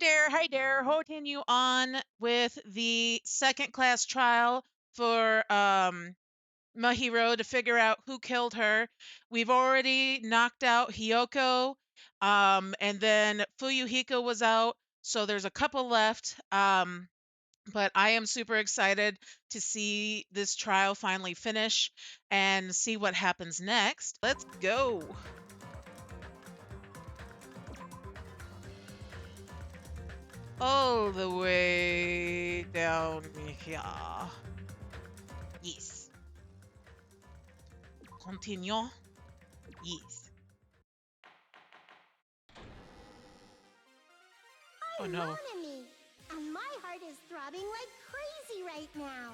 Hi there. Continue on with the second class trial for Mahiru to figure out who killed her. We've already knocked out Hiyoko, and then Fuyuhiko was out, so there's a couple left. But I am super excited to see this trial finally finish and see what happens next. Let's go. All the way down here. Yes. Continue. Yes. Oh I'm no. Monami, and my heart is throbbing like crazy right now.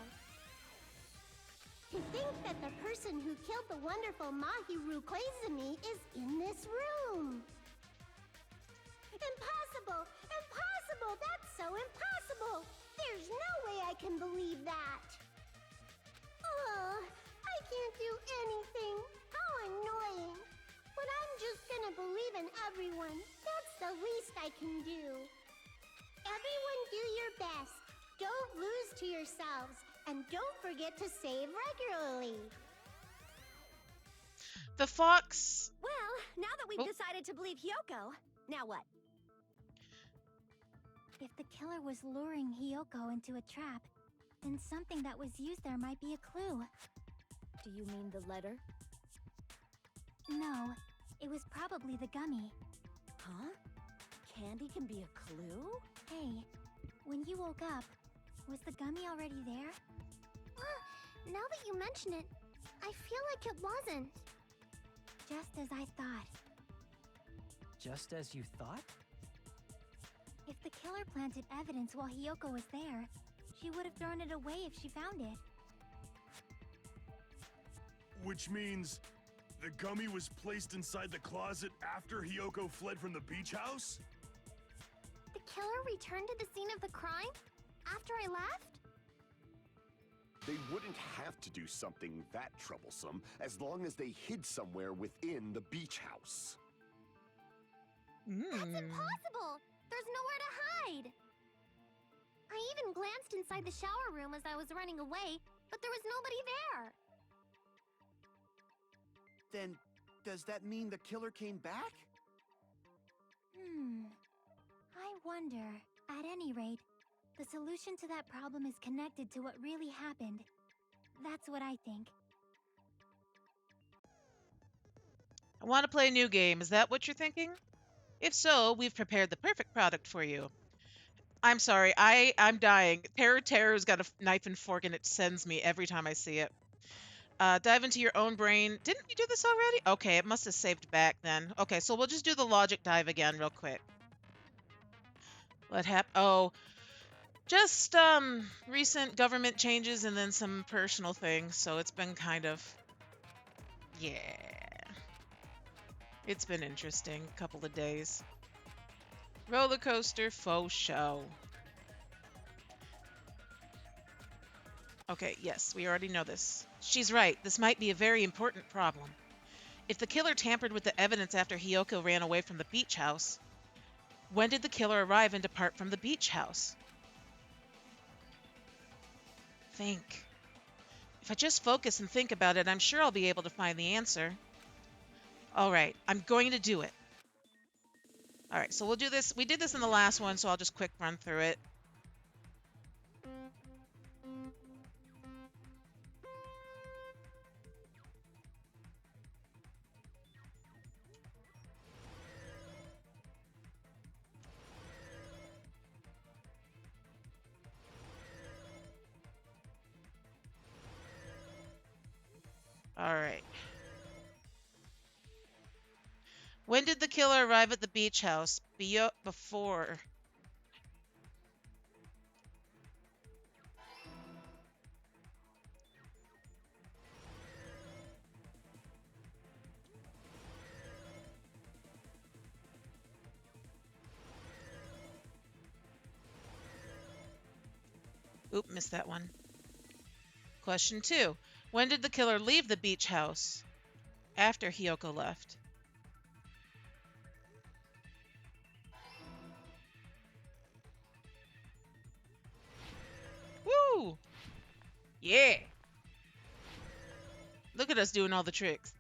To think that the person who killed the wonderful Mahiru Koizumi is in this room. Impossible! Impossible! That's so impossible! There's no way I can believe that! Oh, I can't do anything. How annoying. But I'm just gonna believe in everyone. That's the least I can do. Everyone do your best. Don't lose to yourselves. And don't forget to save regularly. The fox. Well, now that we've decided to believe Hiyoko, now what? If the killer was luring Hiyoko into a trap, then something that was used there might be a clue. Do you mean the letter? No, it was probably the gummy. Huh? Candy can be a clue? Hey, when you woke up, was the gummy already there? Now that you mention it, I feel like it wasn't. Just as I thought. Just as you thought? If the killer planted evidence while Hiyoko was there, she would have thrown it away if she found it. Which means the gummy was placed inside the closet after Hiyoko fled from the beach house? The killer returned to the scene of the crime? After I left? They wouldn't have to do something that troublesome as long as they hid somewhere within the beach house. That's impossible! There's nowhere to hide! I even glanced inside the shower room as I was running away, but there was nobody there! Then, does that mean the killer came back? I wonder. At any rate, the solution to that problem is connected to what really happened. That's what I think. I want to play a new game. Is that what you're thinking? If so, we've prepared the perfect product for you. I'm sorry, I'm dying. Terror's got a knife and fork and it sends me every time I see it. Dive into your own brain. Didn't we do this already? Okay, it must have saved back then. Okay, so we'll just do the logic dive again real quick. What happened? Oh, just recent government changes and then some personal things. So it's been kind of, yeah. It's been interesting. Couple of days. Roller coaster, faux show. Okay, yes, we already know this. She's right. This might be a very important problem. If the killer tampered with the evidence after Hiyoko ran away from the beach house, when did the killer arrive and depart from the beach house? Think. If I just focus and think about it, I'm sure I'll be able to find the answer. All right, I'm going to do it. All right, so we'll do this. We did this in the last one, so I'll just quick run through it. All right. When did the killer arrive at the beach house? Before. Oop, missed that one. Question 2. When did the killer leave the beach house? After Hiyoko left. Yeah. Look at us doing all the tricks.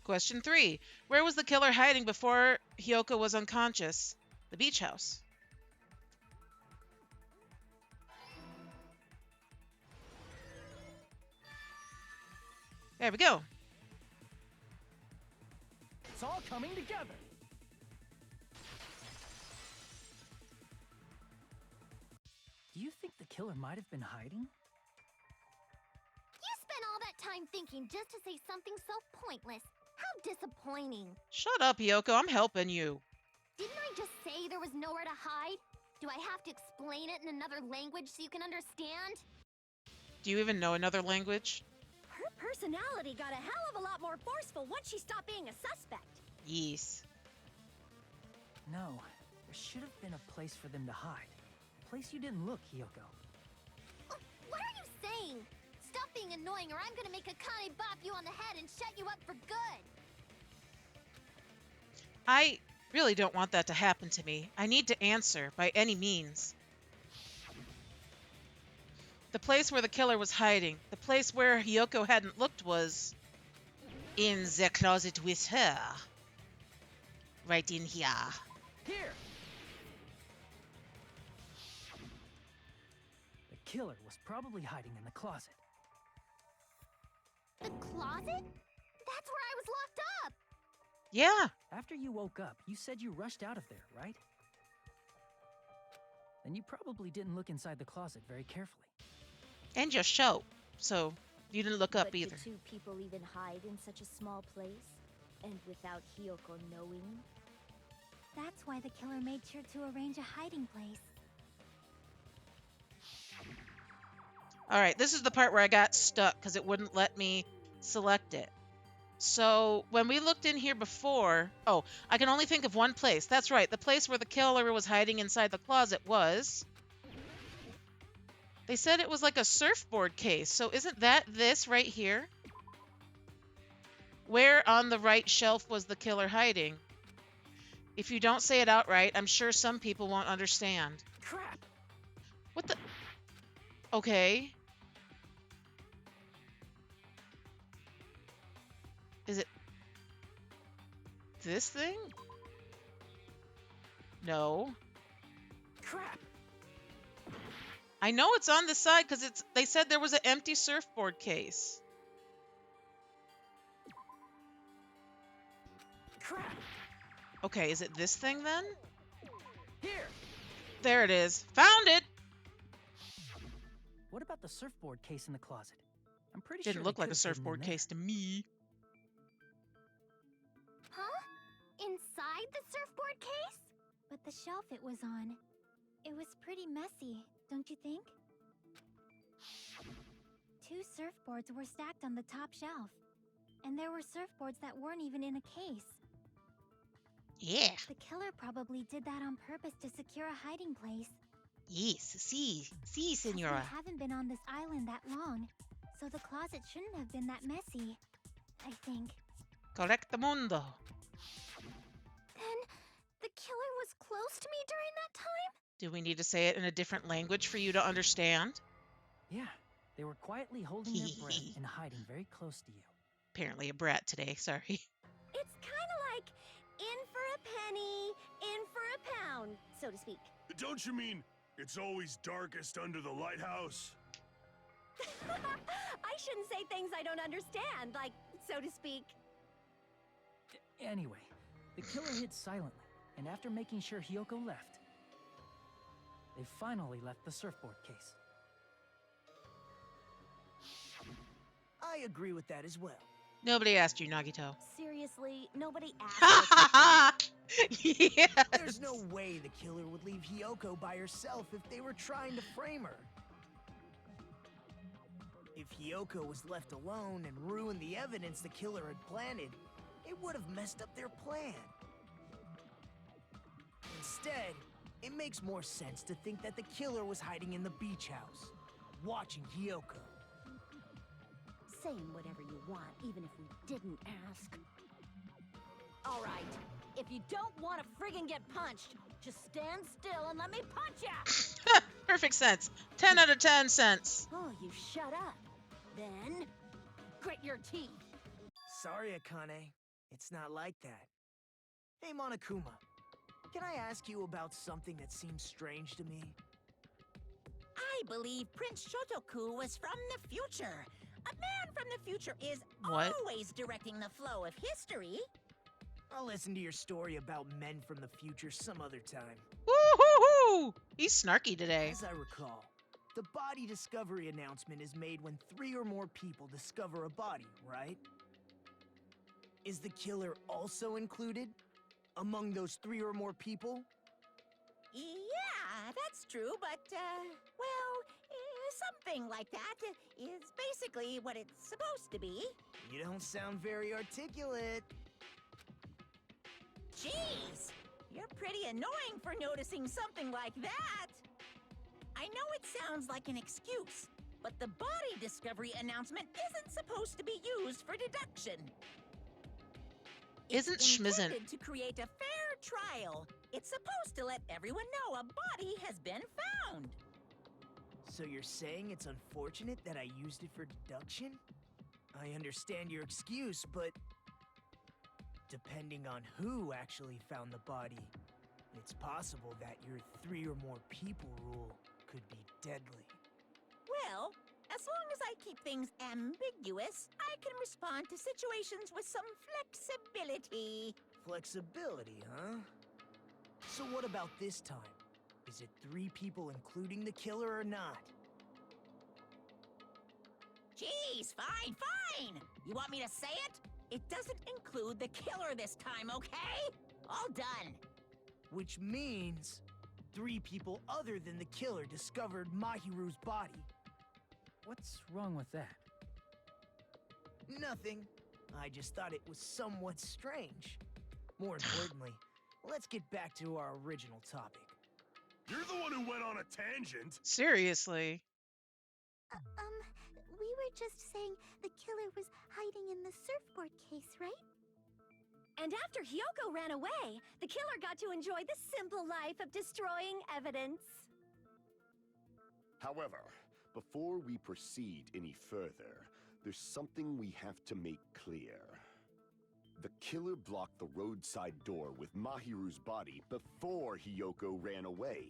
Question 3. Where was the killer hiding before Hyoko was unconscious? The beach house. There we go. It's all coming together. Do you think the killer might have been hiding? You spent all that time thinking just to say something so pointless. How disappointing. Shut up, Hyoko. I'm helping you. Didn't I just say there was nowhere to hide? Do I have to explain it in another language so you can understand? Do you even know another language? Her personality got a hell of a lot more forceful once she stopped being a suspect. Yes. No, there should have been a place for them to hide. A place you didn't look, Hyoko. What are you saying? Stop being annoying or I'm gonna make Akane bop you on the head and shut you up for good. I really don't want that to happen to me. I need to answer by any means. The place where the killer was hiding, the place where Hyoko hadn't looked was in the closet with her. Right in here. Here! The killer was probably hiding in the closet. The closet? That's where I was locked up. Yeah. After you woke up, you said you rushed out of there, right? Then you probably didn't look inside the closet very carefully. And your show. So you didn't look up But either. did two people even hide in such a small place? And without Hyoko knowing? That's why the killer made sure to arrange a hiding place. All right, this is the part where I got stuck because it wouldn't let me select it. So when we looked in here before, oh, I can only think of one place. That's right, the place where the killer was hiding inside the closet was... They said it was like a surfboard case, so isn't that this right here? Where on the right shelf was the killer hiding? If you don't say it outright, I'm sure some people won't understand. Crap! What the... Okay. Is it this thing? No. Crap! I know it's on the side because they said there was an empty surfboard case. Crap! Okay, is it this thing then? Here! There it is. Found it! What about the surfboard case in the closet? I'm pretty Didn't sure look they like a could have hidden in surfboard there. case to me. Huh? Inside the surfboard case? But the shelf it was on, it was pretty messy, don't you think? Two surfboards were stacked on the top shelf. And there were surfboards that weren't even in a case. Yeah. The killer probably did that on purpose to secure a hiding place. Yes. Si, 'Cause senora. we haven't been on this island that long, so the closet shouldn't have been that messy, I think. Correcto mundo. Then the killer was close to me during that time? Do we need to say it in a different language for you to understand? Yeah, they were quietly holding their breath and hiding very close to you. Apparently a brat today, sorry. It's kind of like in for a penny, in for a pound, so to speak. Don't you mean it's always darkest under the lighthouse? I shouldn't say things I don't understand, like, so to speak. Anyway, the killer hid silently, and after making sure Hyoko left, they finally left the surfboard case. I agree with that as well. Nobody asked you, Nagito. Seriously, nobody asked. Ha ha ha! Yes! There's no way the killer would leave Hyoko by herself if they were trying to frame her. If Hyoko was left alone and ruined the evidence the killer had planted, it would have messed up their plan. Instead, it makes more sense to think that the killer was hiding in the beach house, watching Hyoko. Saying whatever you want, even if we didn't ask. All right, if you don't want to friggin' get punched, Just stand still and let me punch ya! Perfect sense. 10 out of 10 cents. Oh, you shut up. Then, grit your teeth. Sorry, Akane. It's not like that. Hey, Monokuma. Can I ask you about something that seems strange to me? I believe Prince Shotoku was from the future. A man from the future is What? always directing the flow of history. I'll listen to your story about men from the future some other time. Woo-hoo-hoo! He's snarky today. As I recall, the body discovery announcement is made when 3 or more people discover a body, right? Is the killer also included among those 3 or more people? Yeah, that's true, but, something like that is basically what it's supposed to be. You don't sound very articulate. Jeez, you're pretty annoying for noticing something like that. I know it sounds like an excuse, but the body discovery announcement isn't supposed to be used for deduction. Isn't It's schmizzin'. intended to create a fair trial. It's supposed to let everyone know a body has been found. So you're saying it's unfortunate that I used it for deduction? I understand your excuse, but depending on who actually found the body, it's possible that your 3 or more people rule could be deadly. Well, as long as I keep things ambiguous, I can respond to situations with some flexibility. Flexibility, huh? So what about this time? Is it 3 people including the killer or not? Jeez, fine. You want me to say it? It doesn't include the killer this time, okay? All done. Which means 3 people other than the killer discovered Mahiru's body. What's wrong with that? Nothing. I just thought it was somewhat strange. More importantly, let's get back to our original topic. You're the one who went on a tangent. Seriously. We were just saying the killer was hiding in the surfboard case, right? And after Hyoko ran away, the killer got to enjoy the simple life of destroying evidence. However, before we proceed any further, there's something we have to make clear. The killer blocked the roadside door with Mahiru's body before Hyoko ran away.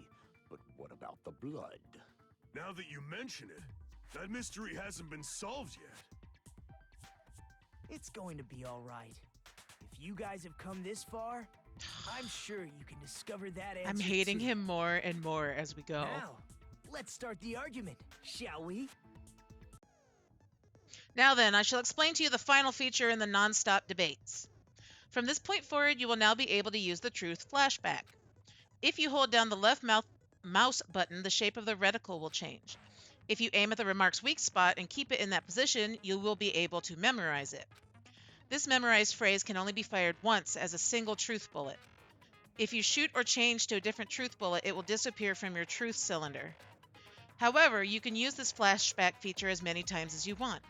But what about the blood? Now that you mention it, that mystery hasn't been solved yet. It's going to be all right. If you guys have come this far, I'm sure you can discover that answer. I'm hating too. him more and more as we go. Now, let's start the argument, shall we? Now then, I shall explain to you the final feature in the non-stop debates. From this point forward, you will now be able to use the truth flashback. If you hold down the left mouse button, the shape of the reticle will change. If you aim at the remark's weak spot and keep it in that position, you will be able to memorize it. This memorized phrase can only be fired once as a single truth bullet. If you shoot or change to a different truth bullet, it will disappear from your truth cylinder. However, you can use this flashback feature as many times as you want.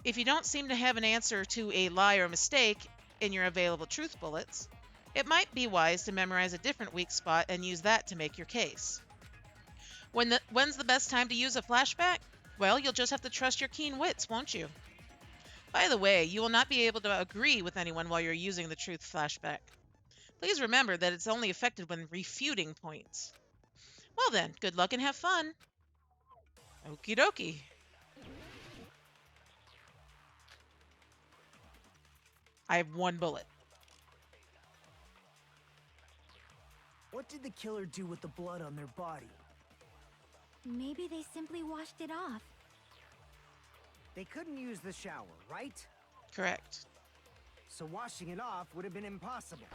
If you don't seem to have an answer to a lie or mistake in your available truth bullets, it might be wise to memorize a different weak spot and use that to make your case. When's the best time to use a flashback? Well, you'll just have to trust your keen wits, won't you? By the way, you will not be able to agree with anyone while you're using the truth flashback. Please remember that it's only effective when refuting points. Well then, good luck and have fun. Okie dokie. I have 1 bullet. What did the killer do with the blood on their body? Maybe they simply washed it off. They couldn't use the shower, right? Correct. So washing it off would have been impossible.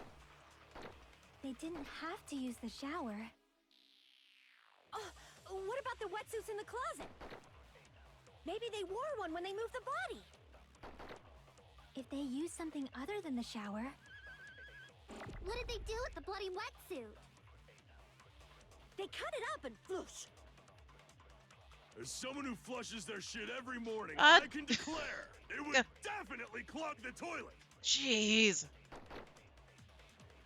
They didn't have to use the shower. Oh, what about the wetsuits in the closet? Maybe they wore one when they moved the body. If they used something other than the shower, What did they do with the bloody wetsuit? They cut it up and whoosh. As someone who flushes their shit every morning, Uh, I can declare it would Yeah. definitely clog the toilet. Jeez.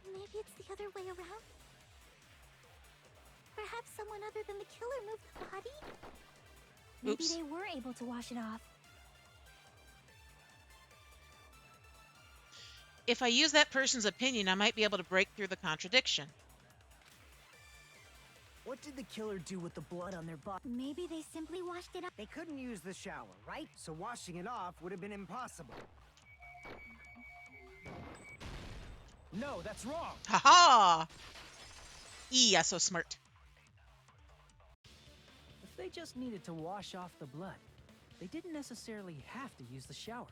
Maybe it's the other way around? Perhaps someone other than the killer moved the body? Maybe Oops. they were able to wash it off. If I use that person's opinion, I might be able to break through the contradiction. What did the killer do with the blood on their body? Maybe they simply washed it off. They couldn't use the shower, right? So washing it off would have been impossible. No, that's wrong. Ha-ha! Yeah, so smart. If they just needed to wash off the blood, they didn't necessarily have to use the shower.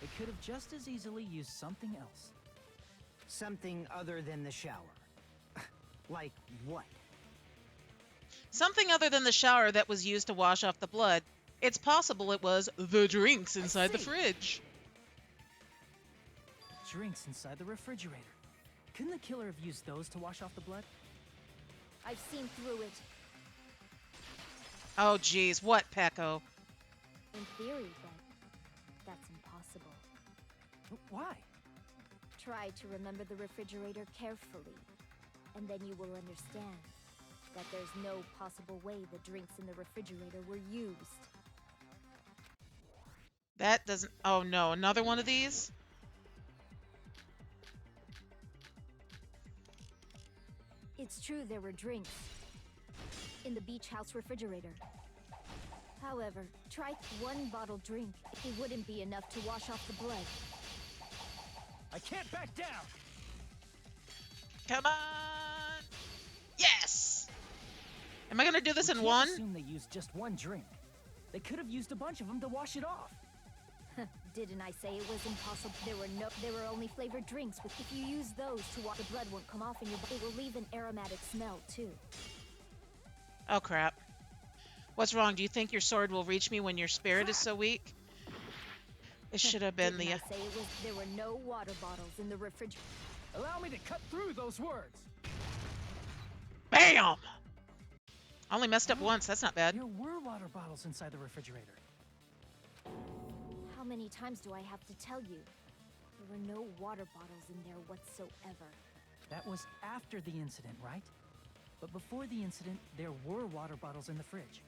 They could have just as easily used something else. Something other than the shower. Like what? Something other than the shower that was used to wash off the blood. It's possible it was the drinks inside the see. fridge. Drinks inside the refrigerator. Couldn't the killer have used those to wash off the blood? I've seen through it. Oh, geez. What, Pecco? In theory, but that's impossible. Why? Try to remember the refrigerator carefully, and then you will understand that there's no possible way the drinks in the refrigerator were used. That doesn't... Oh, no. Another one of these? It's true there were drinks in the beach house refrigerator. However, try one bottled drink. It wouldn't be enough to wash off the blood. I can't back down! Come on! Yes! Am I going to do this We in can't one? assume they used just one drink. They could have used a bunch of them to wash it off. Didn't I say it was impossible? There were only flavored drinks. If you use those to wash, the blood won't come off, and it will leave an aromatic smell too. Oh, crap. What's wrong? Do you think your sword will reach me when your spirit is so weak? It should have been Didn't the... I say there were no water bottles in the refrigerator? Allow me to cut through those words. BAM! I only messed up once. That's not bad. There were water bottles inside the refrigerator. How many times do I have to tell you? There were no water bottles in there whatsoever. That was after the incident, right? But before the incident, there were water bottles in the fridge.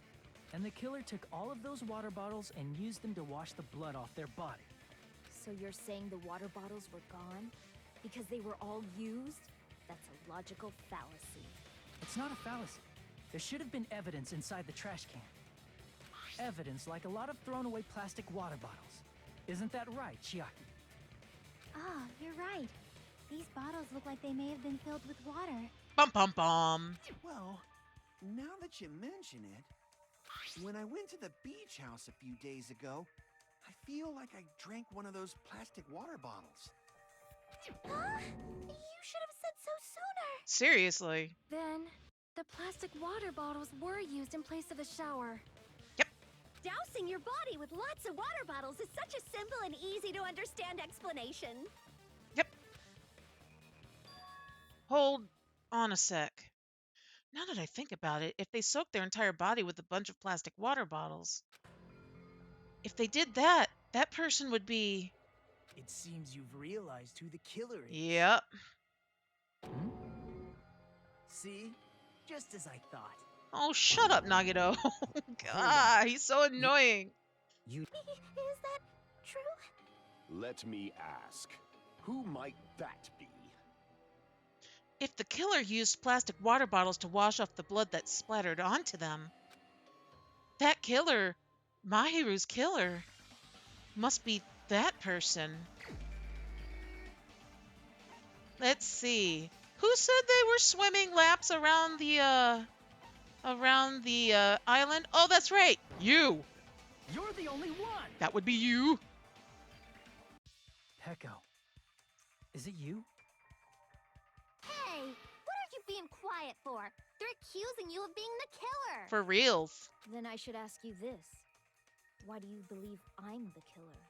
And the killer took all of those water bottles and used them to wash the blood off their body. So you're saying the water bottles were gone? Because they were all used? That's a logical fallacy. It's not a fallacy. There should have been evidence inside the trash can. Evidence like a lot of thrown away plastic water bottles. Isn't that right, Chiaki? Ah, you're right. These bottles look like they may have been filled with water. Bum, bum, bum. Well, now that you mention it, when I went to the beach house a few days ago, I feel like I drank one of those plastic water bottles. Huh? You should have said so sooner. Seriously. Then, the plastic water bottles were used in place of a shower. Dousing your body with lots of water bottles is such a simple and easy to understand explanation. Yep. Hold on a sec. Now that I think about it, if they soaked their entire body with a bunch of plastic water bottles, if they did that, that person would be... It seems you've realized who the killer is. Yep. See? Just as I thought. Oh, shut up, Nagito. God, he's so annoying. Is that true? Let me ask, who might that be? If the killer used plastic water bottles to wash off the blood that splattered onto them, that killer, Mahiru's killer, must be that person. Let's see. Who said they were swimming laps around the island? Oh, that's right. You. You're the only one! That would be you. Pecco. Is it you? Hey, what are you being quiet for? They're accusing you of being the killer. For reals. Then I should ask you this. Why do you believe I'm the killer?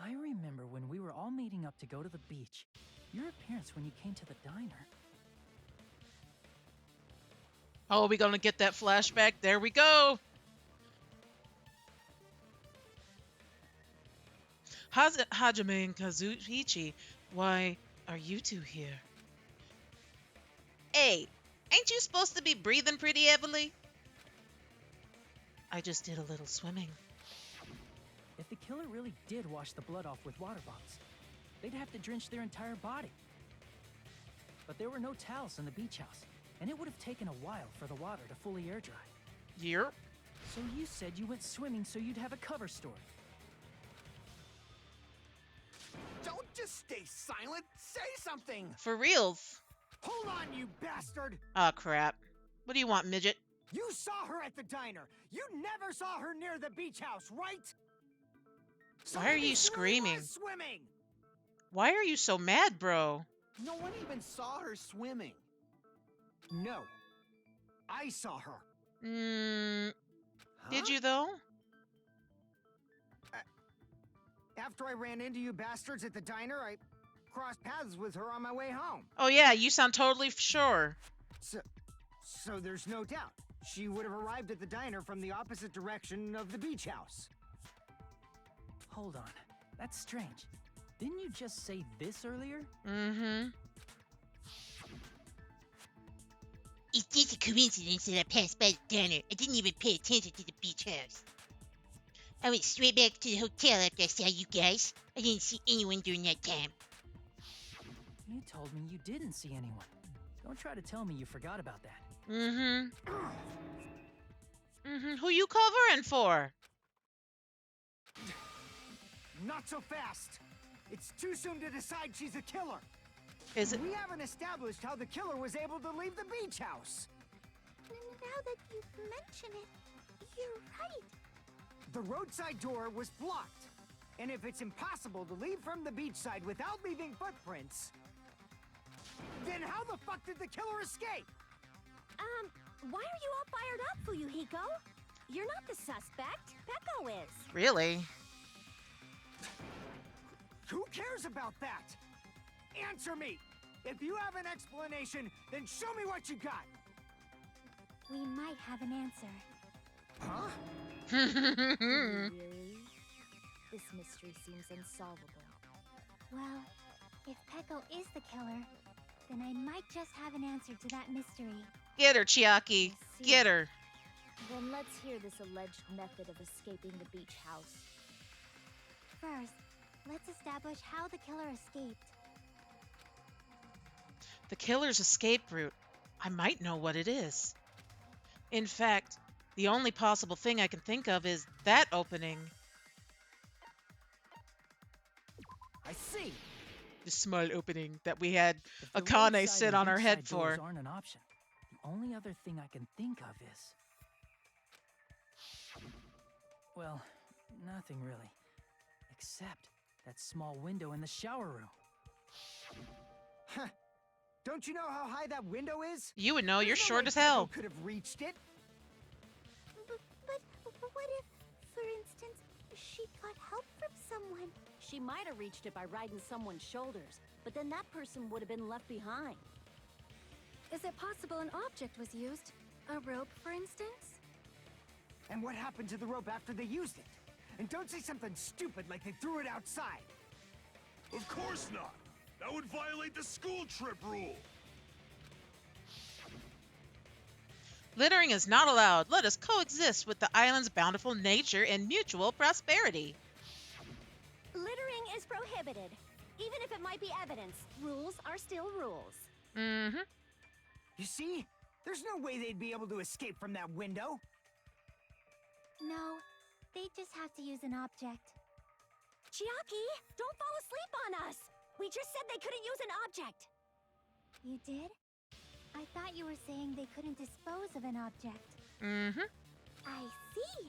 I remember when we were all meeting up to go to the beach. Your appearance when you came to the diner. Oh, are we gonna get that flashback? There we go. Hajime and Kazuichi, why are you two here? Hey, ain't you supposed to be breathing pretty heavily? I just did a little swimming. If the killer really did wash the blood off with water bottles, they'd have to drench their entire body. But there were no towels in the beach house, and it would have taken a while for the water to fully air dry. Yep. So you said you went swimming so you'd have a cover story. Don't just stay silent. Say something. For reals. Hold on, you bastard. Aw, crap. What do you want, midget? You saw her at the diner. You never saw her near the beach house, right? So Why are maybe you she really screaming? was swimming. Why are you so mad, bro? No one even saw her swimming. No. I saw her. Did Huh? you though? After I ran into you bastards at the diner, I crossed paths with her on my way home. Oh yeah, you sound totally sure. So there's no doubt. She would have arrived at the diner from the opposite direction of the beach house. Hold on. That's strange. Didn't you just say this earlier? Mm-hmm. It's just a coincidence that I passed by the diner. I didn't even pay attention to the beach house. I went straight back to the hotel after I saw you guys. I didn't see anyone during that time. You told me you didn't see anyone. Don't try to tell me you forgot about that. Mm-hmm. Who you covering for? Not so fast. It's too soon to decide she's a killer. Is it? We haven't established how the killer was able to leave the beach house. Now that you mention it, you're right. The roadside door was blocked. And if it's impossible to leave from the beachside without leaving footprints, then how the fuck did the killer escape? Why are you all fired up, Fuyuhiko? You're not the suspect. Peko is. Really? Who cares about that? Answer me! If you have an explanation, then show me what you got! We might have an answer. Huh? Really? This mystery seems unsolvable. Well, if Peko is the killer, then I might just have an answer to that mystery. Get her, Chiaki. I see. Get her. Then let's hear this alleged method of escaping the beach house. First, let's establish how the killer escaped. The killer's escape route. I might know what it is. In fact, the only possible thing I can think of is that opening. I see. The small opening that we had If the Akane roadside sit and on our head beachside doors for. aren't an option. The only other thing I can think of is... Well, nothing really. Except that small window in the shower room. Huh. Don't you know how high that window is? You would know, you're There's no short way as hell. Peko could have reached it. But what if, for instance, she got help from someone? She might have reached it by riding someone's shoulders, but then that person would have been left behind. Is it possible an object was used? A rope, for instance? And what happened to the rope after they used it? And don't say something stupid like they threw it outside. Of course not! That would violate the school trip rule! Littering is not allowed. Let us coexist with the island's bountiful nature and mutual prosperity. Littering is prohibited. Even if it might be evidence, rules are still rules. Mm-hmm. You see? There's no way they'd be able to escape from that window. No, they just have to use an object. Chiaki, don't fall asleep on us! We just said they couldn't use an object! You did? I thought you were saying they couldn't dispose of an object. Mm-hmm. I see.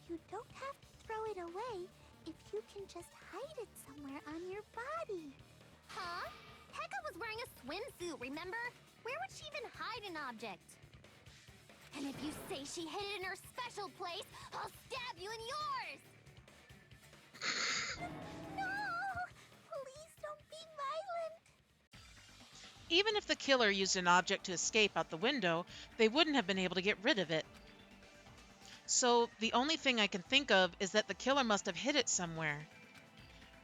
You don't have to throw it away if you can just hide it somewhere on your body. Huh? Pekka was wearing a swimsuit, remember? Where would she even hide an object? And if you say she hid it in her special place, I'll stab you in yours! No! Please don't be violent! Even if the killer used an object to escape out the window, they wouldn't have been able to get rid of it. So the only thing I can think of is that the killer must have hid it somewhere.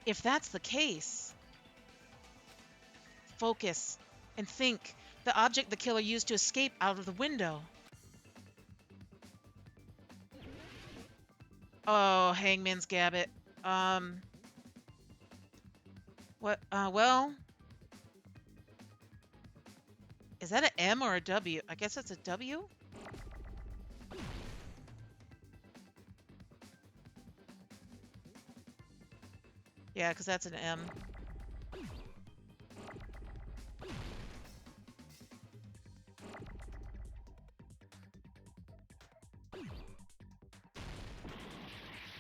If that's the case, focus and think. The object the killer used to escape out of the window. Oh, Hangman's Gabbit. What? Well, is that an M or a W? I guess it's a W. Yeah, because that's an M.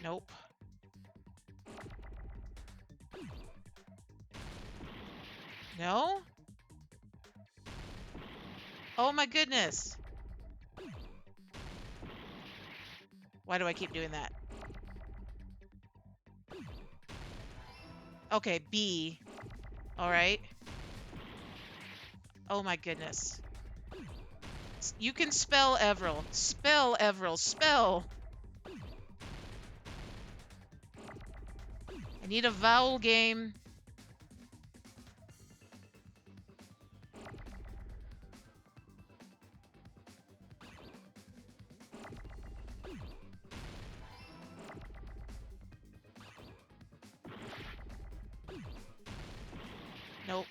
Nope. No? Oh my goodness. Why do I keep doing that? Okay, B. All right. Oh my goodness. You can spell Everil. Spell Everil. Spell. I need a vowel game. Nope.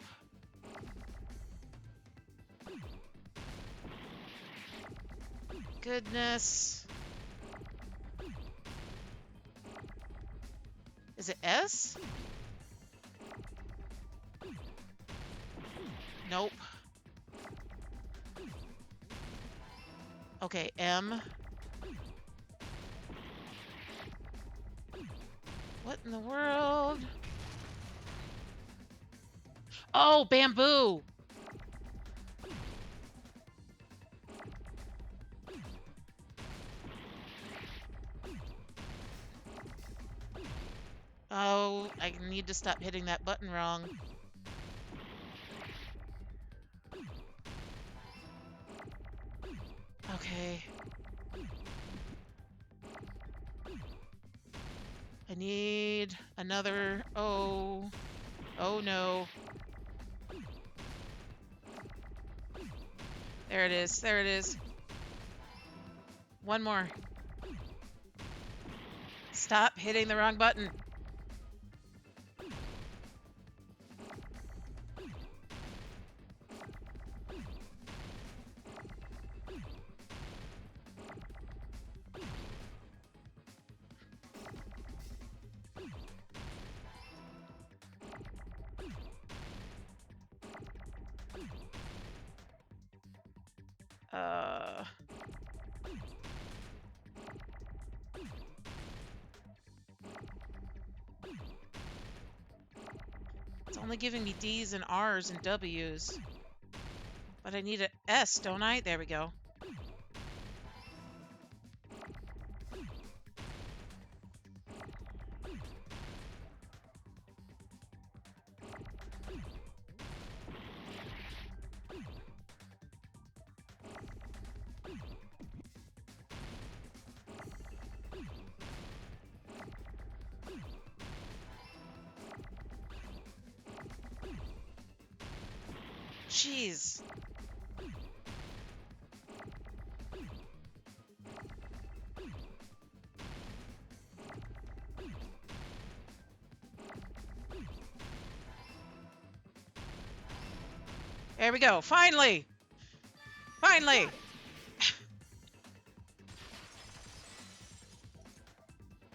Goodness. Is it S? Nope. Okay, M. What in the world? Oh, bamboo! Oh, I need to stop hitting that button wrong. Okay. I need another... Oh. Oh no. There it is. There it is. One more. Stop hitting the wrong button. Uh... It's only giving me D's and R's and W's. But I need an S, don't I? There we go. Jeez. There we go. Finally! Finally!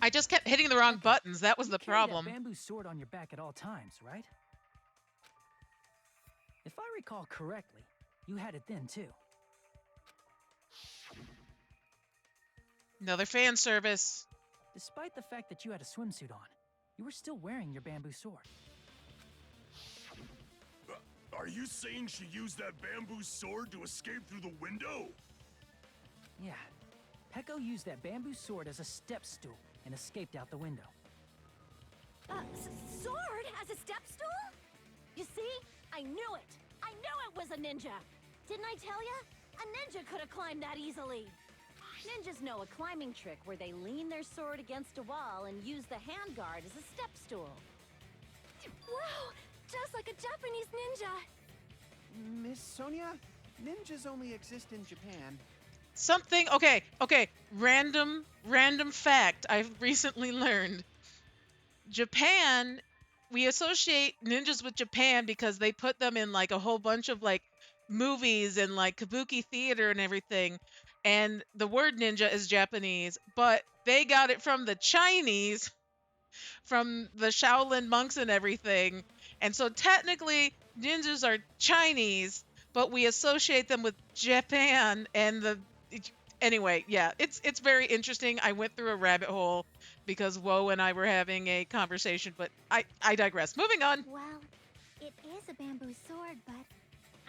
I just kept hitting the wrong buttons. That was the You carry problem. that bamboo sword on your back at all times, right? If I recall correctly, you had it then too. Another fan service. Despite the fact that you had a swimsuit on, you were still wearing your bamboo sword. Are you saying she used that bamboo sword to escape through the window? Yeah. Peko used that bamboo sword as a step stool and escaped out the window. Sword as a step stool? You see? I knew it! I knew it was a ninja! Didn't I tell ya? A ninja could have climbed that easily! Ninjas know a climbing trick where they lean their sword against a wall and use the handguard as a step stool. Wow! Just like a Japanese ninja! Miss Sonia, ninjas only exist in Japan. Something, okay, random fact I've recently learned. Japan, we associate ninjas with Japan because they put them in like a whole bunch of like movies and like kabuki theater and everything. And the word ninja is Japanese, but they got it from the Chinese, from the Shaolin monks and everything. And so technically ninjas are Chinese, but we associate them with Japan and the anyway, yeah, it's very interesting. I went through a rabbit hole because Woe and I were having a conversation, but I digress. Moving on. Well, it is a bamboo sword, but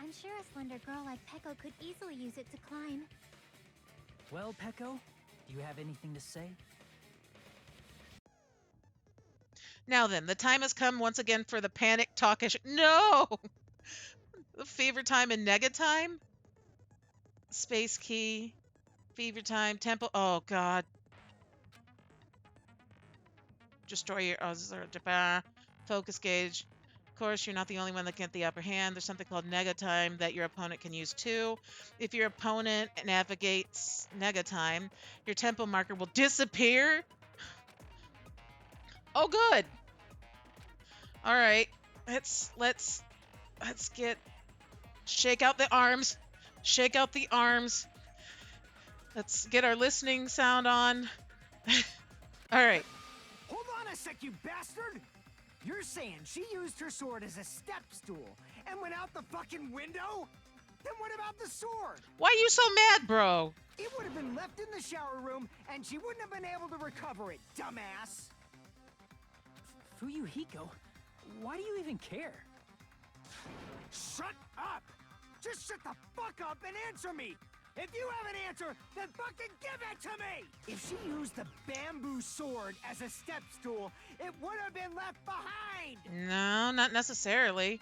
I'm sure a slender girl like Peko could easily use it to climb. Well, Peko, do you have anything to say? Now then, the time has come once again for the panic talkish. No! The fever time and nega time? Space key. Fever time. Temple. Oh, God. Destroy your Japan. Focus gauge. Of course, you're not the only one that can get the upper hand. There's something called nega time that your opponent can use too. If your opponent navigates nega time, your tempo marker will disappear. Oh, good. All right. Let's get shake out the arms. Shake out the arms. Let's get our listening sound on. All right. Hold on a sec, you bastard! You're saying she used her sword as a step stool and went out the fucking window? Then what about the sword? Why are you so mad, bro? It would have been left in the shower room and she wouldn't have been able to recover it, dumbass! Fuyuhiko, why do you even care? Shut up! Just shut the fuck up and answer me! If you have an answer, then fucking give it to me! If she used the bamboo sword as a step stool, it would have been left behind! No, not necessarily.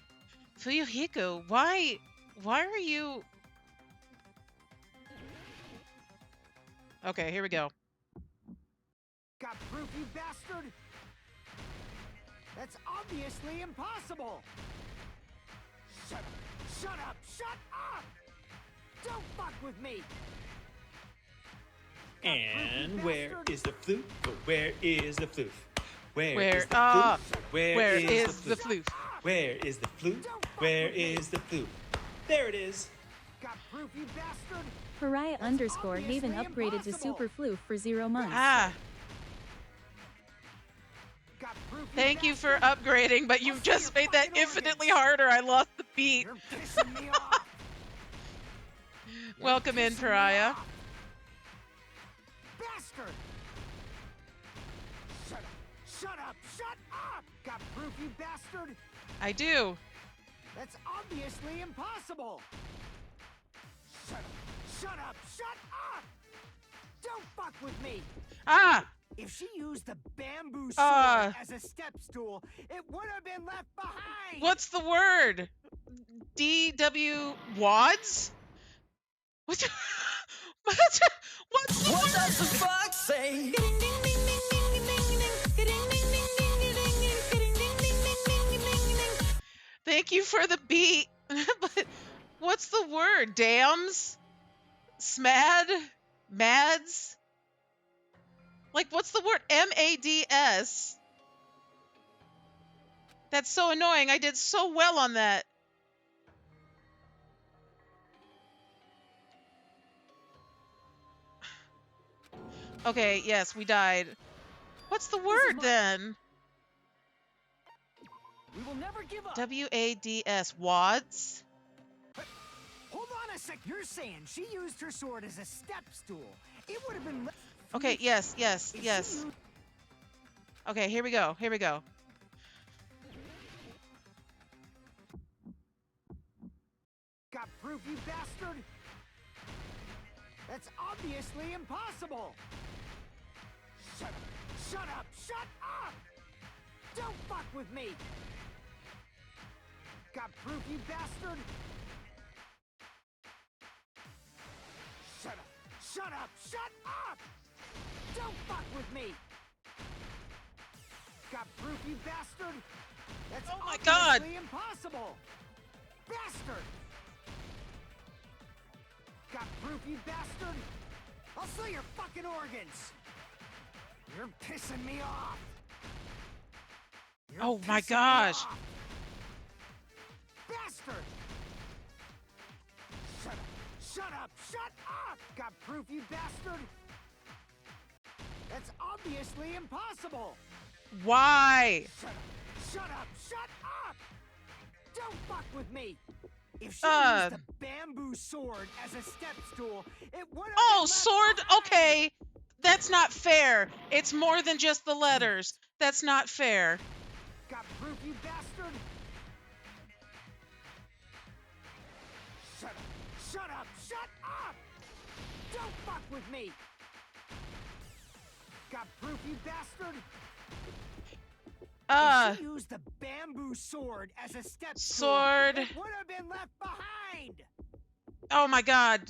Fuyuhiko, why are you... Okay, here we go. Got proof, you bastard? That's obviously impossible! Shut up! Shut up! Shut up! Don't fuck with me! And where is the flute? Where is the flute? Where Where is the flute? where is the flute? Where is the flute? Where is the flute? There it is. Got proof, you bastard? Pariah _ Haven upgraded to Super Floof for 0 months. Ah. Thank you for upgrading, but you've just made that infinitely harder. I lost the beat. You're pissing me off! Welcome in, Pariah. Bastard! Shut up! Shut up! Shut up! Got proof, you bastard? I do. That's obviously impossible! Shut up! Shut up! Shut up! Don't fuck with me! Ah! If she used the bamboo sword as a step stool, it would have been left behind! What's the word? DW wads? What's the What does the fox say? Thank you for the beat. But what's the word? Dams? Smad? Mads? Like, what's the word? MADS. That's so annoying. I did so well on that. Okay, yes, we died. What's the word then? We will never give up. WADS. Wads? Hold on a sec. You're saying she used her sword as a step stool. It would have been... Okay, yes. Okay, here we go. Got proof, you bastard? That's obviously impossible! Shut up! Shut up! Shut up! Don't fuck with me! Got proof, you bastard? Shut up! Shut up! Shut up! Don't fuck with me! Got proof, you bastard? That's oh my God! obviously impossible! Bastard! Got proof, you bastard? I'll sell your fucking organs! You're pissing me off! You're Oh my pissing me gosh. off. Bastard! Shut up! Shut up! Shut up! Got proof, you bastard? That's obviously impossible! Why? Shut up! Shut up! Shut up! Don't fuck with me! If she used the bamboo sword as a step stool, it would have Oh, been sword? left behind. Okay. That's not fair. It's more than just the letters. That's not fair. Got proof, you bastard? Shut up! Shut up! Shut up! Don't fuck with me! Got proof, you bastard? If she used the bamboo sword as a step stool, sword. it would have been left behind! Oh my god.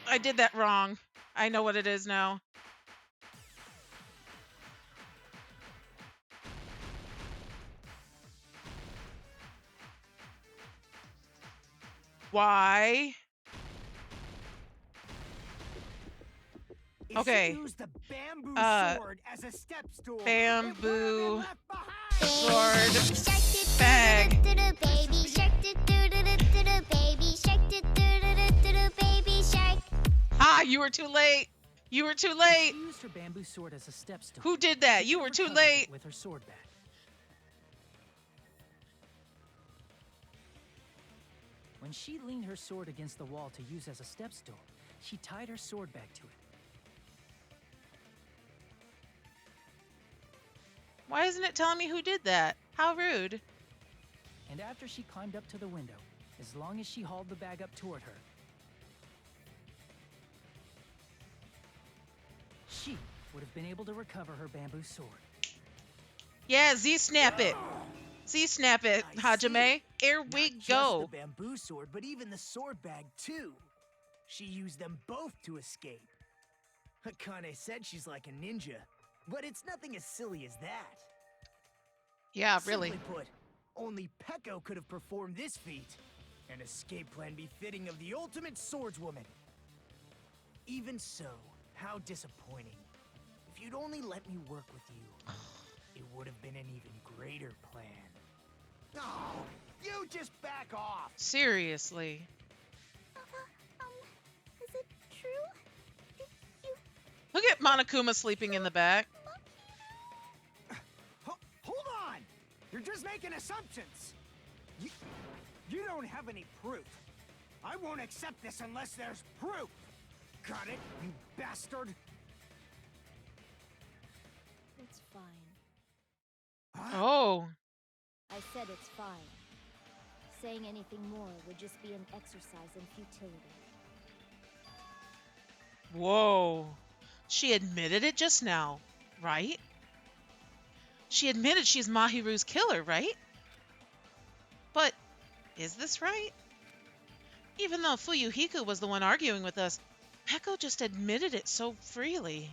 I did that wrong. I know what it is now. Why? If Okay. she used the bamboo sword as a step stool, Bamboo it would have been left behind! sword bag. Baby shark, baby shark, baby shark. Ah, you were too late. You were too late. She used her bamboo sword as a step stool. Who did that? She You were too recovered late. it with her sword back. When she leaned her sword against the wall to use as a step stool, she tied her sword back to it. Why isn't it telling me who did that? How rude. And after she climbed up to the window, as long as she hauled the bag up toward her, she would have been able to recover her bamboo sword. Yeah, Z-snap it. Z-snap it, Hajime. Here we Not go. just the bamboo sword, but even the sword bag, too. She used them both to escape. Akane said she's like a ninja, but it's nothing as silly as that. Yeah, really. Simply put, only Peko could have performed this feat. An escape plan befitting of the ultimate swordswoman. Even so, how disappointing. If you'd only let me work with you, it would have been an even greater plan. Oh, you just back off! Seriously. Is it true? Did you Look at Monokuma sleeping in the back. Hold on! You're just making assumptions! You don't have any proof. I won't accept this unless there's proof! Got it, you bastard? It's fine. Oh. I said it's fine. Saying anything more would just be an exercise in futility. Whoa. She admitted it just now, right? She admitted she's Mahiru's killer, right? But is this right? Even though Fuyuhiko was the one arguing with us, Peko just admitted it so freely.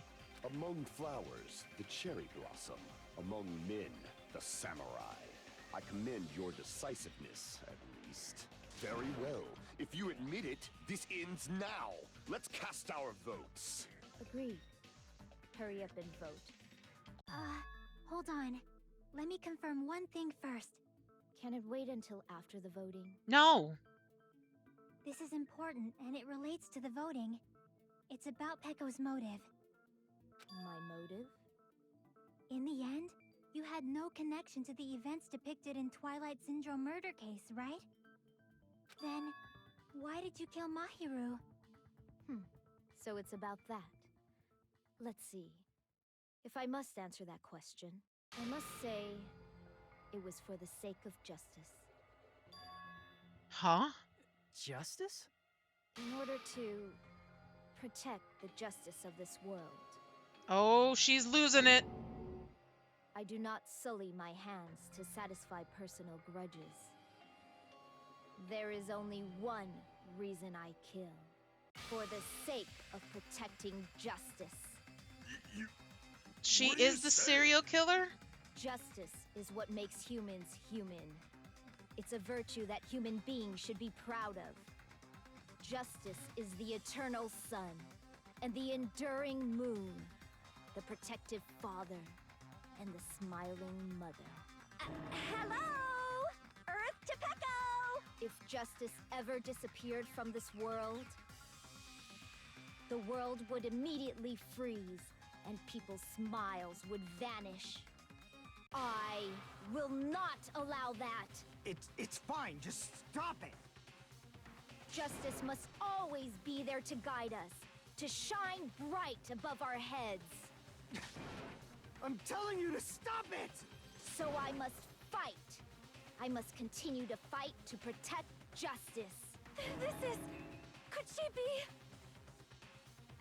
Among flowers, the cherry blossom. Among men, the samurai. I commend your decisiveness, at least. Very well. If you admit it, this ends now. Let's cast our votes. Agreed. Hurry up and vote. Hold on. Let me confirm one thing first. Can it wait until after the voting? No. This is important, and it relates to the voting. It's about Peko's motive. My motive? In the end, you had no connection to the events depicted in Twilight Syndrome murder case, right? Then, why did you kill Mahiru? So it's about that. Let's see. If I must answer that question, I must say it was for the sake of justice. Huh? Justice? In order to protect the justice of this world. Oh, she's losing it. I do not sully my hands to satisfy personal grudges. There is only one reason I kill. For the sake of protecting justice. She is the serial killer? Justice is what makes humans human. It's a virtue that human beings should be proud of. Justice is the eternal sun and the enduring moon, the protective father and the smiling mother. Hello! Earth to Pecco! If justice ever disappeared from this world, the world would immediately freeze and people's smiles would vanish. I will not allow that. It's fine. Just stop it. Justice must always be there to guide us, to shine bright above our heads. I'm telling you to stop it! So I must fight. I must continue to fight to protect justice. This is... Could she be...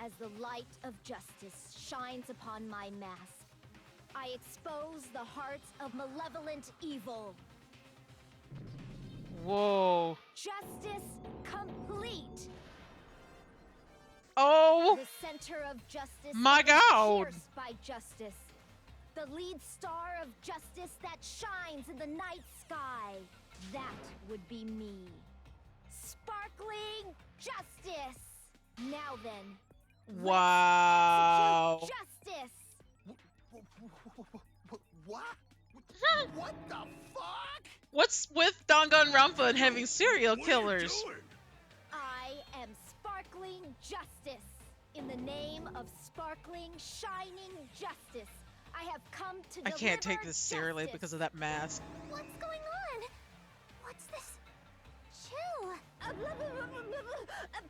As the light of justice shines upon my mask, I expose the hearts of malevolent evil. Whoa. Justice complete. Oh. The center of justice. My that is God. pierced by justice. The lead star of justice that shines in the night sky. That would be me. Sparkling justice. Now then. Wow. Let's execute justice. What? What the fuck? What's with Danganronpa and having serial killers? I am sparkling justice. In the name of sparkling, shining justice, I have come to I can't take this justice. seriously because of that mask. What's going on? What's this? Chill.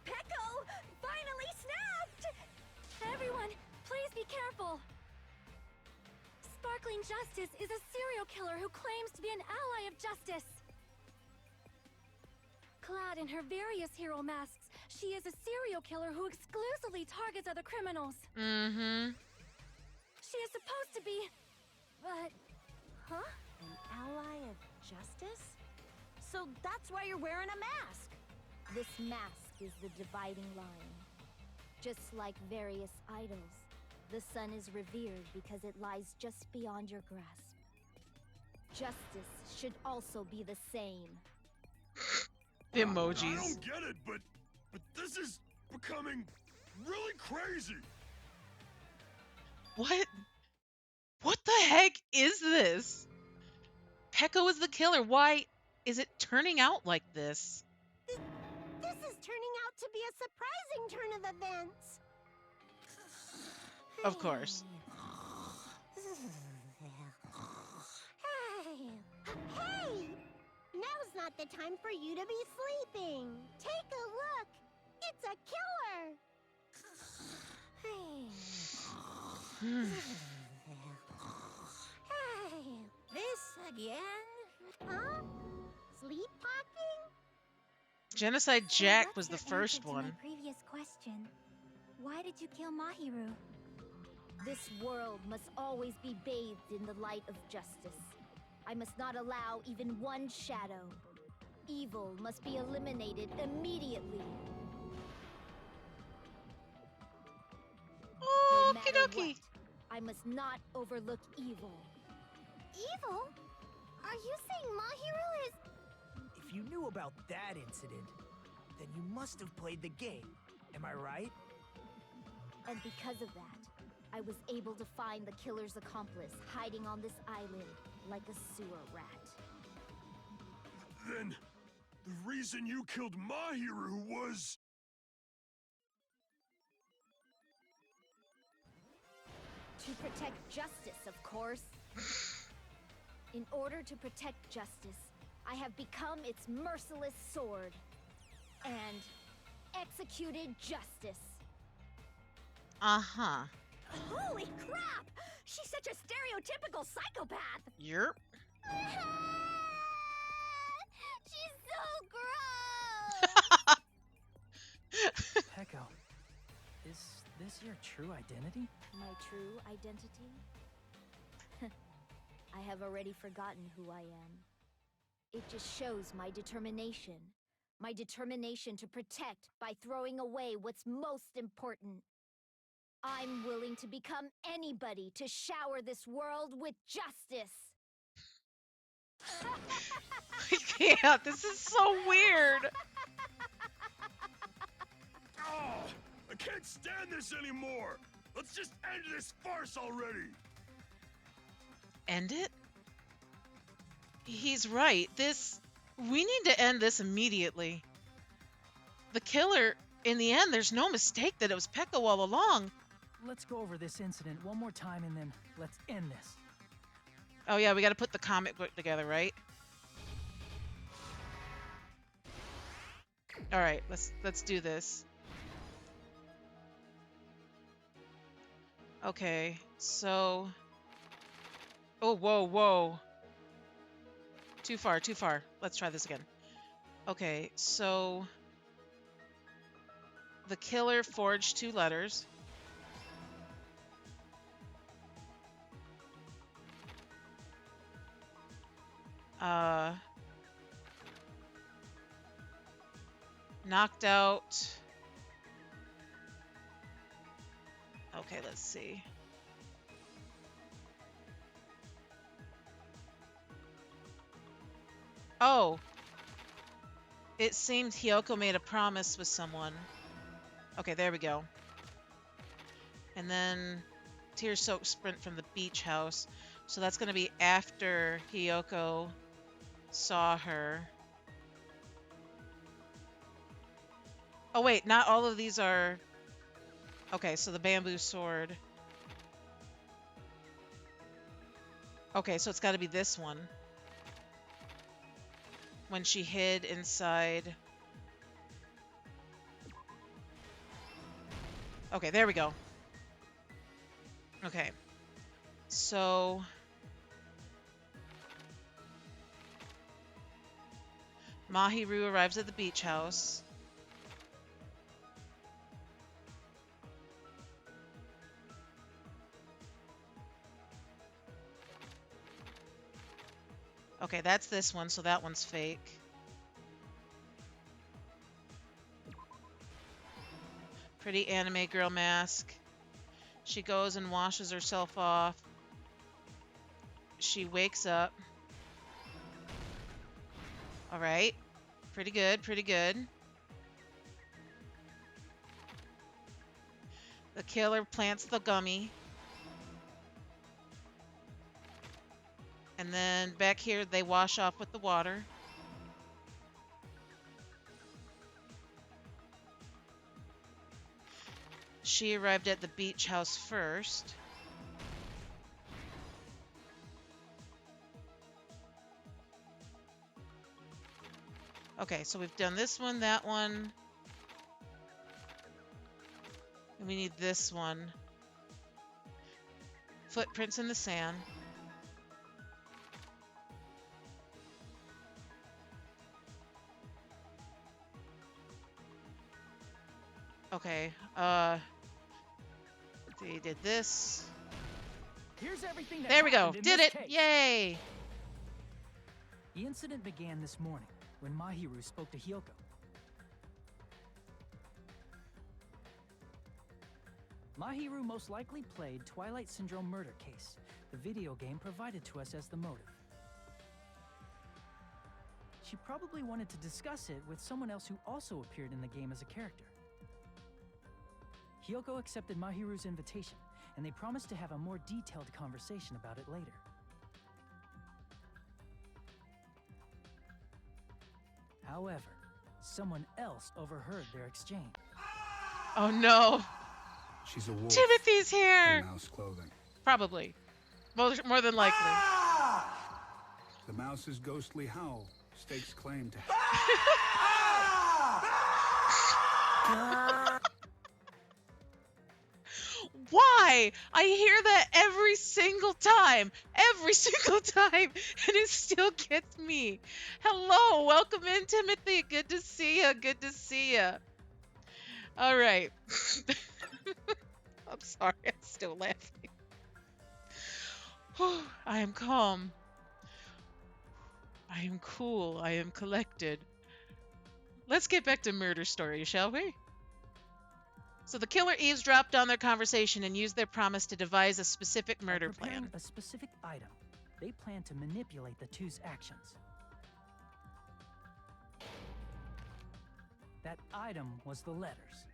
Pecco finally snapped! Everyone, please be careful. Sparkling Justice is a serial killer who claims to be an ally of justice. Clad in her various hero masks, she is a serial killer who exclusively targets other criminals. Mm-hmm. She is supposed to be... but... Huh? An ally of justice? So that's why you're wearing a mask. This mask is the dividing line. Just like various idols, the sun is revered because it lies just beyond your grasp. Justice should also be the same. The I emojis. don't get it, but this is becoming really crazy. What? What the heck is this? Pecco is the killer. Why is it turning out like this? This is turning out to be a surprising turn of events. Of course. Hey! Now's not the time for you to be sleeping. Take a look. It's a killer. This again? Huh? Sleepwalking? Genocide So Jack what's was the your first answer to one. my previous question? Why did you kill Mahiru? This world must always be bathed in the light of justice. I must not allow even one shadow. Evil must be eliminated immediately. Oh, No matter Kidoki. what, I must not overlook evil. Evil? Are you saying Mahiru is... If you knew about that incident, then you must have played the game. Am I right? And because of that, I was able to find the killer's accomplice hiding on this island like a sewer rat. Then the reason you killed Mahiru was... To protect justice, of course. In order to protect justice, I have become its merciless sword and executed justice. Uh-huh. Holy crap! She's such a stereotypical psychopath! Yerp. She's so gross! Pecco, is this your true identity? My true identity? I have already forgotten who I am. It just shows my determination. My determination to protect by throwing away what's most important. I'm willing to become anybody to shower this world with justice. I can't. This is so weird. Oh, I can't stand this anymore! Let's just end this farce already! End it? He's right. We need to end this immediately. The killer, in the end, there's no mistake that it was Pekko all along. Let's go over this incident one more time and then let's end this. Oh yeah, we got to put the comic book together, right? All right, let's do this. Okay, so... Oh, whoa, whoa. Too far, too far. Let's try this again. Okay, so... The killer forged 2 letters. Knocked out... Okay, let's see. Oh. It seems Hyoko made a promise with someone. Okay, there we go. And then tear-soaked sprint from the beach house. So that's going to be after Hyoko saw her. Oh wait, not all of these are... Okay, so the bamboo sword. Okay, so it's got to be this one. When she hid inside... Okay, there we go. Okay. So... Mahiru arrives at the beach house. Okay, that's this one, so that one's fake. Pretty anime girl mask. She goes and washes herself off. She wakes up. All right. Pretty good, pretty good. The killer plants the gummy. And then back here, they wash off with the water. She arrived at the beach house first. Okay, so we've done this one, that one. And we need this one. Footprints in the sand. Okay, they did this. Here's everything that There we go. happened in Did this it. case. Yay. The incident began this morning when Mahiru spoke to Hyoko. Mahiru most likely played Twilight Syndrome Murder Case, the video game provided to us as the motive. She probably wanted to discuss it with someone else who also appeared in the game as a character. Hyoko accepted Mahiru's invitation, and they promised to have a more detailed conversation about it later. However, someone else overheard their exchange. Oh no. She's a wolf. Timothy's here. In mouse clothing. Probably. More than likely. The mouse's ghostly howl stakes claim to... Why? I hear that every single time. Every single time. And it still gets me. Hello. Welcome in, Timothy. Good to see ya. Good to see ya. All right. I'm sorry. I'm still laughing. I am calm. I am cool. I am collected. Let's get back to murder story, shall we? So the killer eavesdropped on their conversation and used their promise to devise a specific murder plan. A specific item, they plan to manipulate the two's actions. That item was the letters.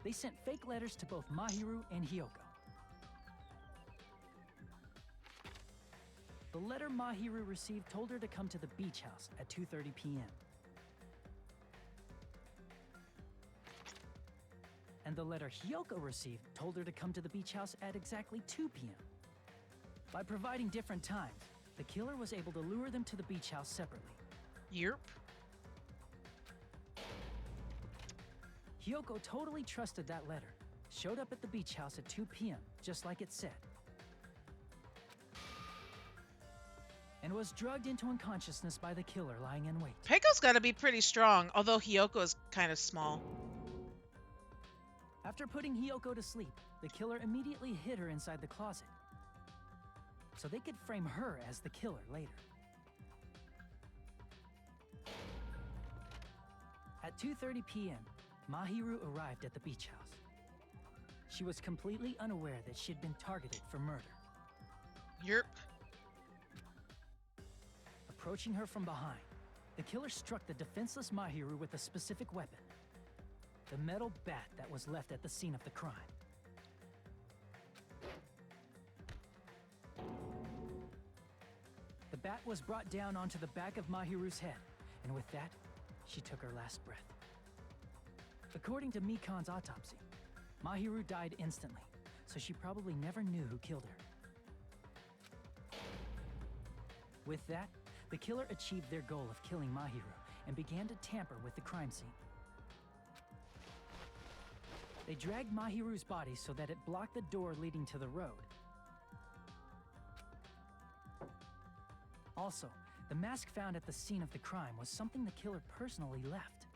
they sent fake letters to both Mahiru and Hyoko. The letter Mahiru received told her to come to the beach house at 2:30 p.m. And the letter Hyoko received told her to come to the beach house at exactly 2 p.m. By providing different times, the killer was able to lure them to the beach house separately. Yerp. Hyoko totally trusted that letter, showed up at the beach house at 2 p.m., just like it said, and was drugged into unconsciousness by the killer lying in wait. Peiko's gotta be pretty strong, although Hyoko is kind of small. After putting Hyoko to sleep, the killer immediately hid her inside the closet, so they could frame her as the killer later. At 2:30 p.m., Mahiru arrived at the beach house. She was completely unaware that she'd been targeted for murder. Yerp. Approaching her from behind, the killer struck the defenseless Mahiru with a specific weapon, the metal bat that was left at the scene of the crime. The bat was brought down onto the back of Mahiru's head, and with that, she took her last breath. According to Mikan's autopsy, Mahiru died instantly, so she probably never knew who killed her. With that, the killer achieved their goal of killing Mahiru and began to tamper with the crime scene. They dragged Mahiru's body so that it blocked the door leading to the road. Also, the mask found at the scene of the crime was something the killer personally left.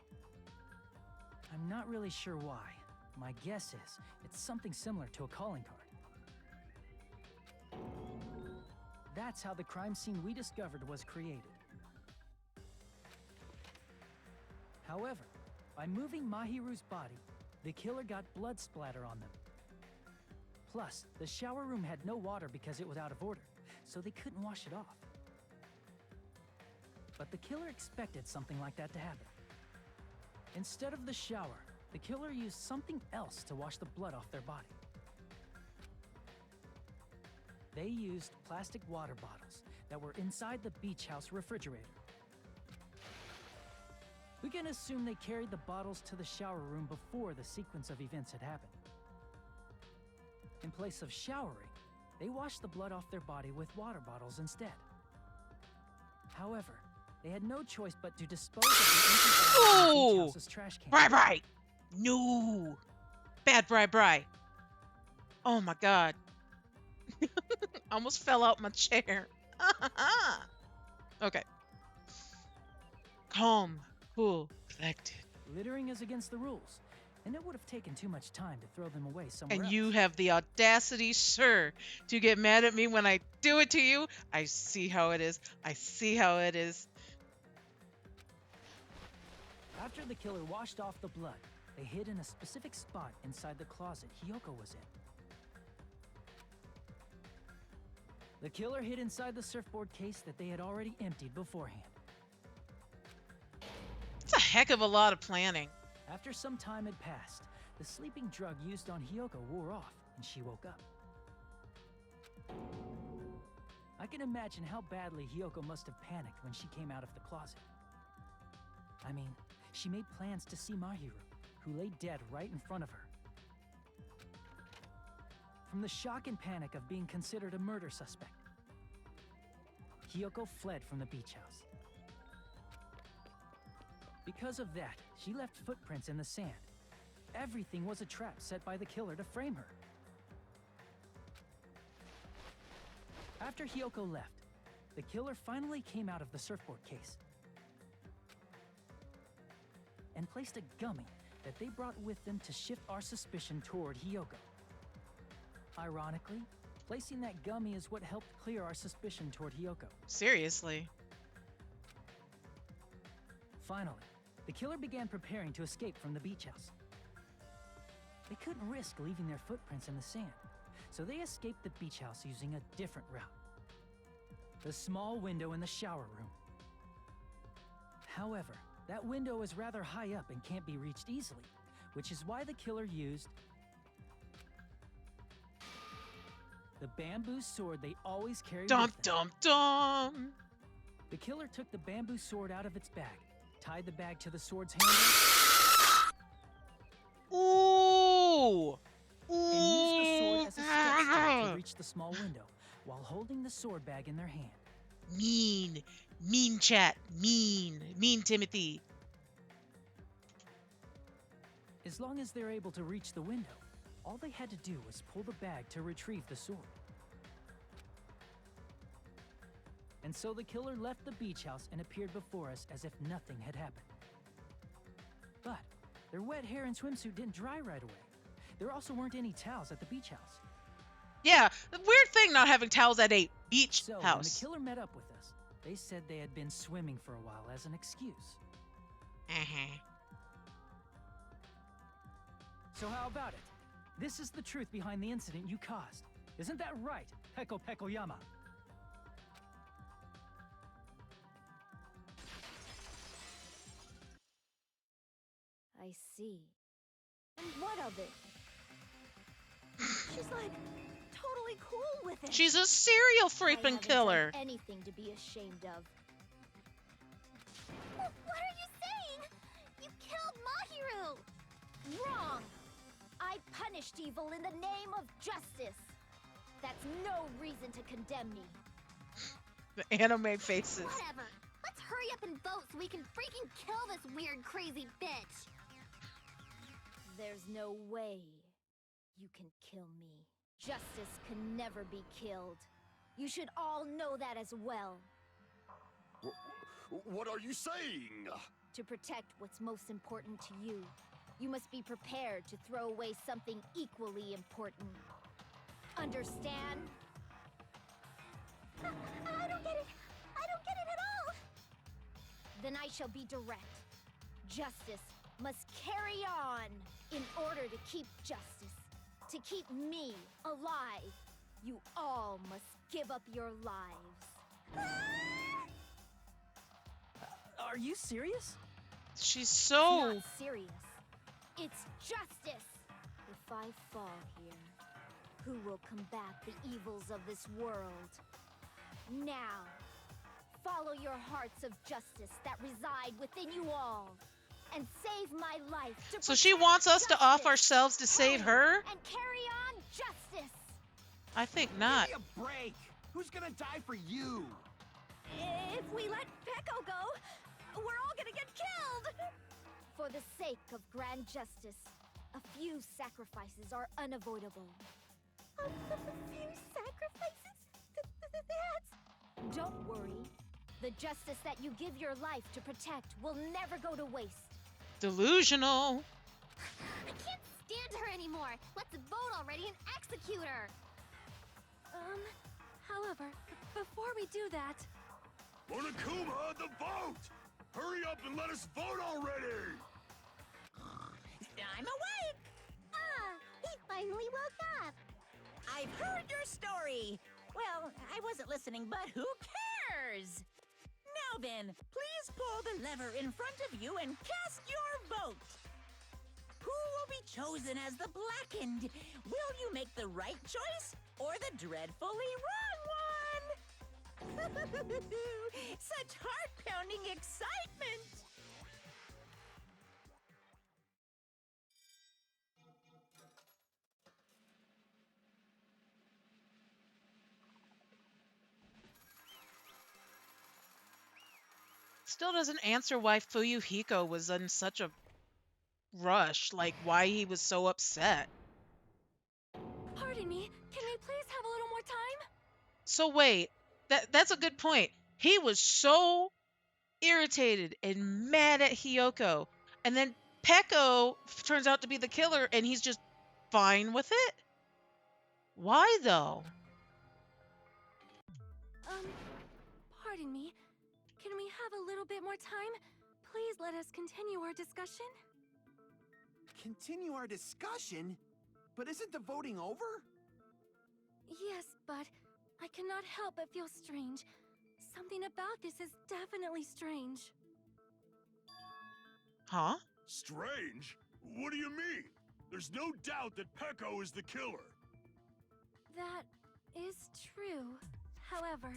I'm not really sure why. My guess is it's something similar to a calling card. That's how the crime scene we discovered was created. However, by moving Mahiru's body, the killer got blood splatter on them. Plus, the shower room had no water because it was out of order, so they couldn't wash it off. But the killer expected something like that to happen. Instead of the shower, the killer used something else to wash the blood off their body. They used plastic water bottles that were inside the beach house refrigerator. We can assume they carried the bottles to the shower room before the sequence of events had happened. In place of showering, they washed the blood off their body with water bottles instead. However, they had no choice but to dispose of the empty bottles in the beach house's trash can. Bri. No. Bad Bri. Oh my god. Almost fell out my chair. Okay. Calm, cool, collected. Littering is against the rules, and it would have taken too much time to throw them away somewhere And else. you have the audacity, sir, to get mad at me when I do it to you? I see how it is. I see how it is. After the killer washed off the blood, they hid in a specific spot inside the closet Hyoko was in. The killer hid inside the surfboard case that they had already emptied beforehand. It's a heck of a lot of planning. After some time had passed, the sleeping drug used on Hyoko wore off, and she woke up. I can imagine how badly Hyoko must have panicked when she came out of the closet. I mean, she made plans to see Mahiru, who lay dead right in front of her. From the shock and panic of being considered a murder suspect, Hyoko fled from the beach house. Because of that, she left footprints in the sand. Everything was a trap set by the killer to frame her. After Hyoko left, the killer finally came out of the surfboard case and placed a gummy that they brought with them to shift our suspicion toward Hyoko. Ironically, placing that gummy is what helped clear our suspicion toward Hyoko. Seriously. Finally, the killer began preparing to escape from the beach house. They couldn't risk leaving their footprints in the sand, so they escaped the beach house using a different route. The small window in the shower room. However, that window is rather high up and can't be reached easily, which is why the killer used the bamboo sword they always carry Dum with them. dum dum. The killer took the bamboo sword out of its bag, tied the bag to the sword's handle, Ooh. and used the sword as a step stool to reach the small window while holding the sword bag in their hand. Mean chat, mean Timothy. As long as they're able to reach the window, all they had to do was pull the bag to retrieve the sword. And so the killer left the beach house and appeared before us as if nothing had happened. But their wet hair and swimsuit didn't dry right away. There also weren't any towels at the beach house. Yeah, weird thing not having towels at a beach So when the house. killer met up with us, they said they had been swimming for a while as an excuse. So how about it? This is the truth behind the incident you caused. Isn't that right, Peko Pekoyama? I see. And what of it? She's like totally cool with it. She's a serial I freaking haven't killer. done anything to be ashamed of. What are you saying? You killed Mahiru! Wrong! I punished evil in the name of justice. That's no reason to condemn me. The anime faces. Whatever. Let's hurry up and vote so we can freaking kill this weird, crazy bitch. There's no way you can kill me. Justice can never be killed. You should all know that as well. What are you saying? To protect what's most important to you, you must be prepared to throw away something equally important. Understand? I don't get it. I don't get it at all. Then I shall be direct. Justice must carry on. In order to keep justice, to keep me alive, you all must give up your lives. Are you serious? She's It's so... not serious. It's justice. If I fall here, who will combat the evils of this world? Now, follow your hearts of justice that reside within you all. And save my life to So she wants us to off justice. ourselves to save her? And carry on justice. I think not. Give me a break. Who's gonna die for you? If we let Peko go, we're all gonna get killed. For the sake of grand justice, a few sacrifices are unavoidable. A few sacrifices? That's... Don't worry. The justice that you give your life to protect will never go to waste. Delusional. I can't stand her anymore. Let's vote already and execute her. However, before we do that... Monokuma, the vote! Hurry up and let us vote already! I'm awake! He finally woke up. I've heard your story. Well, I wasn't listening, but who cares? Now then, please pull the lever in front of you and cast your vote. Who will be chosen as the blackened? Will you make the right choice or the dreadfully wrong one? Such heart-pounding excitement! Still doesn't answer why Fuyuhiko was in such a rush, like why he was so upset. Pardon me, can we please have a little more time? So wait, that's a good point. He was so irritated and mad at Hiyoko, and then Peko turns out to be the killer and he's just fine with it? Why though? Pardon me. Can we have a little bit more time? Please let us continue our discussion. Continue our discussion? But isn't the voting over? Yes, but I cannot help but feel strange. Something about this is definitely strange. Huh? Strange? What do you mean? There's no doubt that Pecco is the killer. That is true. However,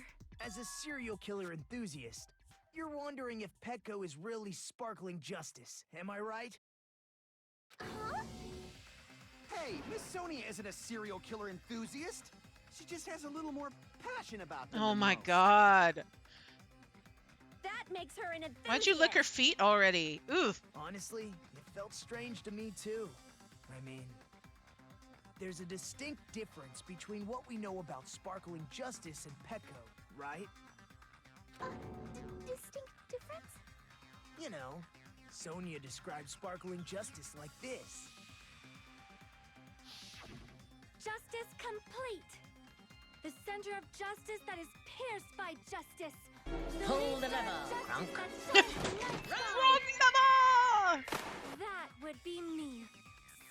As a serial killer enthusiast, you're wondering if Petco is really sparkling justice, am I right? Huh? Hey, Miss Sonia isn't a serial killer enthusiast. She just has a little more passion about them Oh than my most. god. That makes her an enthusiast. Why'd you lick her feet already? Oof. Honestly, it felt strange to me too. I mean, there's a distinct difference between what we know about sparkling justice and Petco, right? Distinct difference? You know, Sonia describes sparkling justice like this. justice complete. The center of justice that is pierced by justice. Pull the lever, Justice Kronk. that shines the night sky. Wrong number! That would be me.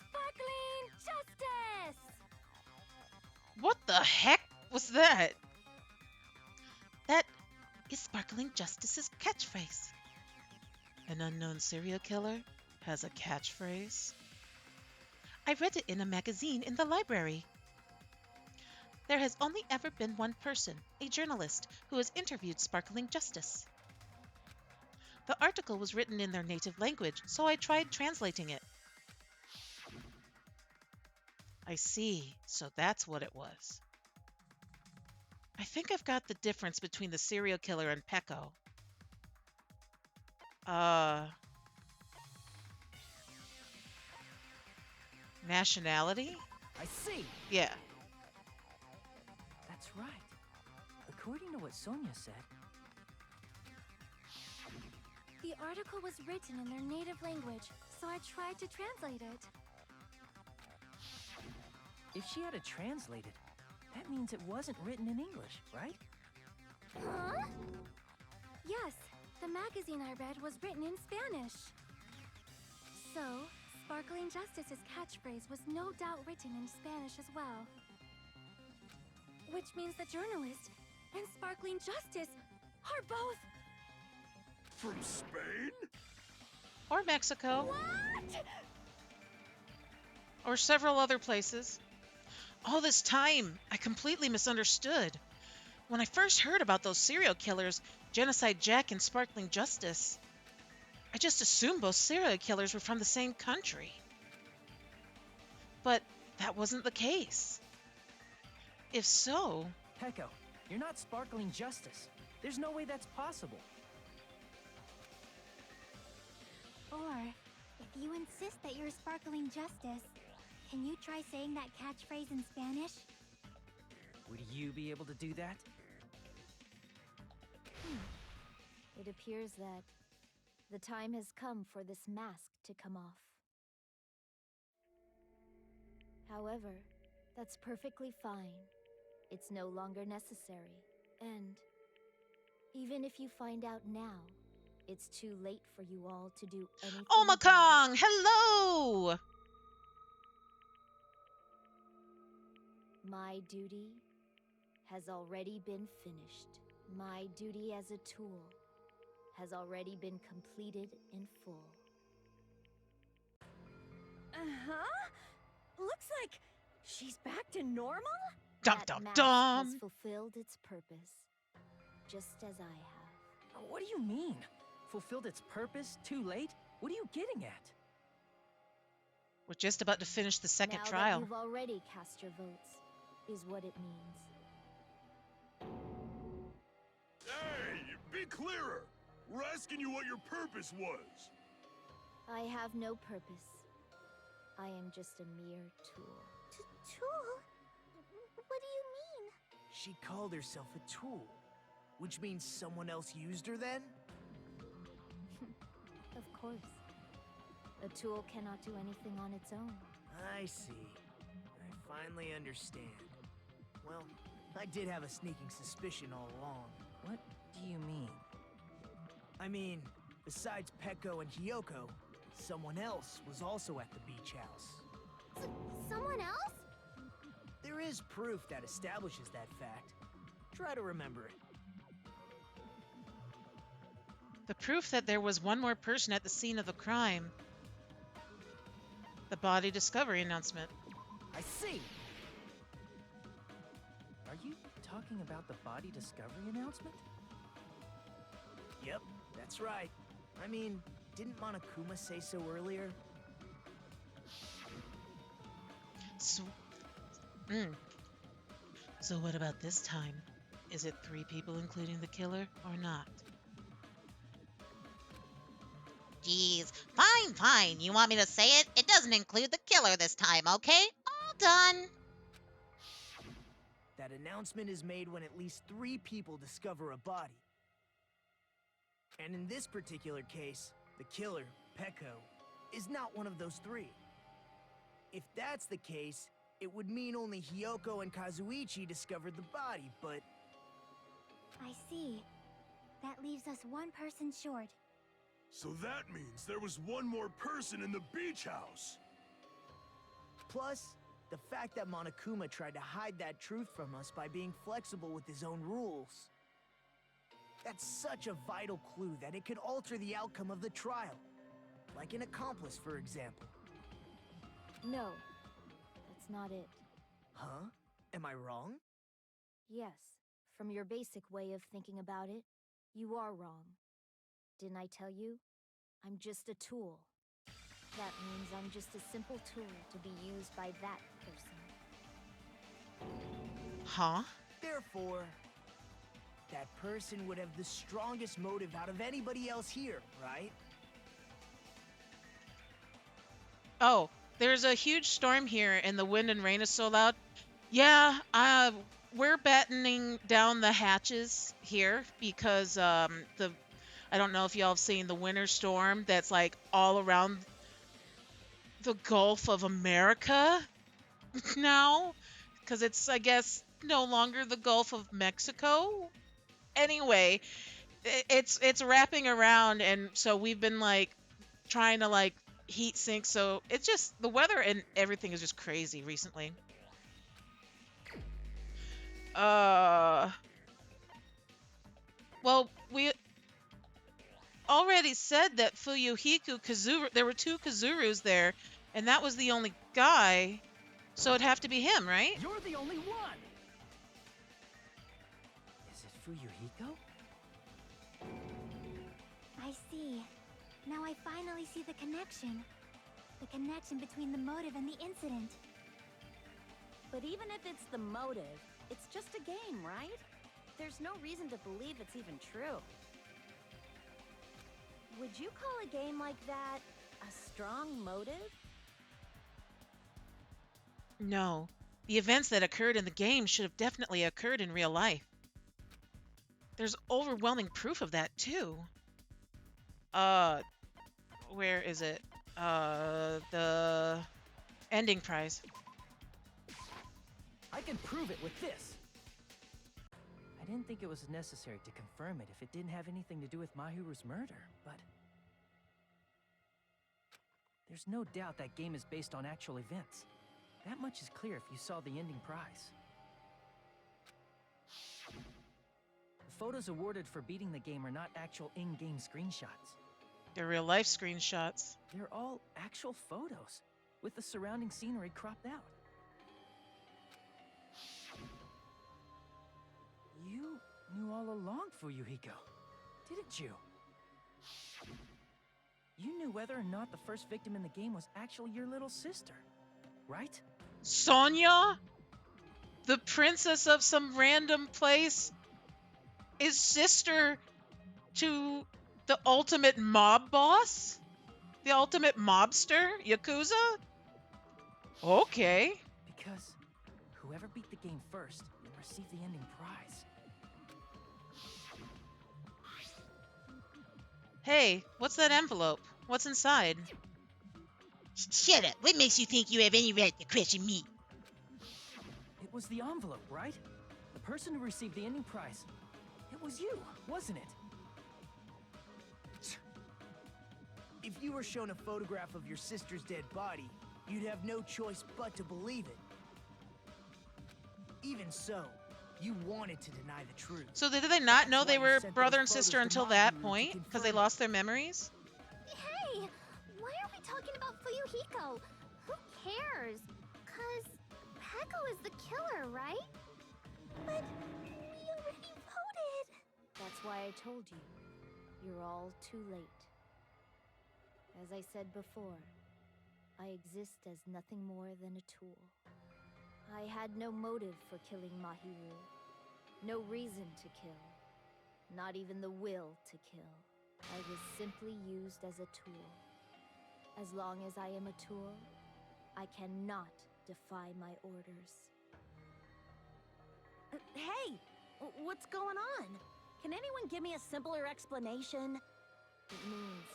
Sparkling justice! What the heck was that? That is Sparkling Justice's catchphrase. An unknown serial killer has a catchphrase. I read it in a magazine in the library. There has only ever been one person, a journalist, who has interviewed Sparkling Justice. The article was written in their native language, so I tried translating it. I see, so that's what it was. I think I've got the difference between the serial killer and Pecco. Nationality? I see. Yeah. That's right. According to what Sonia said, The article was written in their native language, so I tried to translate it. if she had it translated, that means it wasn't written in English, right? Huh? Yes, the magazine I read was written in Spanish. So, Sparkling Justice's catchphrase was no doubt written in Spanish as well. Which means the journalist and Sparkling Justice are both... From Spain? Or Mexico. What? Or several other places. All this time, I completely misunderstood. When I first heard about those serial killers, Genocide Jack and Sparkling Justice, I just assumed both serial killers were from the same country. But that wasn't the case. If so... Pecco, you're not Sparkling Justice. There's no way that's possible. Or, if you insist that you're Sparkling Justice, can you try saying that catchphrase in Spanish? Would you be able to do that? It appears that the time has come for this mask to come off. However, that's perfectly fine. It's no longer necessary. And even if you find out now, it's too late for you all to do anything. Omakong! Hello! My duty has already been finished. My duty as a tool has already been completed in full. Uh-huh. Looks like she's back to normal? Dum That dum mask dum! has fulfilled its purpose, just as I have. What do you mean? Fulfilled its purpose? Too late? What are you getting at? We're just about to finish the second Now trial. that you've already cast your votes, is what it means. Hey, be clearer. We're asking you what your purpose was. I have no purpose. I am just a mere tool. Tool? What do you mean? She called herself a tool, which means someone else used her then? Of course. A tool cannot do anything on its own. I see. I finally understand. Well, I did have a sneaking suspicion all along. What do you mean? I mean, besides Pecco and Hiyoko, someone else was also at the beach house. Someone else? There is proof that establishes that fact. Try to remember it. The proof that there was one more person at the scene of the crime. The body discovery announcement. I see. Are you talking about the body discovery announcement? Yep, that's right. I mean, didn't Monokuma say so earlier? So, so what about this time? Is it 3 people including the killer or not? Jeez. Fine, fine. You want me to say it? It doesn't include the killer this time, okay? All done. That announcement is made when at least 3 people discover a body. And in this particular case, the killer, Peko, is not one of those 3. If that's the case, it would mean only Hyoko and Kazuichi discovered the body, but... I see. That leaves us 1 person short. So that means there was one more person in the beach house. Plus, the fact that Monokuma tried to hide that truth from us by being flexible with his own rules. That's such a vital clue that it could alter the outcome of the trial. Like an accomplice, for example. No, that's not it. Huh? Am I wrong? Yes, from your basic way of thinking about it, you are wrong. Didn't I tell you? I'm just a tool. That means I'm just a simple tool to be used by that person. Huh? Therefore, that person would have the strongest motive out of anybody else here, right? Oh, there's a huge storm here and the wind and rain is so loud. Yeah, we're battening down the hatches here because I don't know if y'all have seen the winter storm that's like all around the Gulf of America now, because it's, I guess, no longer the Gulf of Mexico. Anyway, it's wrapping around, and so we've been like trying to like heat sink. So it's just the weather and everything is just crazy recently. Well, we already said that Fuyuhiko Kazuru, there were 2 Kazurus there, and that was the only guy, so it'd have to be him, right? You're the only one! Is it Fuyuhiko? I see. Now I finally see the connection. The connection between the motive and the incident. But even if it's the motive, it's just a game, right? There's no reason to believe it's even true. Would you call a game like that a strong motive? No. The events that occurred in the game should have definitely occurred in real life. There's overwhelming proof of that, too. Where is it? The ending prize. I can prove it with this. I didn't think it was necessary to confirm it if it didn't have anything to do with Mahiru's murder, but... There's no doubt that game is based on actual events. That much is clear if you saw the ending prize. The photos awarded for beating the game are not actual in-game screenshots. They're real-life screenshots. They're all actual photos, with the surrounding scenery cropped out. You knew all along, Fuyuhiko, didn't you? You knew whether or not the first victim in the game was actually your little sister, right? Sonia? The princess of some random place? Is sister to the ultimate mob boss? The ultimate mobster? Yakuza? Okay. Because whoever beat the game first will receive the ending prize. Hey, what's that envelope? What's inside? Shut up. What makes you think you have any right to question me? It was the envelope, right? The person who received the ending prize. It was you, wasn't it? If you were shown a photograph of your sister's dead body, you'd have no choice but to believe it. Even so, you wanted to deny the truth. So did they not know That's they why you were sent brother those and sister photos to until that Mahiru to point? Because they confirm it. lost their memories? Hey! Why are we talking about Fuyuhiko? cares? 'Cause Peko is the killer, right? But we already voted. That's why I told you. You're all too late. As I said before, I exist as nothing more than a tool. I had no motive for killing Mahiru. No reason to kill. Not even the will to kill. I was simply used as a tool. As long as I am a tool, I cannot defy my orders. Hey! What's going on? Can anyone give me a simpler explanation? It means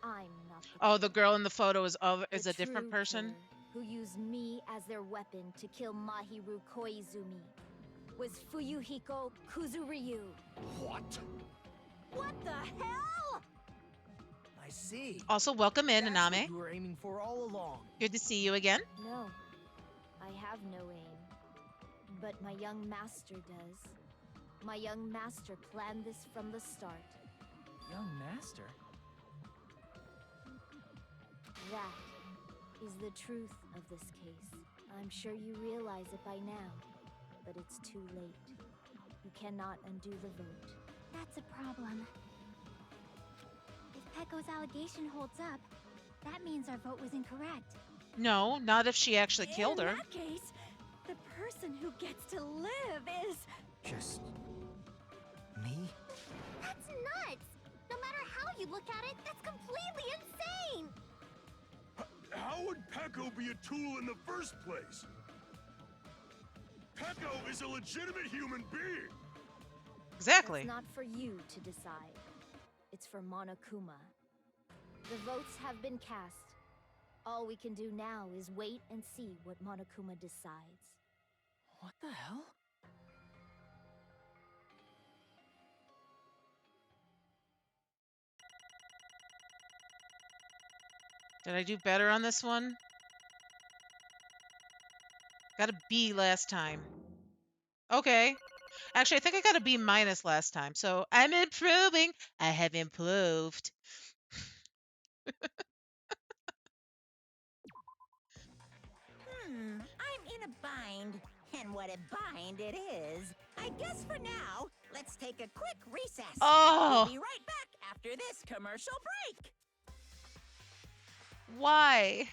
I'm not the Oh, the killer. girl in the photo is The a different true person? killer who used me as their weapon to kill Mahiru Koizumi was Fuyuhiko Kuzuryu. What? What the hell? I see. Also, welcome in, That's Aname. what you were aiming for all along. Good to see you again. No, I have no aim. But my young master does. My young master planned this from the start. Young master? That is the truth of this case. I'm sure you realize it by now, but it's too late. You cannot undo the vote. That's a problem. If Peko's allegation holds up, that means our vote was incorrect. No, not if she actually killed her. In that case, the person who gets to live is... Just me? That's nuts! No matter how you look at it, that's completely insane! How would Peko be a tool in the first place? Peko is a legitimate human being! Exactly. It's not for you to decide. It's for Monokuma. The votes have been cast. All we can do now is wait and see what Monokuma decides. What the hell? Did I do better on this one? Got a B last time. Okay. Actually, I think I got a B minus last time, so I'm improving. I have improved. I'm in a bind. And what a bind it is. I guess for now, let's take a quick recess. Oh! We'll be right back after this commercial break. Why?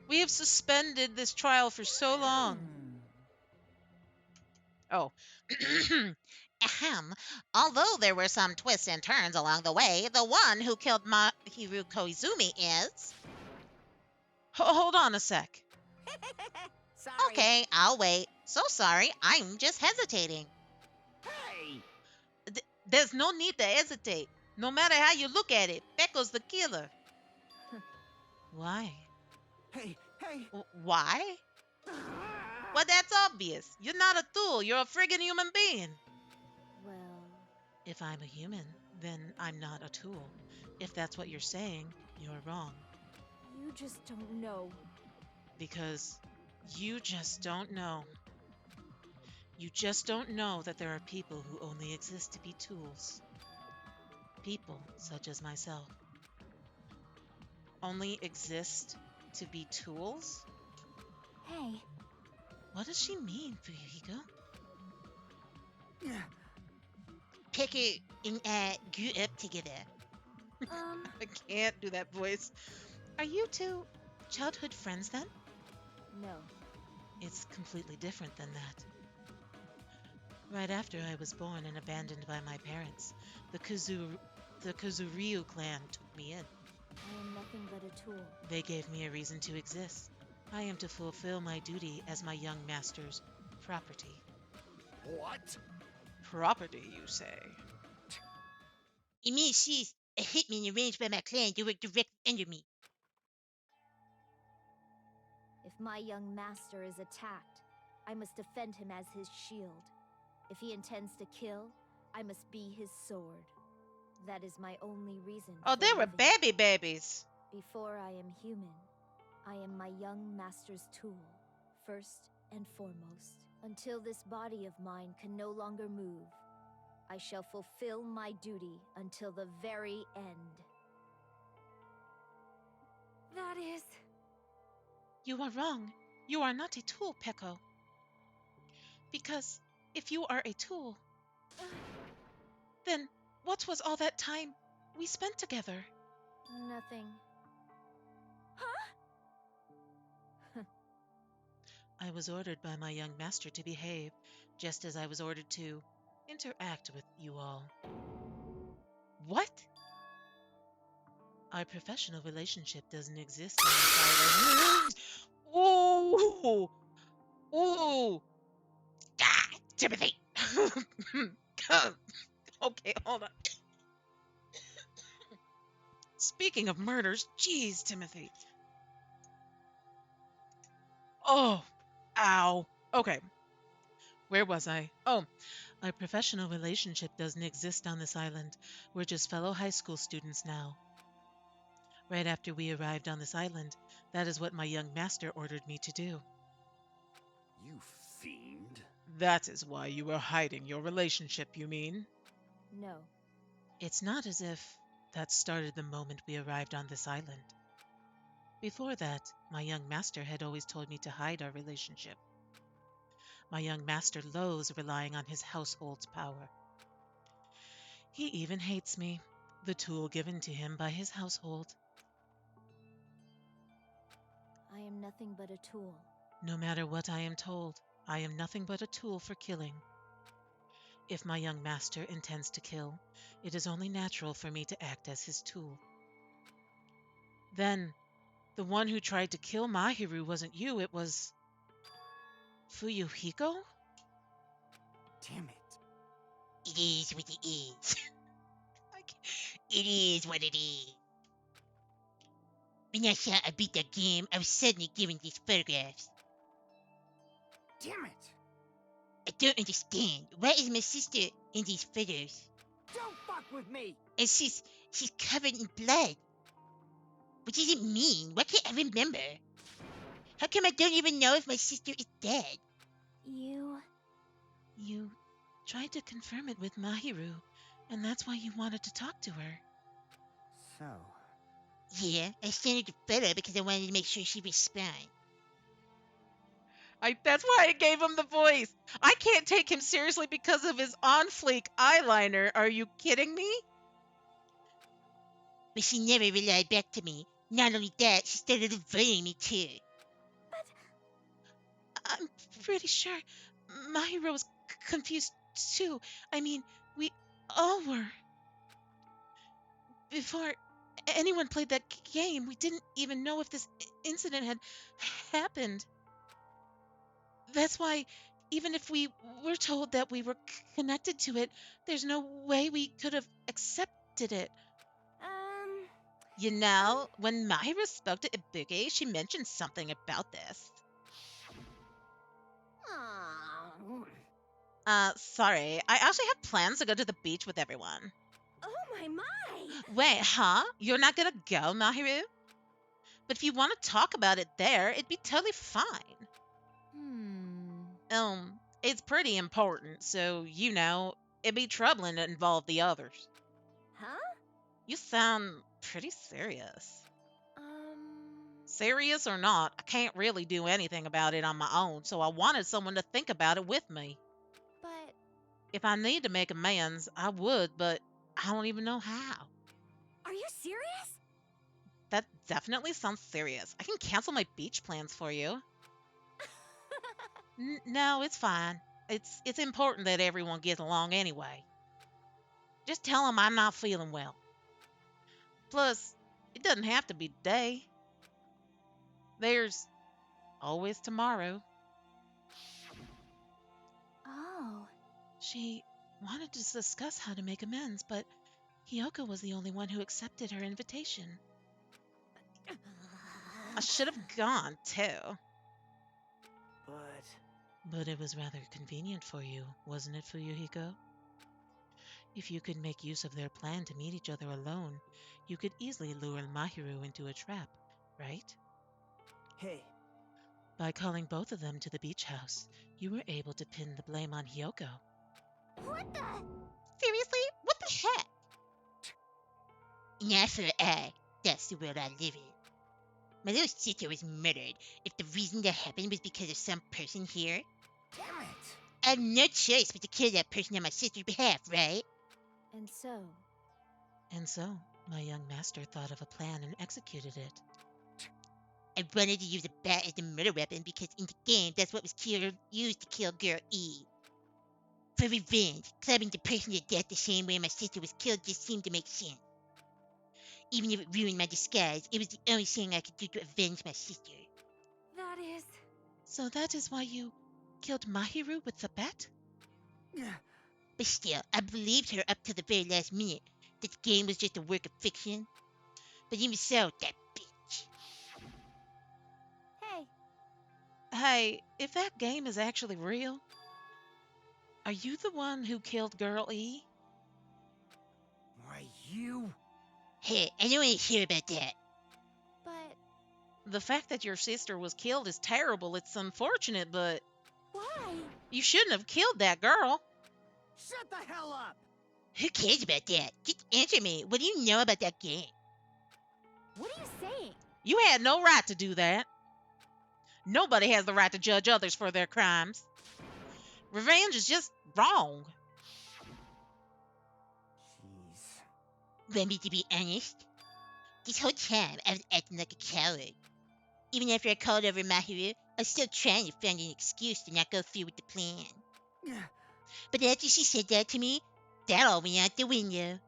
We have suspended this trial for so long. Oh. Ahem. Although there were some twists and turns along the way, the one who killed Mahiru Koizumi is... Hold on a sec. Sorry. Okay, I'll wait. So sorry, I'm just hesitating. Hey! There's no need to hesitate. No matter how you look at it, Peko's the killer. Why? Hey! Why? Well, that's obvious. You're not a tool. You're a friggin' human being. Well, If I'm a human, then I'm not a tool. If that's what you're saying, you're wrong. you just don't know. Because you just don't know. You just don't know that there are people who only exist to be tools. People such as myself. Only exist to be tools? Hey, What does she mean, Fuyuhiko? Pick it and grew up together. I can't do that voice. Are you two childhood friends then? No. It's completely different than that. Right after I was born and abandoned by my parents, the Kuzuryu clan took me in. I am nothing but a tool. They gave me a reason to exist. I am to fulfill my duty as my young master's property. What? Property, you say? It means she's a hitman arranged by my clan to work direct under me. If my young master is attacked, I must defend him as his shield. If he intends to kill, I must be his sword. That is my only reason. Oh, for they were living. babies. Before I am human, I am my young master's tool, first and foremost. Until this body of mine can no longer move, I shall fulfill my duty until the very end. That is You are wrong. You are not a tool, Peko. Because if you are a tool, then what was all that time we spent together? Nothing. I was ordered by my young master to behave, just as I was ordered to interact with you all. What? Our professional relationship doesn't exist on this island. Ooh! Ooh! Ah, Timothy! Okay, hold on. Speaking of murders, geez, Timothy. Oh, ow. Okay, where was I? Oh, our professional relationship doesn't exist on this island. We're just fellow high school students now. Right after we arrived on this island, that is what my young master ordered me to do. You fiend. That is why you were hiding your relationship, you mean? No. It's not as if that started the moment we arrived on this island. Before that, my young master had always told me to hide our relationship. My young master loathes relying on his household's power. He even hates me, the tool given to him by his household. I am nothing but a tool. No matter what I am told, I am nothing but a tool for killing. If my young master intends to kill, it is only natural for me to act as his tool. Then, the one who tried to kill Mahiru wasn't you, it was Fuyuhiko? Damn it. It is what it is. It is what it is. When I saw I beat the game, I was suddenly given these photographs. Damn it. I don't understand. Why is my sister in these photos? Don't fuck with me. And she's covered in blood. What does it mean? What can't I remember? How come I don't even know if my sister is dead? You tried to confirm it with Mahiru, and that's why you wanted to talk to her. So, Yeah, I sent her the photo because I wanted to make sure she respond. That's why I gave him the voice. I can't take him seriously because of his on-fleek eyeliner. Are you kidding me? But she never replied back to me. Not only that, she started avoiding me too. I'm pretty sure Mahiru was confused too. I mean, we all were. Before anyone played that game, we didn't even know if this incident had happened. That's why, even if we were told that we were connected to it, there's no way we could have accepted it. You know, when Mahiru spoke to Ibuki, she mentioned something about this. Sorry. I actually have plans to go to the beach with everyone. Oh my! Wait, huh? You're not gonna go, Mahiru? But if you want to talk about it there, it'd be totally fine. It's pretty important, so, you know, it'd be troubling to involve the others. Huh? You sound pretty serious. Serious or not, I can't really do anything about it on my own, so I wanted someone to think about it with me. But If I need to make amends, I would, but I don't even know how. are you serious? That definitely sounds serious. I can cancel my beach plans for you. No, it's fine. It's important that everyone gets along anyway. Just tell them I'm not feeling well. Plus, it doesn't have to be today. There's always tomorrow. Oh. She wanted to discuss how to make amends, but Hiyoko was the only one who accepted her invitation. I should have gone, too. But it was rather convenient for you, wasn't it, Fuyuhiko? If you could make use of their plan to meet each other alone, you could easily lure Mahiru into a trap, right? Hey. By calling both of them to the beach house, you were able to pin the blame on Hiyoko. What the? Seriously? What the heck? Not for I. That's the world I live in. My little sister was murdered. If the reason that happened was because of some person here, Damn it! I have no choice but to kill that person on my sister's behalf, right? And so, And so, my young master thought of a plan and executed it. I wanted to use a bat as the murder weapon because in the game, that's what was used to kill Girl E. For revenge, clubbing the person to death the same way my sister was killed just seemed to make sense. Even if it ruined my disguise, it was the only thing I could do to avenge my sister. That is... So that is why you killed Mahiru with the bat? But still, I believed her up to the very last minute that the game was just a work of fiction. But even so, that bitch. Hey, Hey, if that game is actually real, are you the one who killed Girl E? Why, you? Hey, I don't want to hear about that. but The fact that your sister was killed is terrible. It's unfortunate, but why? you shouldn't have killed that girl. Shut the hell up! Who cares about that? Just answer me. What do you know about that game? What are you saying? You had no right to do that. Nobody has the right to judge others for their crimes. Revenge is just wrong. Jeez. Want me to be honest? This whole time, I was acting like a coward. Even after I called over Mahiru, I was still trying to find an excuse to not go through with the plan. But after she said that to me, that all went out the window.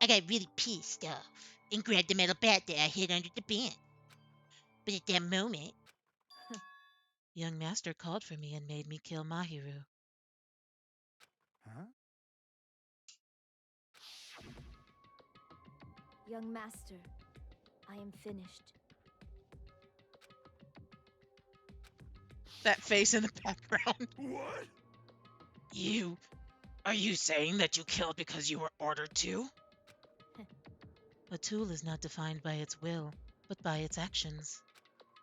I got really pissed off and grabbed the metal bat that I hid under the bench. But at that moment, Young master called for me and made me kill Mahiru. Huh? young master, I am finished. That face in the background. What? Are you saying that you killed because you were ordered to? A tool is not defined by its will, but by its actions.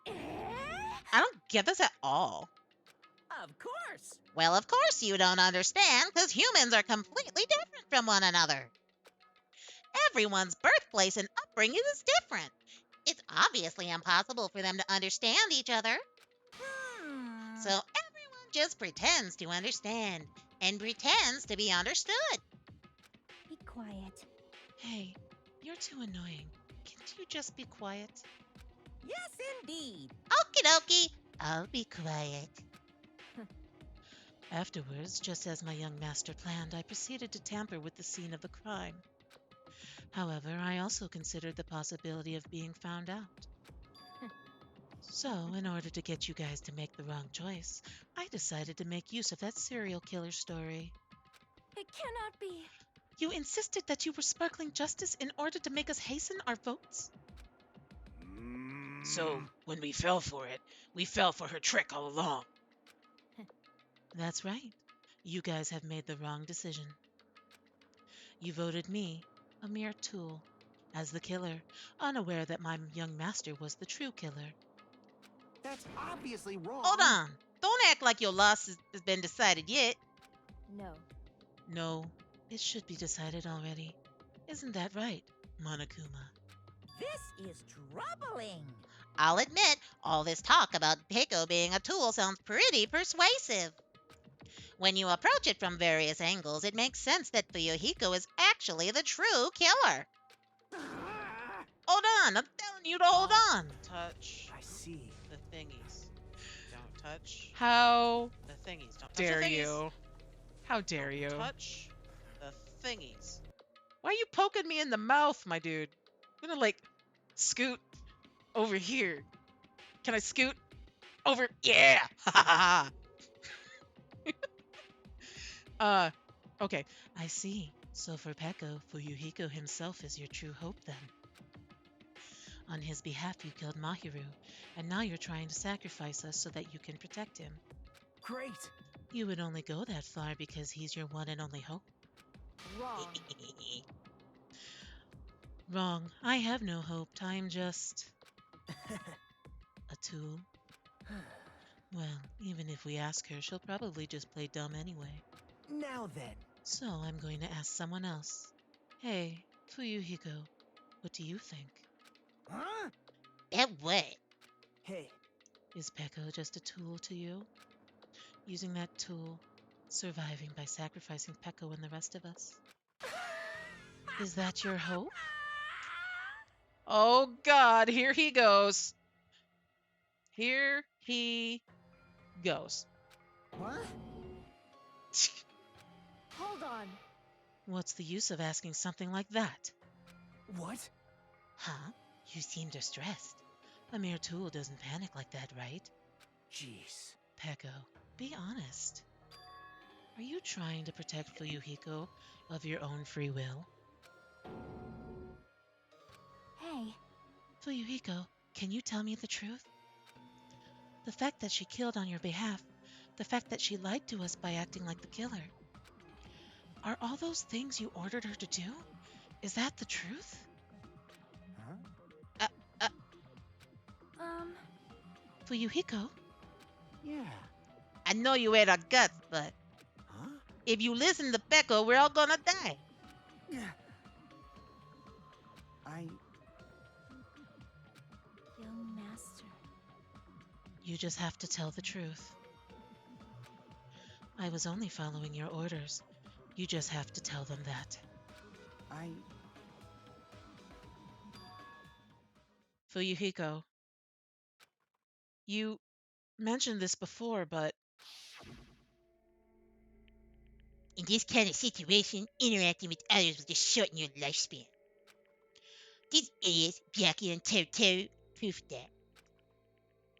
I don't get this at all. Of course. Well, of course you don't understand, because humans are completely different from one another. Everyone's birthplace and upbringing is different. It's obviously impossible for them to understand each other. So everyone just pretends to understand and pretends to be understood. Be quiet. Hey, you're too annoying. Can't you just be quiet? Yes, indeed. okie dokie, I'll be quiet. Afterwards, just as my young master planned, I proceeded to tamper with the scene of the crime. However, I also considered the possibility of being found out. So, in order to get you guys to make the wrong choice, I decided to make use of that serial killer story. It cannot be. You insisted that you were sparkling justice in order to make us hasten our votes? So, when we fell for it, we fell for her trick all along. That's right. You guys have made the wrong decision. You voted me, a mere tool, as the killer, unaware that my young master was the true killer. That's obviously wrong. Hold on. Don't act like your loss has been decided yet. No. No, it should be decided already. Isn't that right, Monokuma? This is troubling. I'll admit, all this talk about Peiko being a tool sounds pretty persuasive. When you approach it from various angles, it makes sense that Fuyuhiko is actually the true killer. Hold on, I'm telling you to hold on. Touch I see. the thingies. Don't touch How the thingies. Don't touch dare the thingies. you? How dare you? Touch the thingies. Why are you poking me in the mouth, my dude? I'm gonna scoot over here. Can I scoot over? Yeah. Okay. I see. So for Peko, Fuyuhiko himself is your true hope then. On his behalf, you killed Mahiru, and now you're trying to sacrifice us so that you can protect him. Great. You would only go that far because he's your one and only hope. Wrong. Wrong. I have no hope. I'm just a tool. Well, even if we ask her, she'll probably just play dumb anyway. Now then. So I'm going to ask someone else. Hey, Fuyuhiko, what do you think? Huh? That what? Hey. Is Peko just a tool to you? Using that tool, surviving by sacrificing Peko and the rest of us? Is that your hope? Oh God, here he goes. Here he goes. What? Hold on. What's the use of asking something like that? What? Huh? You seem distressed. A mere tool doesn't panic like that, right? Jeez. Peko, be honest. Are you trying to protect Fuyuhiko of your own free will? Hey, Fuyuhiko, can you tell me the truth? The fact that she killed on your behalf, the fact that she lied to us by acting like the killer. Are all those things you ordered her to do? Is that the truth? Huh? Fuyuhiko? Yeah. I know you ate our guts, but Huh? if you listen to Peko, we're all gonna die. Young master. You just have to tell the truth. I was only following your orders. You just have to tell them that. Fuyuhiko, you mentioned this before, but In this kind of situation, interacting with others will just shorten your lifespan. These idiots, Blackie and Teru, prove that.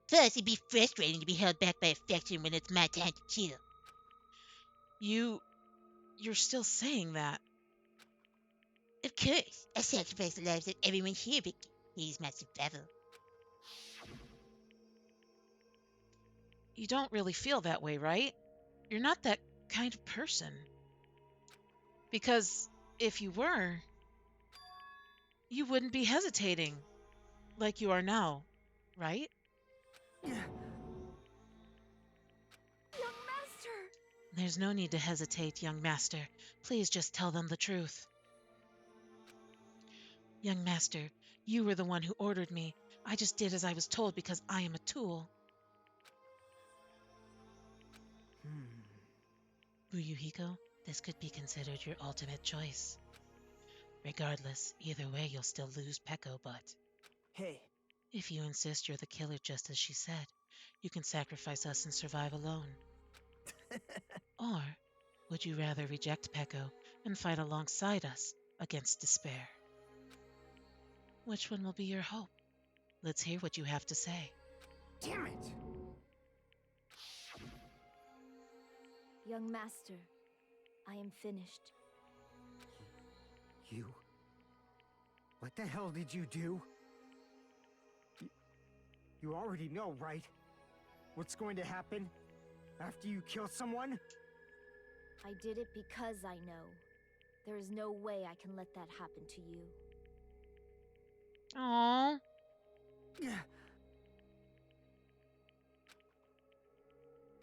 Plus, it'd be frustrating to be held back by affection when it's my time to chill. you're still saying that. Of course, I sacrifice the lives of everyone here, but here's my survival. You don't really feel that way, right? You're not that kind of person. Because if you were, you wouldn't be hesitating like you are now, right? Young master! There's no need to hesitate, young master. Please just tell them the truth. Young master, you were the one who ordered me. I just did as I was told because I am a tool. Fuyuhiko, this could be considered your ultimate choice. Regardless, either way you'll still lose Peko, but Hey. if you insist you're the killer just as she said, you can sacrifice us and survive alone. Or would you rather reject Peko and fight alongside us against despair? Which one will be your hope? Let's hear what you have to say. Damn it! Young master, I am finished. You? What the hell did you do? You already know, right? What's going to happen after you kill someone? I did it because I know. There is no way I can let that happen to you. Aww.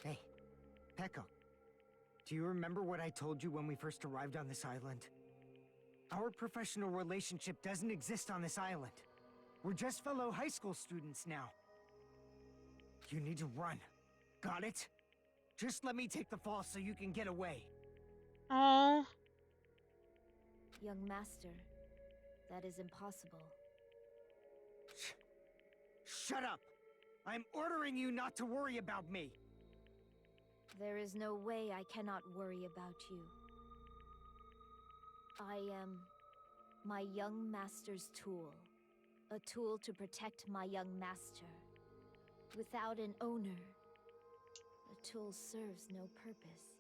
Hey, Peko. Do you remember what I told you when we first arrived on this island? Our professional relationship doesn't exist on this island. We're just fellow high school students now. You need to run. Got it? Just let me take the fall so you can get away. Aww. Young master, that is impossible. Shut up! I'm ordering you not to worry about me. There is no way I cannot worry about you. I am my young master's tool. A tool to protect my young master. Without an owner, the tool serves no purpose.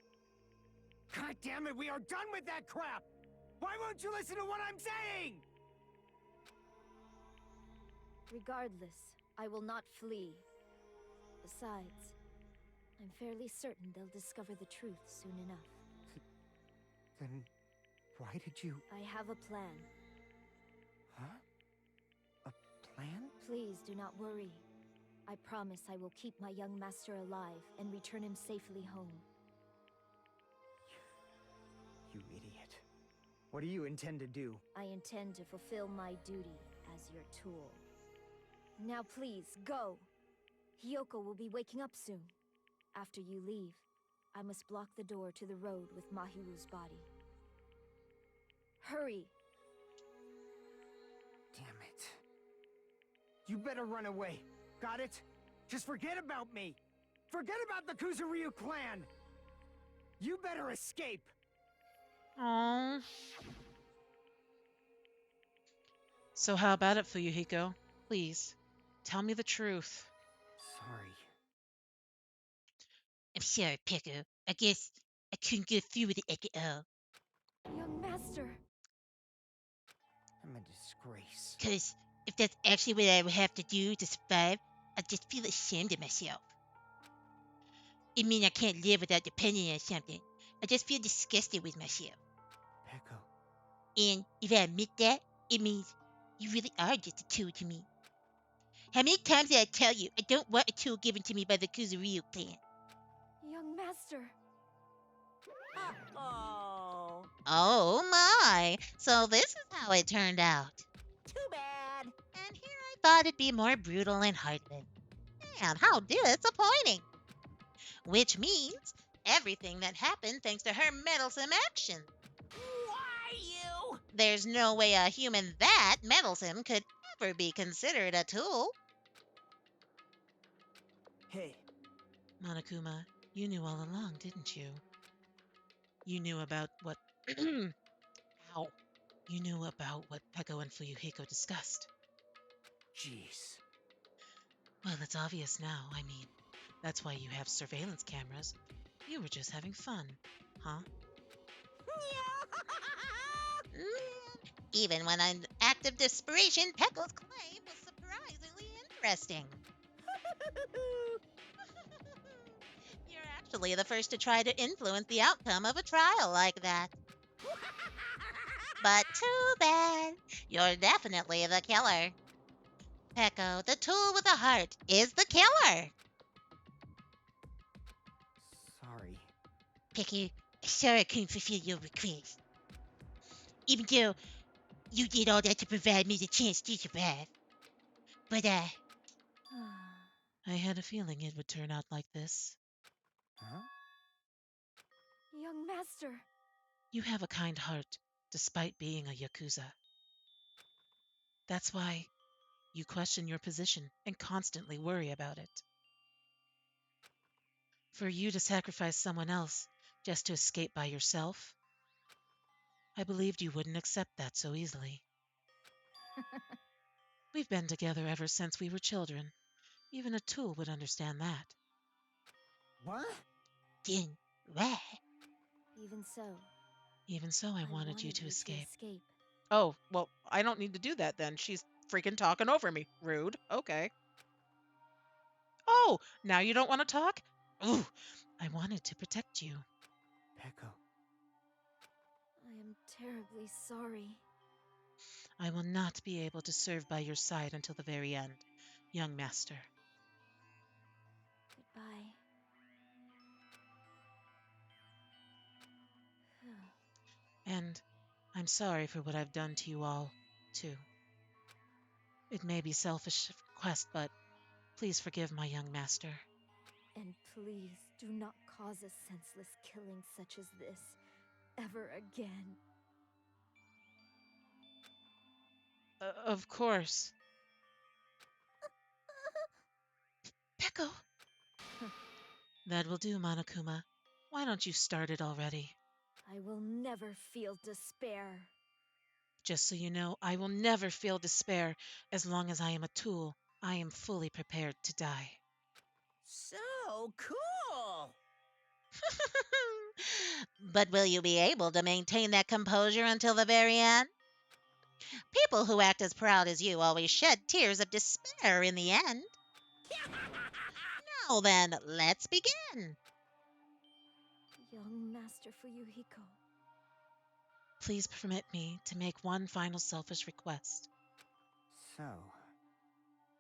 God damn it, we are done with that crap! Why won't you listen to what I'm saying? Regardless, I will not flee. Besides, I'm fairly certain they'll discover the truth soon enough. Then why did you... I have a plan. Huh? A plan? Please do not worry. I promise I will keep my young master alive and return him safely home. You idiot. What do you intend to do? I intend to fulfill my duty as your tool. Now please, go. Hiyoko will be waking up soon. After you leave, I must block the door to the road with Mahiru's body. Hurry! Damn it. You better run away. Got it? Just forget about me. Forget about the Kuzuryu clan. You better escape. Aww. So how about it, Fuyuhiko? Please, tell me the truth. Sorry. I'm sorry, Peko. I guess I couldn't go through with it after all. Young master. I'm a disgrace. Because if that's actually what I would have to do to survive, I just feel ashamed of myself. It means I can't live without depending on something. I just feel disgusted with myself. Peko. And if I admit that, it means you really are just a tool to me. How many times did I tell you I don't want a tool given to me by the Kuzuryu clan? Young master. Uh-oh. Oh my! So this is how it turned out. Too bad. And here I thought it'd be more brutal and heartless. Man, how disappointing! Which means everything that happened thanks to her meddlesome action. Why you? There's no way a human that meddlesome could ever be considered a tool. Hey, Monokuma, you knew all along, didn't you? You knew about what... Ow. You knew about what Peko and Fuyuhiko discussed. Jeez. Well, it's obvious now. I mean, that's why you have surveillance cameras. You were just having fun, huh? Even when an act of desperation, Peko's claim was surprisingly interesting. You're actually the first to try to influence the outcome of a trial like that. But too bad. You're definitely the killer. Peko, the tool with a heart, is the killer. Sorry. Peko, sorry I couldn't fulfill your request. Even though you did all that to provide me the chance to survive. But, I had a feeling it would turn out like this. Huh? Young master. You have a kind heart, despite being a Yakuza. That's why you question your position and constantly worry about it. For you to sacrifice someone else just to escape by yourself, I believed you wouldn't accept that so easily. We've been together ever since we were children. Even a tool would understand that. What? Then why? Even so, Even so, I wanted you to to escape. escape. Oh, well, I don't need to do that then. She's freaking talking over me. Rude. Okay. Oh, now you don't want to talk? Ooh, I wanted to protect you. Peko. I am terribly sorry. I will not be able to serve by your side until the very end, young master. Goodbye. And I'm sorry for what I've done to you all, too. It may be selfish request, but please forgive my young master. And please do not cause a senseless killing such as this ever again. Of course. Peko! That will do, Monokuma. Why don't you start it already? I will never feel despair. Just so you know, I will never feel despair as long as I am a tool. I am fully prepared to die. So cool! But will you be able to maintain that composure until the very end? People who act as proud as you always shed tears of despair in the end. Now then, let's begin. Young Master Fuyuhiko. Please permit me to make one final selfish request. So,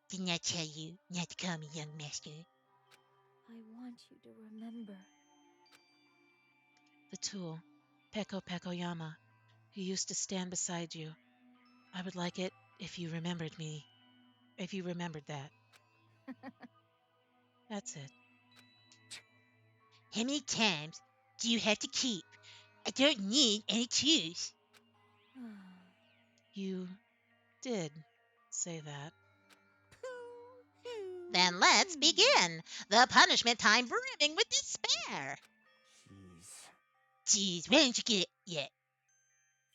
Didn't I tell you not to call me young master? I want you to remember. The tool, Peko Pekoyama, who used to stand beside you. I would like it if you remembered me. If you remembered that. That's it. How many times do you have to keep? I don't need any clues. You did say that. Then let's begin. The punishment time brimming with despair. Jeez, why don't you get it yet?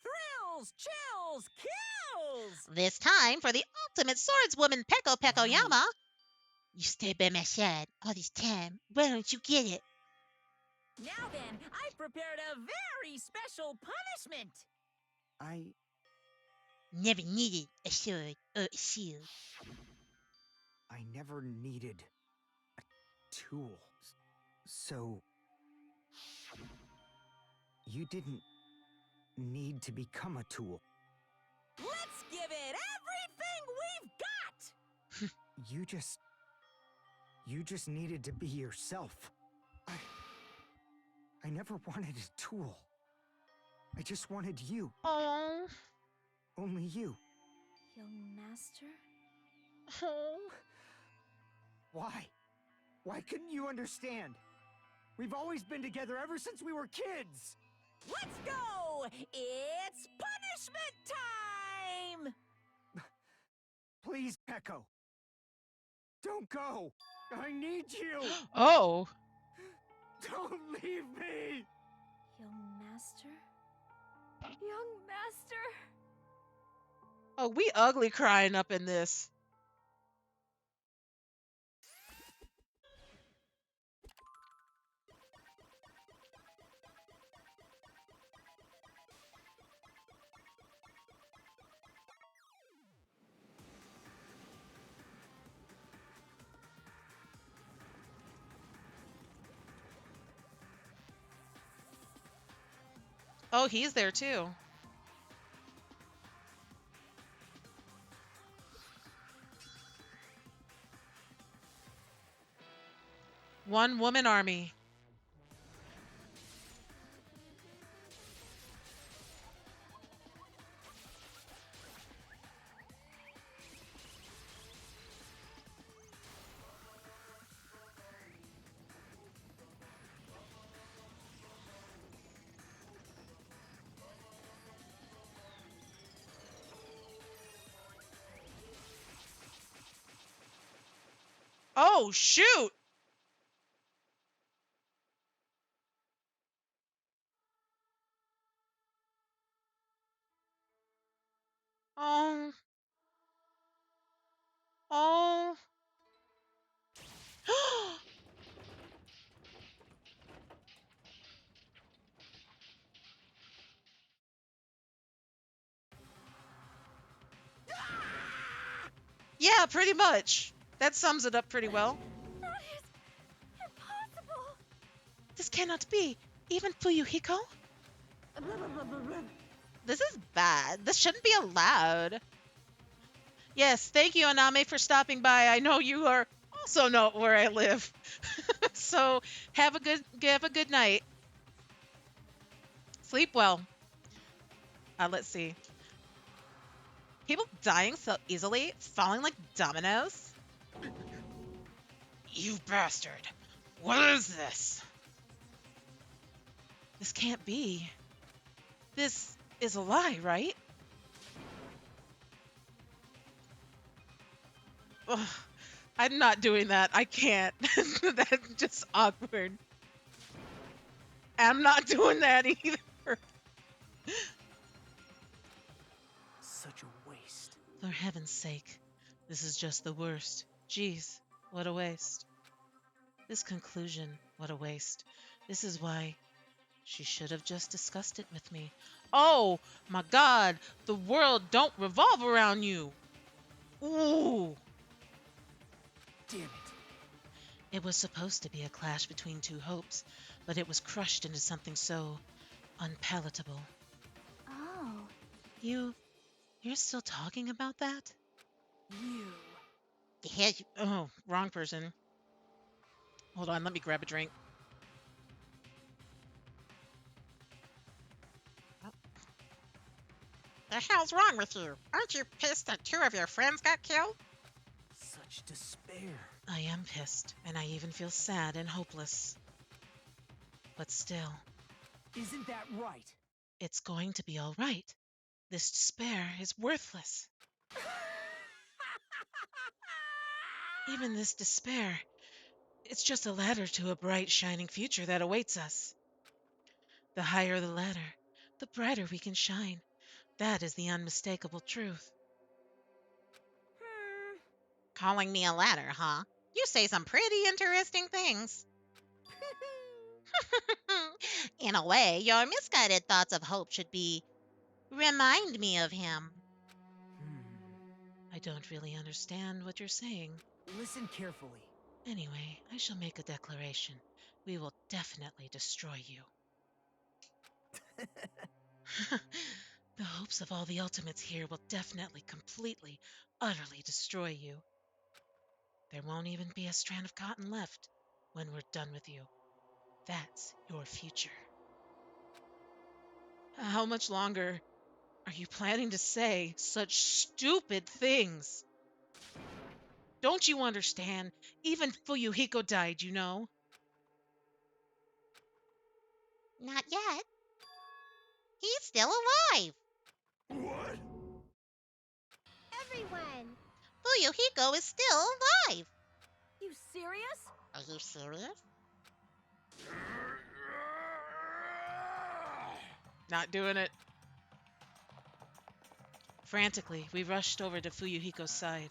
Thrills, chills, kills! This time for the ultimate swordswoman Peko Peko Yama. You stayed by my side all this time. Why don't you get it? Now then, I've prepared a very special punishment. I Never needed a sword or a shield. never needed a tool. So you didn't need to become a tool. Let's give it everything we've got! You just needed to be yourself. I never wanted a tool. I just wanted you. Oh. Only you. Young master? Oh. Why? Why couldn't you understand? We've always been together ever since we were kids! Let's go! It's punishment time! Please, Peko. Don't go! I need you! Oh. Don't leave me! Young master? Young master! Oh, we ugly crying up in this. Oh, he's there too. One woman army. Oh, shoot. Oh. Oh. Yeah, pretty much. That sums it up pretty well. That is impossible! This cannot be. Even Fuyuhiko? This is bad. This shouldn't be allowed. Yes, thank you, Aname, for stopping by. I know you are also not where I live. So have a good night. Sleep well. Let's see. People dying so easily, falling like dominoes. You bastard. What is this? This can't be. This is a lie, right? Ugh, I'm not doing that. I can't. That's just awkward. I'm not doing that either. Such a waste. For heaven's sake, this is just the worst. Jeez, what a waste. This conclusion, what a waste. This is why she should have just discussed it with me. Oh my god, the world don't revolve around you. Ooh. Damn it. It was supposed to be a clash between two hopes, but it was crushed into something so unpalatable. Oh. You're still talking about that? You. The hell you... Oh, wrong person. Hold on, let me grab a drink. The hell's wrong with you? Aren't you pissed that two of your friends got killed? much despair. I am pissed, and I even feel sad and hopeless. But still, Isn't that right? it's going to be all right. This despair is worthless. Even this despair, it's just a ladder to a bright, shining future that awaits us. The higher the ladder, the brighter we can shine. That is the unmistakable truth. Calling me a ladder, huh? You say some pretty interesting things. In a way, your misguided thoughts of hope should be remind me of him. I don't really understand what you're saying. Listen carefully. Anyway, I shall make a declaration. We will definitely destroy you. The hopes of all the ultimates here will definitely, completely, utterly destroy you. There won't even be a strand of cotton left when we're done with you. That's your future. How much longer are you planning to say such stupid things? Don't you understand? Even Fuyuhiko died, you know. Not yet. He's still alive. What? Everyone! Fuyuhiko is still alive. You serious? Are you serious? Not doing it. Frantically, we rushed over to Fuyuhiko's side.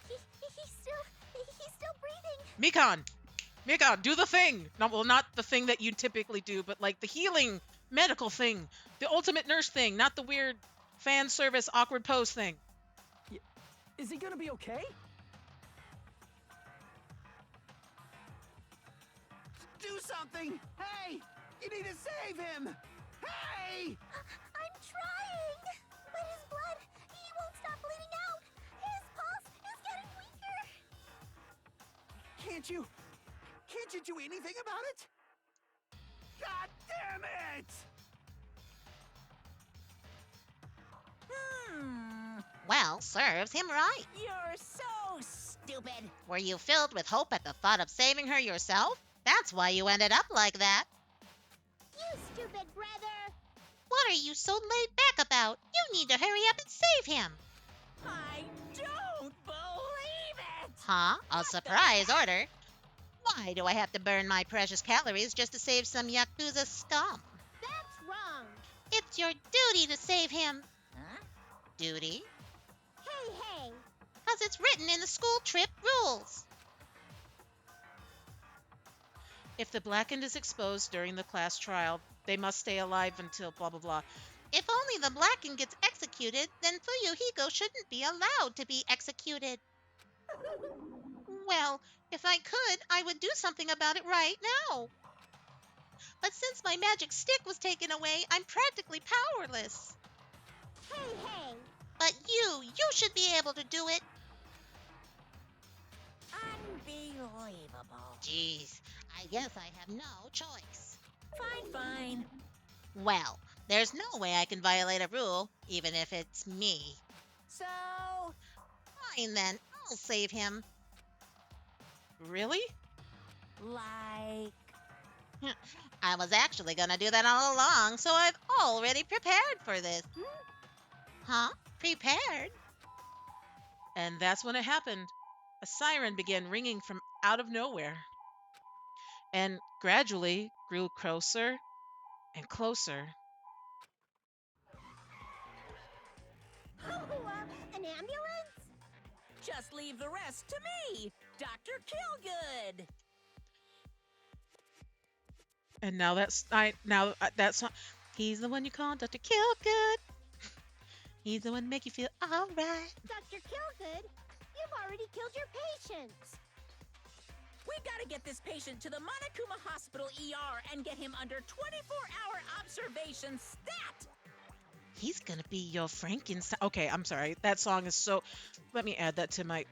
He's still breathing. Mikon, do the thing. No, well, not the thing that you typically do, but like the healing medical thing, the ultimate nurse thing, not the weird fan service awkward pose thing. Is he gonna be okay? Do something! Hey! You need to save him! Hey! I'm trying! But his blood, he won't stop bleeding out! His pulse is getting weaker! Can't you do anything about it? God damn it! Well, serves him right. You're so stupid. Were you filled with hope at the thought of saving her yourself? That's why you ended up like that. You stupid brother! What are you so laid back about? You need to hurry up and save him. I don't believe it! Huh? A surprise order? Why do I have to burn my precious calories just to save some Yakuza scum? That's wrong! It's your duty to save him. Huh? Duty? Hey! Because it's written in the school trip rules. If the blackened is exposed during the class trial, they must stay alive until blah blah blah. If only the blackened gets executed, then Fuyuhiko shouldn't be allowed to be executed. Well, if I could, I would do something about it right now. But since my magic stick was taken away, I'm practically powerless. Hey! But you should be able to do it. Unbelievable. Jeez, I guess I have no choice. Fine. Well, there's no way I can violate a rule, even if it's me. So, Fine then, I'll save him. Really? like... I was actually gonna do that all along, so I've already prepared for this. Huh? Prepared? And that's when it happened. A siren began ringing from out of nowhere and gradually grew closer and closer. An ambulance? Just leave the rest to me, Dr. Killgood. And now that's he's the one you call Dr. Killgood. He's the one to make you feel all right. Dr. Killgood, you've already killed your patients. We gotta get this patient to the Monokuma Hospital ER and get him under 24-hour observation stat! He's gonna be your Frankenstein. Okay, I'm sorry. That song is so. Let me add that to my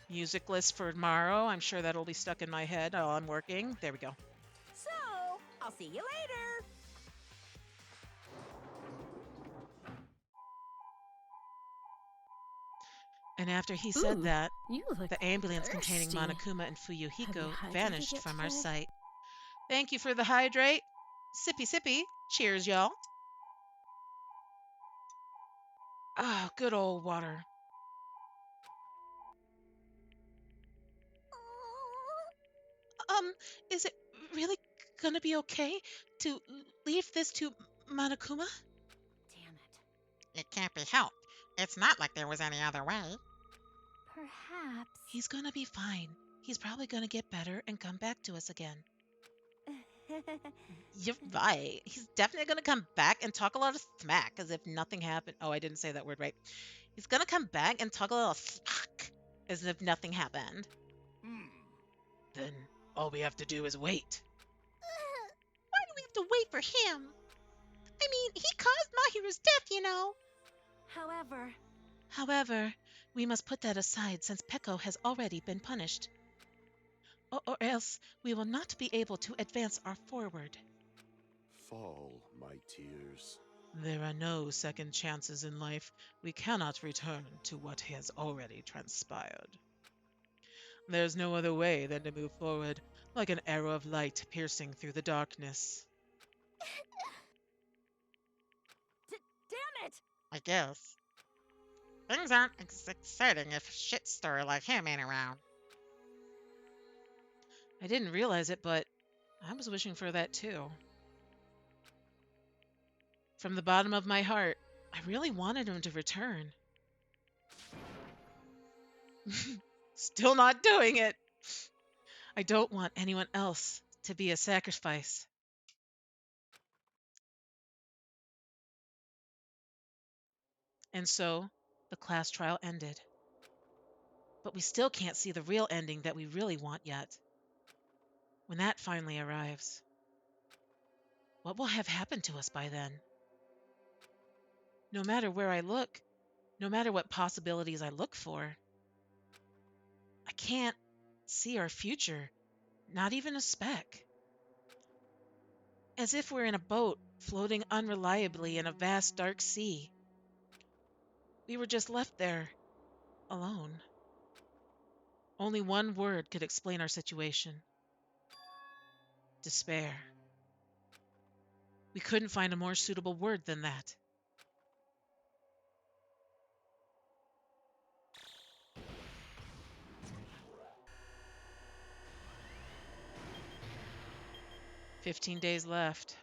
music list for tomorrow. I'm sure that'll be stuck in my head while I'm working. There we go. So, I'll see you later. And after he said that, You look the ambulance containing thirsty. Monokuma and Have you Fuyuhiko hydrated vanished yet from our today? sight. Thank you for the hydrate. Sippy sippy. Cheers, y'all. Ah, good old water. Is it really gonna be okay to leave this to Monokuma? Damn it. It can't be helped. It's not like there was any other way. Perhaps. He's gonna be fine. He's probably gonna get better and come back to us again. You're right. He's definitely gonna come back and talk a lot of smack as if nothing happened. Oh, I didn't say that word right. He's gonna come back and talk a little smack as if nothing happened. Then all we have to do is wait. Why do we have to wait for him? I mean, he caused Mahiru's death, you know. However, we must put that aside since Peko has already been punished. Or else we will not be able to advance our forward. Fall, my tears. There are no second chances in life. We cannot return to what has already transpired. There's no other way than to move forward, like an arrow of light piercing through the darkness. Damn it! I guess. Things aren't as exciting if a shit stirrer like him ain't around. I didn't realize it, but I was wishing for that too. From the bottom of my heart, I really wanted him to return. Still not doing it. I don't want anyone else to be a sacrifice. And so, the class trial ended. But we still can't see the real ending that we really want yet. When that finally arrives, what will have happened to us by then? No matter where I look, no matter what possibilities I look for, I can't see our future, not even a speck. As if we're in a boat floating unreliably in a vast dark sea. We were just left there, alone. Only one word could explain our situation: despair. We couldn't find a more suitable word than that. "15 days left."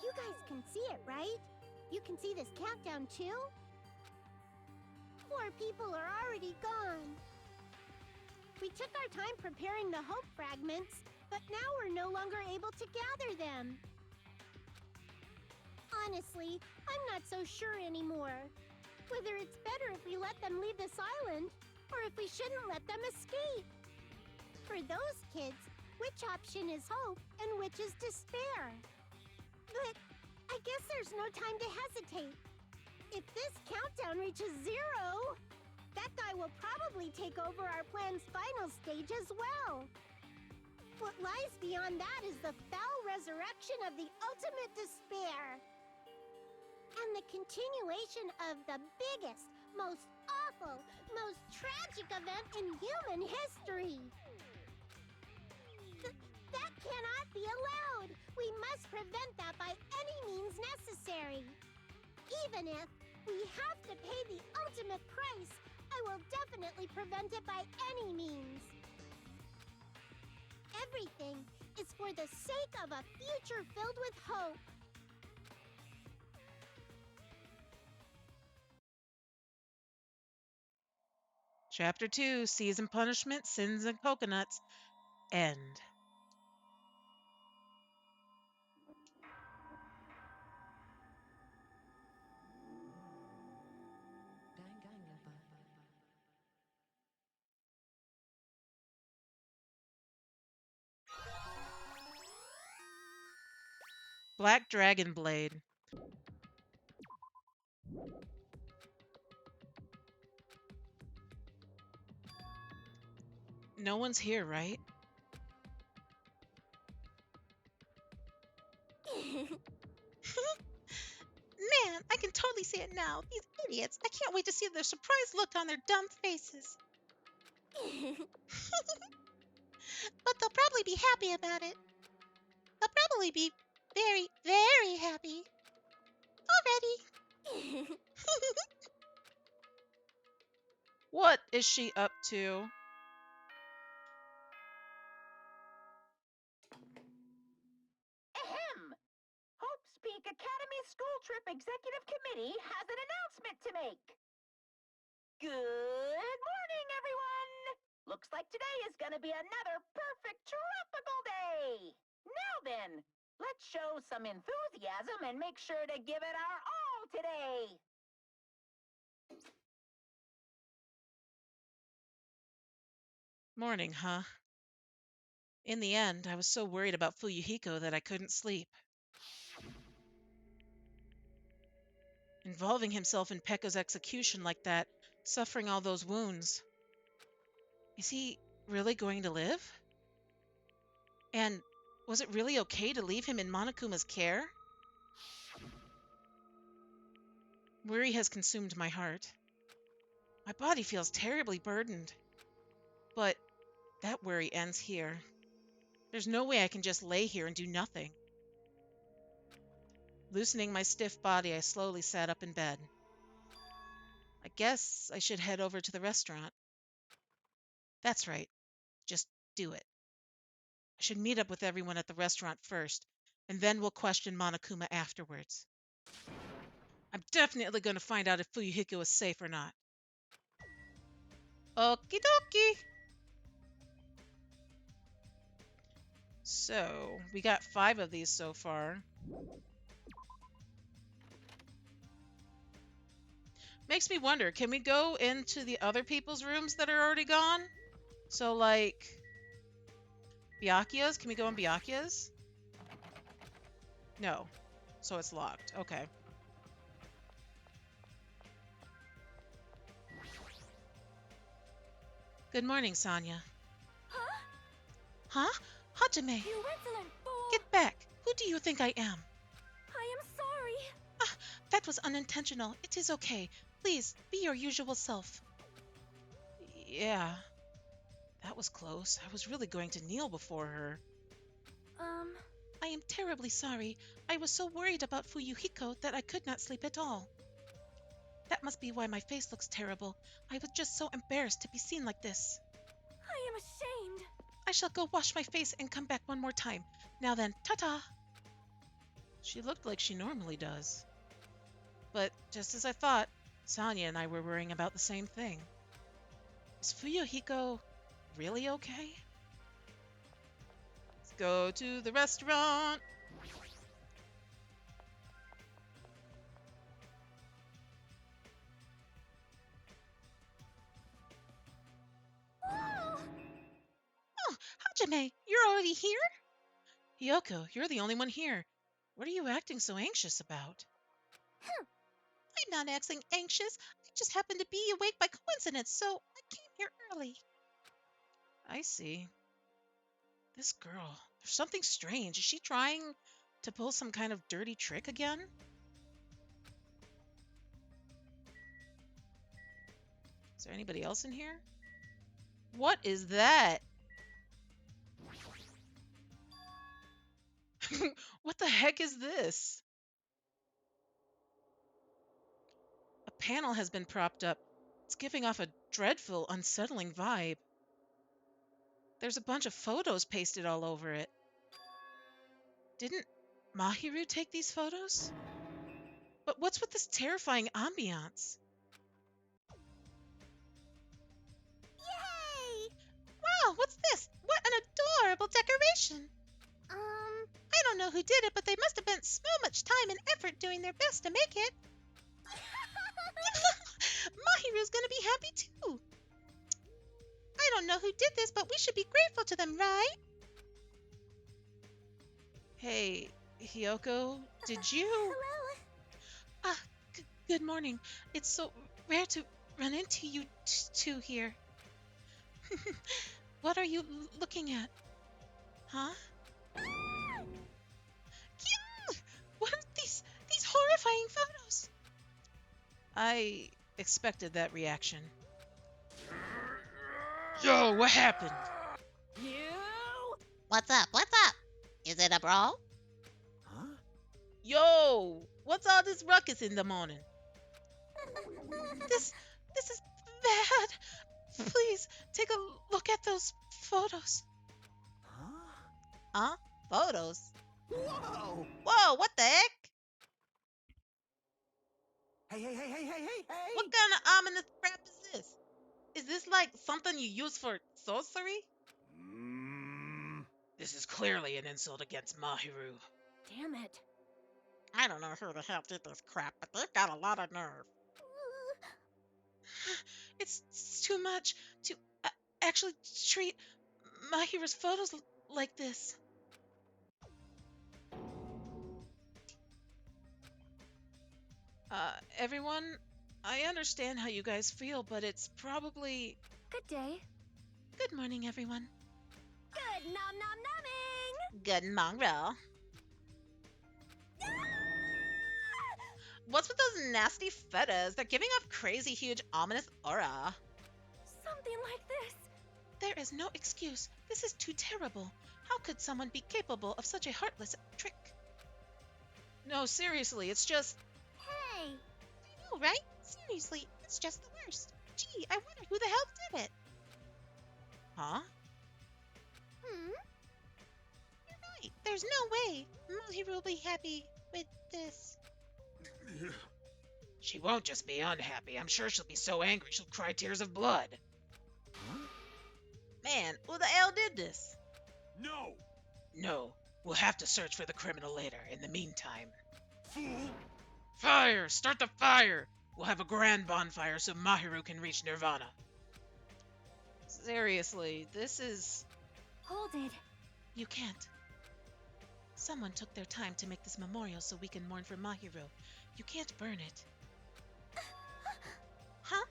You guys can see it, right? You can see this countdown too? 4 people are already gone. We took our time preparing the hope fragments, but now we're no longer able to gather them. Honestly, I'm not so sure anymore. Whether it's better if we let them leave this island, or if we shouldn't let them escape. For those kids, which option is hope and which is despair? But I guess there's no time to hesitate. If this countdown reaches 0, that guy will probably take over our plan's final stage as well. What lies beyond that is the foul resurrection of the ultimate despair. And the continuation of the biggest, most awful, most tragic event in human history. That cannot be allowed. We must prevent that by any means necessary. Even if we have to pay the ultimate price, I will definitely prevent it by any means. Everything is for the sake of a future filled with hope. Chapter 2, Season Punishment, Sins and Coconuts, End. Black Dragon Blade. No one's here, right? quiet now. These idiots. I can't wait to see their surprised look on their dumb faces. But they'll probably be happy about it. They'll probably be very, very happy. Already. What is she up to? Ahem! Hope's Peak Academy School Trip Executive Committee has an announcement to make. Good morning, everyone! Looks like today is gonna be another perfect tropical day! Now then, let's show some enthusiasm and make sure to give it our all today! Morning, huh? In the end, I was so worried about Fuyuhiko that I couldn't sleep. Involving himself in Pekko's execution like that, suffering all those wounds. Is he really going to live? And was it really okay to leave him in Monokuma's care? Worry has consumed my heart. My body feels terribly burdened. But that worry ends here. There's no way I can just lay here and do nothing. Loosening my stiff body, I slowly sat up in bed. I guess I should head over to the restaurant. That's right. Just do it. I should meet up with everyone at the restaurant first, and then we'll question Monokuma afterwards. I'm definitely going to find out if Fuyuhiko is safe or not. Okie dokie. So, we got 5 of these so far. Makes me wonder, can we go into the other people's rooms that are already gone? So, like, Byakuya's? Can we go in Byakuya's? No. So it's locked. Okay. Good morning, Sonia. Huh? Huh? Hajime! You insolent fool! Get back! Who do you think I am? I am sorry. Ah, that was unintentional. It is okay. Please, be your usual self. Yeah. That was close. I was really going to kneel before her. I am terribly sorry. I was so worried about Fuyuhiko that I could not sleep at all. That must be why my face looks terrible. I was just so embarrassed to be seen like this. I am ashamed. I shall go wash my face and come back one more time. Now then, ta-ta! She looked like she normally does. But just as I thought, Sonia and I were worrying about the same thing. Is Fuyuhiko really okay? Let's go to the restaurant. Oh, Hajime, you're already here? Hiyoko, you're the only one here. What are you acting so anxious about? I'm not acting anxious. I just happened to be awake by coincidence, so I came here early. I see. This girl, there's something strange. Is she trying to pull some kind of dirty trick again? Is there anybody else in here? What is that? What the heck is this? A panel has been propped up. It's giving off a dreadful, unsettling vibe. There's a bunch of photos pasted all over it. Didn't Mahiru take these photos? But what's with this terrifying ambiance? Yay! Wow, what's this? What an adorable decoration! I don't know who did it, but they must have spent so much time and effort doing their best to make it. Mahiru's gonna be happy too. I don't know who did this, but we should be grateful to them, right? Hey, Hiyoko, did you... Hello. Ah, good morning. It's so rare to run into you two here. What are you looking at? Huh? What are these horrifying photos? I expected that reaction. Yo, what happened? You? What's up? What's up? Is it a brawl? Huh? Yo, what's all this ruckus in the morning? This is bad. Please take a look at those photos. Huh? Huh? Photos? Whoa! Whoa, what the heck? Hey! What kind of ominous crap is this? Is this like something you use for sorcery? This is clearly an insult against Mahiru. Damn it. I don't know who the hell did this crap, but they've got a lot of nerve. It's too much to actually treat Mahiru's photos like this. Everyone, I understand how you guys feel, but it's probably... Good day. Good morning, everyone. Good nom nom nomming! Good mongrel. What's with those nasty feathers? They're giving off crazy, huge, ominous aura. Something like this. There is no excuse. This is too terrible. How could someone be capable of such a heartless trick? No, seriously, it's just... Hey! I know, right? Seriously, it's just the worst. Gee, I wonder who the hell did it. Huh? You're right. There's no way Mahiru will be happy with this. She won't just be unhappy. I'm sure she'll be so angry she'll cry tears of blood. Huh? Man, who the hell did this? No! No, we'll have to search for the criminal later. In the meantime... Fool! Fire! Start the fire! We'll have a grand bonfire so Mahiru can reach Nirvana. Seriously, this is... Hold it. You can't. Someone took their time to make this memorial so we can mourn for Mahiru. You can't burn it. Huh?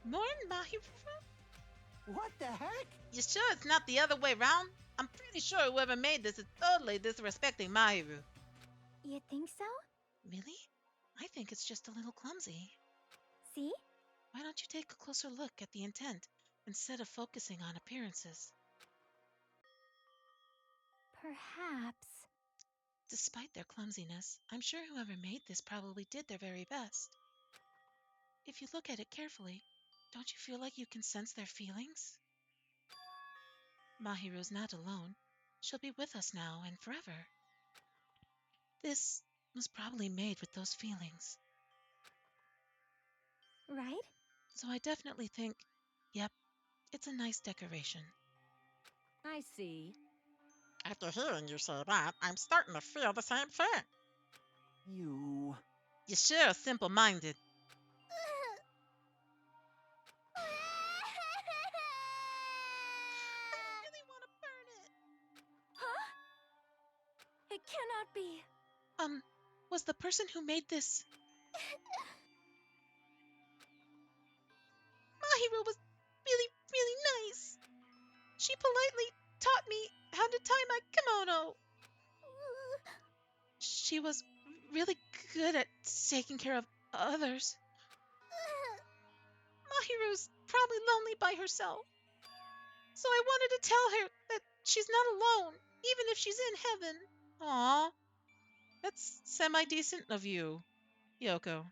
Mourn Mahiru? What the heck? You sure it's not the other way round? I'm pretty sure whoever made this is totally disrespecting Mahiru. You think so? Really? I think it's just a little clumsy. See? Why don't you take a closer look at the intent instead of focusing on appearances? Perhaps. Despite their clumsiness, I'm sure whoever made this probably did their very best. If you look at it carefully, don't you feel like you can sense their feelings? Mahiru's not alone. She'll be with us now and forever. This was probably made with those feelings. Right? So I definitely think, yep, it's a nice decoration. I see. After hearing you say that, I'm starting to feel the same thing. You... You're sure simple-minded. Huh? It cannot be. Was the person who made this... Mahiru was really, really nice. She politely taught me how to tie my kimono. She was really good at taking care of others. Mahiru's probably lonely by herself. So I wanted to tell her that she's not alone, even if she's in heaven. Aw, that's semi-decent of you, Yoko.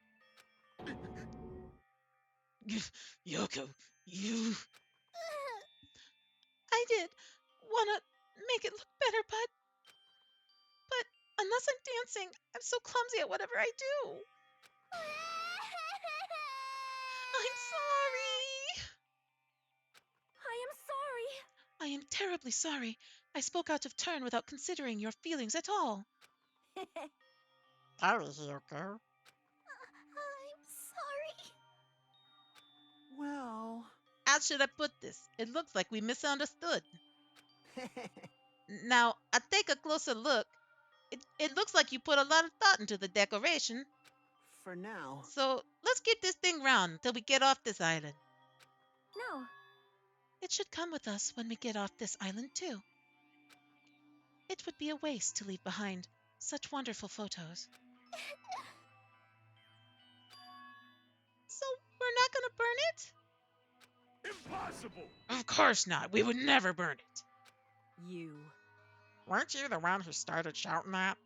Yoko, you... I did want to make it look better, but unless I'm dancing, I'm so clumsy at whatever I do. I'm sorry. I am sorry. I am terribly sorry. I spoke out of turn without considering your feelings at all. Sorry, Yoko. I'm sorry. Well... How should I put this? It looks like we misunderstood. Now, I take a closer look. It looks like you put a lot of thought into the decoration. For now. So, let's keep this thing round until we get off this island. No. It should come with us when we get off this island, too. It would be a waste to leave behind such wonderful photos. Impossible! Of course not. We would never burn it. You. Weren't you the one who started shouting that?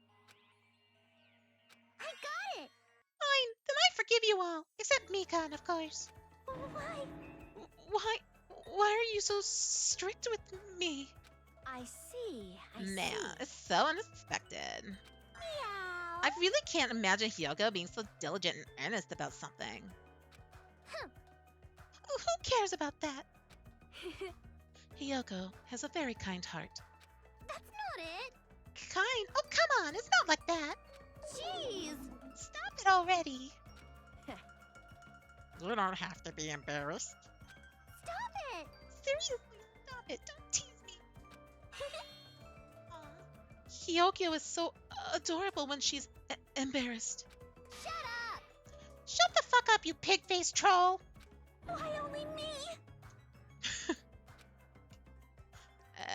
I got it! Fine, then I forgive you all, except Mikan, of course. Why? Why? Why are you so strict with me? I see. Man, it's so unexpected. Meow. I really can't imagine Hyoko being so diligent and earnest about something. Huh. Who cares about that? Hyoko has a very kind heart. That's not it. Kind? Oh, come on, it's not like that. Jeez. Stop it already. You don't have to be embarrassed. Stop it. Seriously, stop it. Don't tease me. Hyoko is so adorable when she's embarrassed. Shut up. Shut the fuck up, you pig-faced troll. Why only me?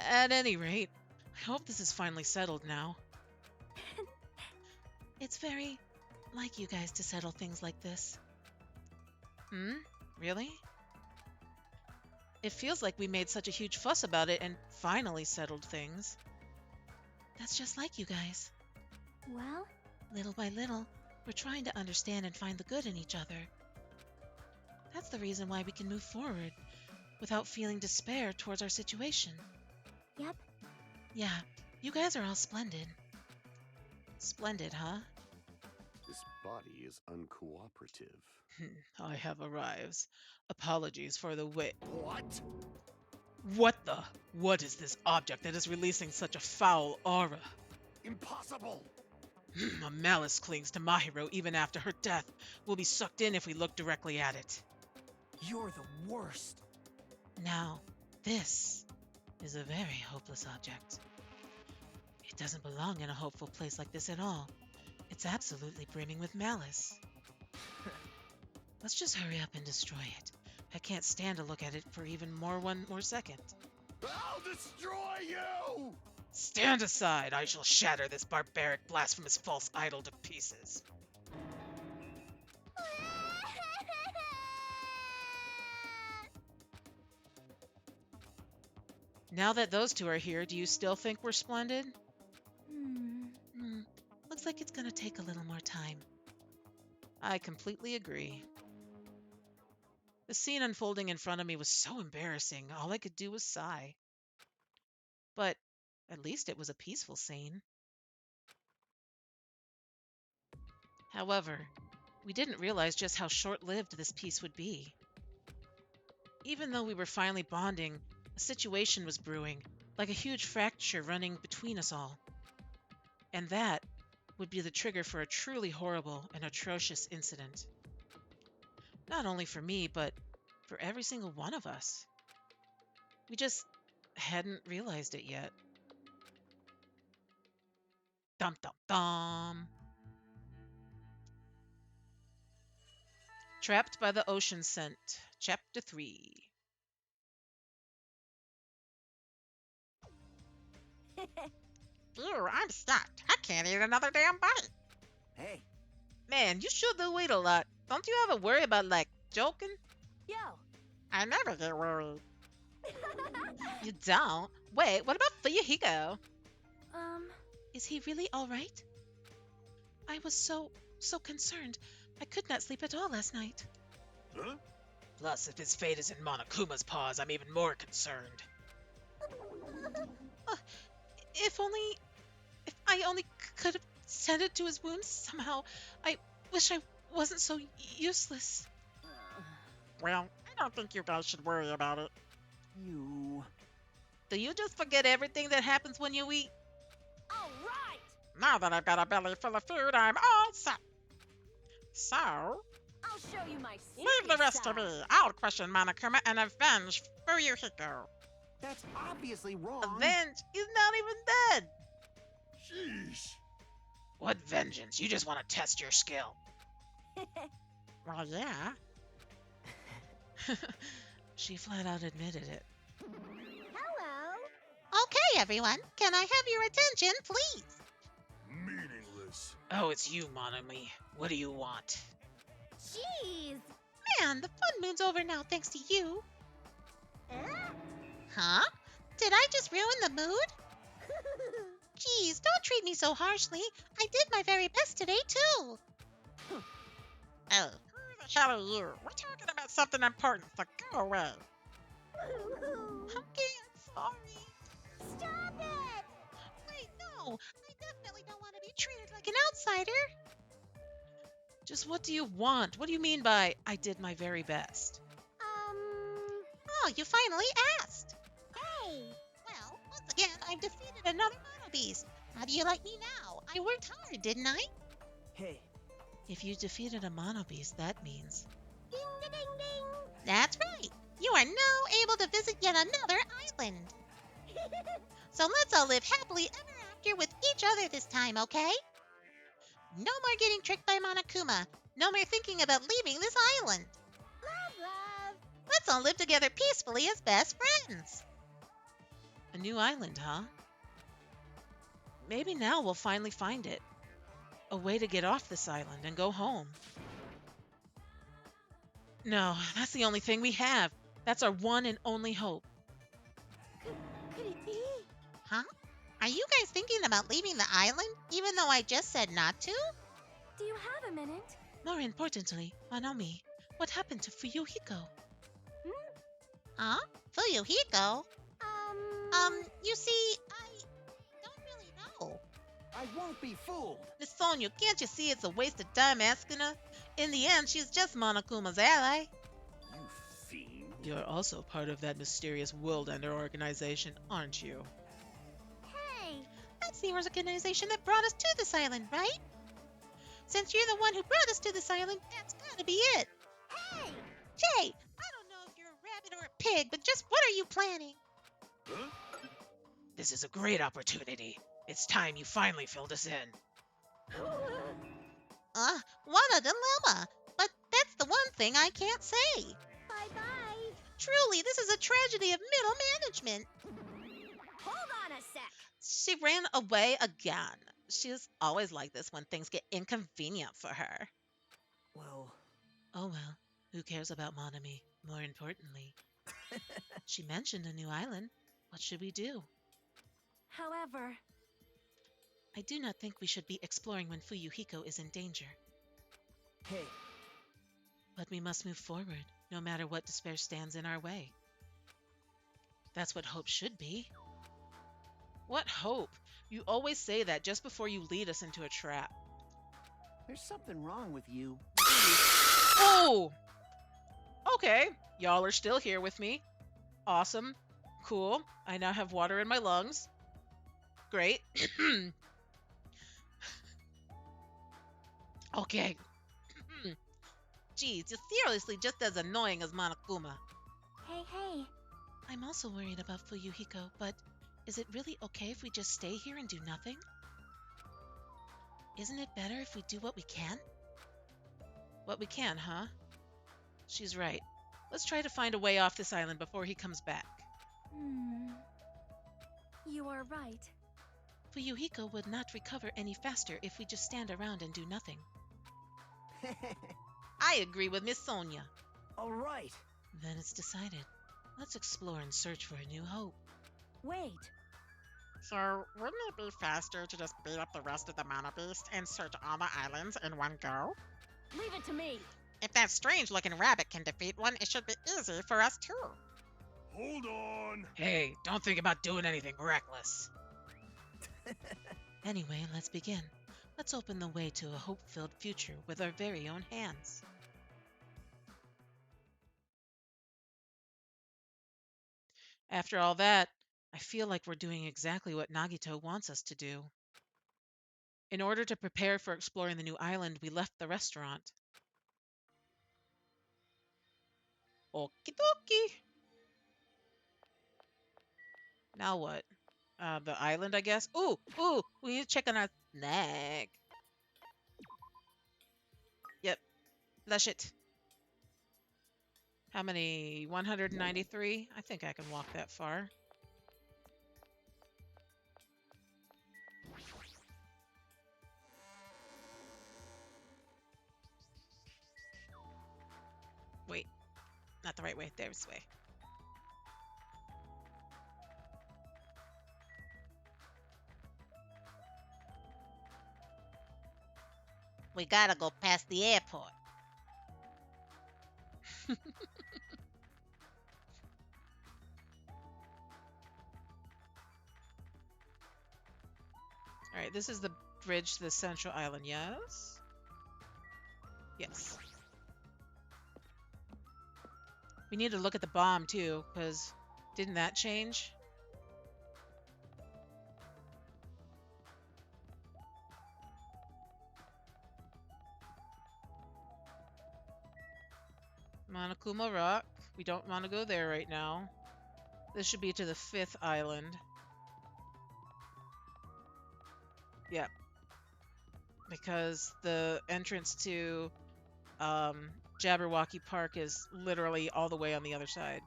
At any rate, I hope this is finally settled now. It's very like you guys to settle things like this. Really? It feels like we made such a huge fuss about it and finally settled things. That's just like you guys. Well, Little by little, we're trying to understand and find the good in each other. That's the reason why we can move forward without feeling despair towards our situation. yep. Yeah, you guys are all splendid. Splendid, huh? This body is uncooperative. I have arrived. Apologies for the wait. What? What is this object that is releasing such a foul aura? Impossible! A malice clings to Mahiru even after her death. We'll be sucked in if we look directly at it. You're the worst. Now, this is a very hopeless object. It doesn't belong in a hopeful place like this at all. It's absolutely brimming with malice. Let's just hurry up and destroy it. I can't stand to look at it for even one more second. I'll destroy you! Stand aside! I shall shatter this barbaric, blasphemous, false idol to pieces. Now that those two are here, do you still think we're splendid? Looks like it's gonna take a little more time. I completely agree. The scene unfolding in front of me was so embarrassing, all I could do was sigh. But at least it was a peaceful scene. However, we didn't realize just how short-lived this peace would be. Even though we were finally bonding, a situation was brewing, like a huge fracture running between us all. And that would be the trigger for a truly horrible and atrocious incident. Not only for me, but for every single one of us. We just hadn't realized it yet. Dum dum dum. Trapped by the Ocean Scent, Chapter 3. Ew, I'm stuck. I can't eat another damn bite. Hey. Man, you sure do eat a lot. Don't you ever worry about, like, joking? Yo. I never get worried. You don't? Wait, what about Fuyuhiko? Is he really all right? I was so concerned. I could not sleep at all last night. Huh? Plus, if his fate is in Monokuma's paws, I'm even more concerned. If I only could have tended to his wounds somehow. I wish I wasn't so useless. Well, I don't think you guys should worry about it. You. Do you just forget everything that happens when you eat? All right. Now that I've got a belly full of food, I'm all set. So, I'll show you my leave the rest to me. I'll question Monokuma and avenge Fuyuhiko. That's obviously wrong. Avenge? He's not even dead. Sheesh. What vengeance? You just want to test your skill. Well, yeah. She flat out admitted it. Hello. Okay, everyone. Can I have your attention, please? Meaningless. Oh, it's you, Monomi. What do you want? Jeez. Man, the fun moon's over now thanks to you. Huh? Did I just ruin the mood? Geez, don't treat me so harshly. I did my very best today, too. Oh. Who the hell are you? We're talking about something important, so go away. Okay, I'm sorry. Stop it! Wait, no. I definitely don't want to be treated like an outsider. Just what do you want? What do you mean by I did my very best? Oh, you finally asked. Hey! Well, once again, I've defeated another Mono Beast. How do you like me now? I worked hard, didn't I? Hey, If you defeated a Mono Beast, that means Ding da ding ding! That's right. You are now able to visit yet another island. So let's all live happily ever after with each other this time, okay? No more getting tricked by Monokuma. No more thinking about leaving this island. Love, love! Let's all live together peacefully as best friends. a new island, huh? Maybe now we'll finally find it. A way to get off this island and go home. No, that's the only thing we have. That's our one and only hope. Could it be? Huh? Are you guys thinking about leaving the island, even though I just said not to? Do you have a minute? More importantly, Manomi, what happened to Fuyuhiko? Huh? Fuyuhiko? You see, I don't really know. I won't be fooled. Miss Sonia, can't you see it's a waste of time asking her? In the end, she's just Monokuma's ally. You fiend. You're also part of that mysterious World Ender organization, aren't you? Hey! That's the organization that brought us to this island, right? Since you're the one who brought us to this island, that's gotta be it. Hey! Jay, I don't know if you're a rabbit or a pig, but just what are you planning? Huh? This is a great opportunity. It's time you finally filled us in. What a dilemma. But that's the one thing I can't say. Bye-bye! Truly, this is a tragedy of middle management. Hold on a sec! She ran away again. She's always like this when things get inconvenient for her. Well, Oh well, who cares about Monami? More importantly, she mentioned a new island. What should we do? However, I do not think we should be exploring when Fuyuhiko is in danger. hey, But we must move forward, no matter what despair stands in our way. That's what hope should be. What hope? You always say that just before you lead us into a trap. There's something wrong with you. Oh! Okay, y'all are still here with me. Awesome. Cool. I now have water in my lungs. Great. Okay. Geez, you're seriously just as annoying as Monokuma. hey. I'm also worried about Fuyuhiko, but is it really okay if we just stay here and do nothing? Isn't it better if we do what we can? What we can, huh? She's right. Let's try to find a way off this island before he comes back. You are right. Fuyuhiko would not recover any faster if we just stand around and do nothing. I agree with Miss Sonia. all right. Then it's decided. Let's explore and search for a new hope. Wait. So, wouldn't it be faster to just beat up the rest of the Mana Beast and search all the islands in one go? Leave it to me. If that strange-looking rabbit can defeat one, it should be easy for us too. Hold on. Hey, don't think about doing anything reckless. Anyway, let's begin. Let's open the way to a hope-filled future with our very own hands. After all that, I feel like we're doing exactly what Nagito wants us to do. In order to prepare for exploring the new island, we left the restaurant. Okie dokie. Now what? The island, I guess? Ooh, we need to check on our snack. Yep, flush it. How many? 193? I think I can walk that far. Wait, not the right way. This way. We gotta go past the airport. All right, this is the bridge to the central island. Yes? Yes. We need to look at the bomb too, because didn't that change? Monokuma Rock. We don't want to go there right now. This should be to the 5th island. Yep. Because the entrance to Jabberwocky Park is literally all the way on the other side.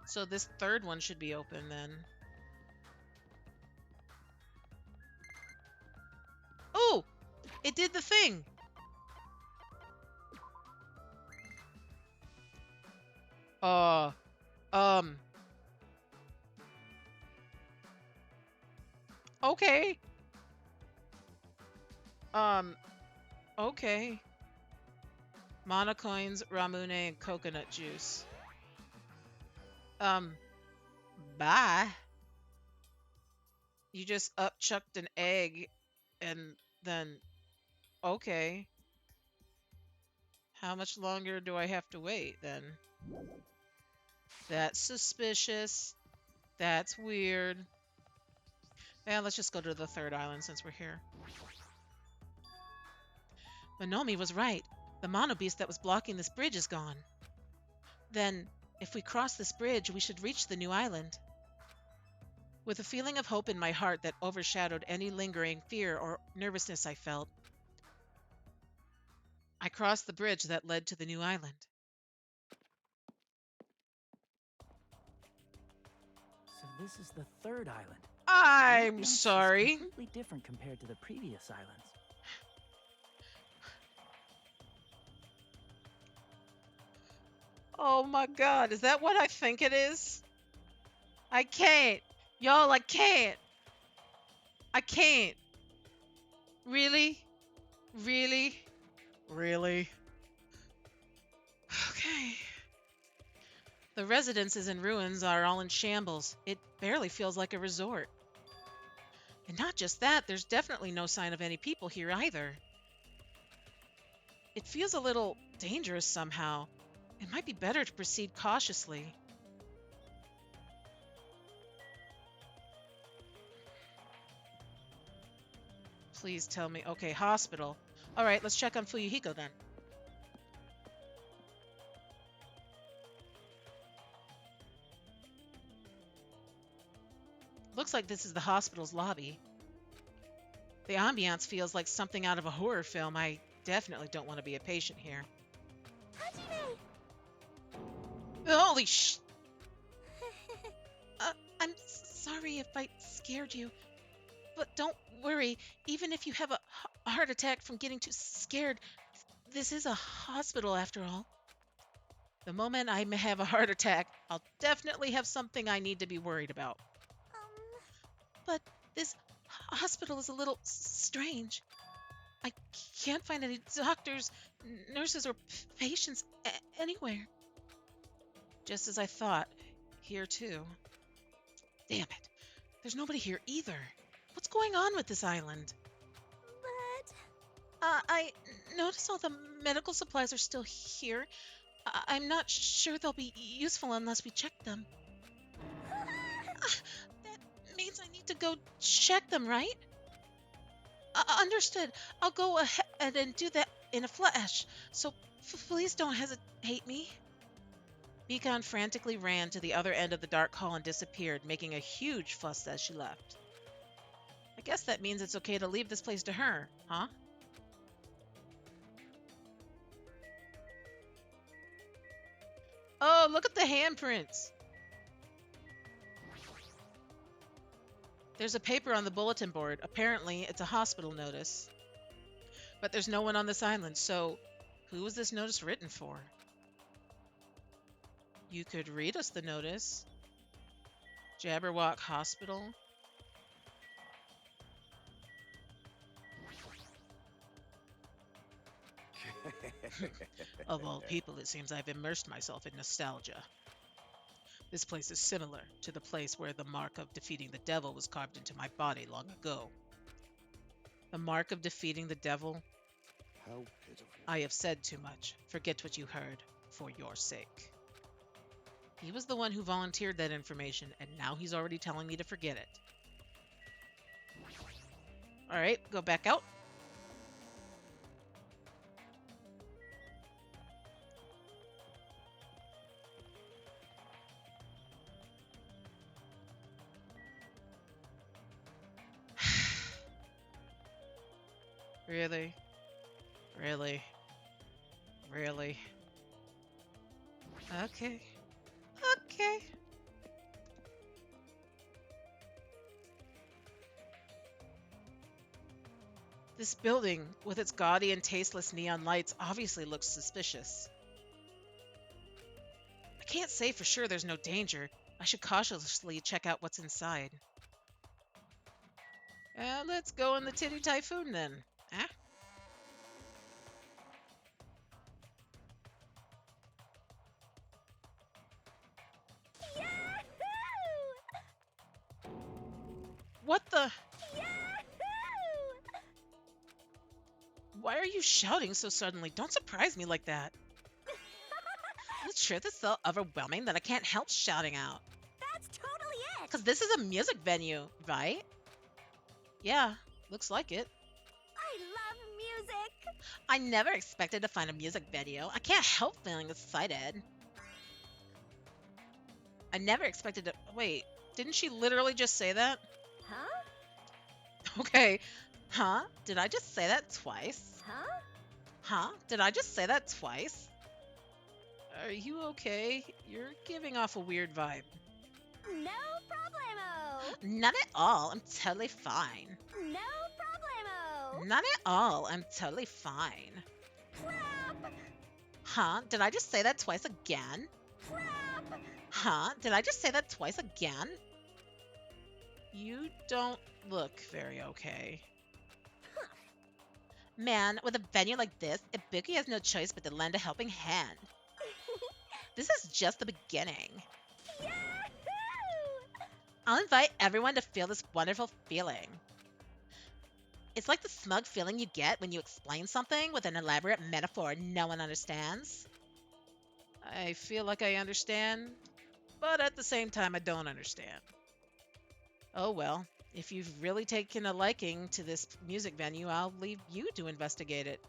So this 3rd one should be open then. Oh! It did the thing! Okay. Okay. Monocoins, Ramune, and coconut juice. Bye. You just upchucked an egg and then, okay. How much longer do I have to wait then? That's suspicious. That's weird. Yeah, let's just go to the 3rd island since we're here. Monomi was right. The mono beast that was blocking this bridge is gone. Then, if we cross this bridge, we should reach the new island. With a feeling of hope in my heart that overshadowed any lingering fear or nervousness I felt, I crossed the bridge that led to the new island. So this is the 3rd island. I'm This is sorry. completely different compared to the previous islands. Oh my god, is that what I think it is? I can't. Y'all, I can't. I can't. Really? Really? Really? Okay. The residences and ruins are all in shambles. It barely feels like a resort. And not just that, there's definitely no sign of any people here either. It feels a little dangerous somehow. It might be better to proceed cautiously. Please tell me. Okay, hospital. All right, let's check on Fuyuhiko then. Looks like this is the hospital's lobby. The ambiance feels like something out of a horror film. I definitely don't want to be a patient here. Hajime! Holy sh... I'm sorry if I scared you. But don't worry. Even if you have a heart attack from getting too scared, this is a hospital after all. The moment I may have a heart attack, I'll definitely have something I need to be worried about. But this hospital is a little strange. I can't find any doctors, nurses, or patients anywhere. Just as I thought. Here, too. Damn it. There's nobody here either. What's going on with this island? But... I notice all the medical supplies are still here. I'm not sure they'll be useful unless we check them. That means I need to go check them, right? Understood. I'll go ahead and do that in a flash. So please don't hesitate me. Beacon frantically ran to the other end of the dark hall and disappeared, making a huge fuss as she left. I guess that means it's okay to leave this place to her, huh? Oh, look at the handprints! There's a paper on the bulletin board. Apparently, it's a hospital notice. But there's no one on this island, so who was this notice written for? You could read us the notice. Jabberwock Hospital. Of all people, it seems I've immersed myself in nostalgia. This place is similar to the place where the mark of defeating the devil was carved into my body long ago. The mark of defeating the devil? How pitiful. I have said too much. Forget what you heard, for your sake. He was the one who volunteered that information, and now he's already telling me to forget it. Alright, go back out. Really? Really? Really? Okay. Okay. This building, with its gaudy and tasteless neon lights, obviously looks suspicious. I can't say for sure there's no danger. I should cautiously check out what's inside. Let's go in the Titty Typhoon then. Eh? What the? Why are you shouting so suddenly? Don't surprise me like that. The truth is so overwhelming that I can't help shouting out. That's totally it! Because this is a music venue, right? Yeah, looks like it. I love music! I never expected to find a music venue. I can't help feeling excited. I never expected to... Wait, didn't she literally just say that? Huh? Okay. Huh? Did I just say that twice? Huh? Huh? Did I just say that twice? Are you okay? You're giving off a weird vibe. No problemo! Not at all. I'm totally fine. No problemo! Not at all. I'm totally fine. Clap! Huh? Did I just say that twice again? Clap! Huh? Did I just say that twice again? You don't look very okay. Man, with a venue like this, Ibuki has no choice but to lend a helping hand. This is just the beginning. Yahoo! I'll invite everyone to feel this wonderful feeling. It's like the smug feeling you get when you explain something with an elaborate metaphor no one understands. I feel like I understand, but at the same time I don't understand. Oh well, if you've really taken a liking to this music venue, I'll leave you to investigate it.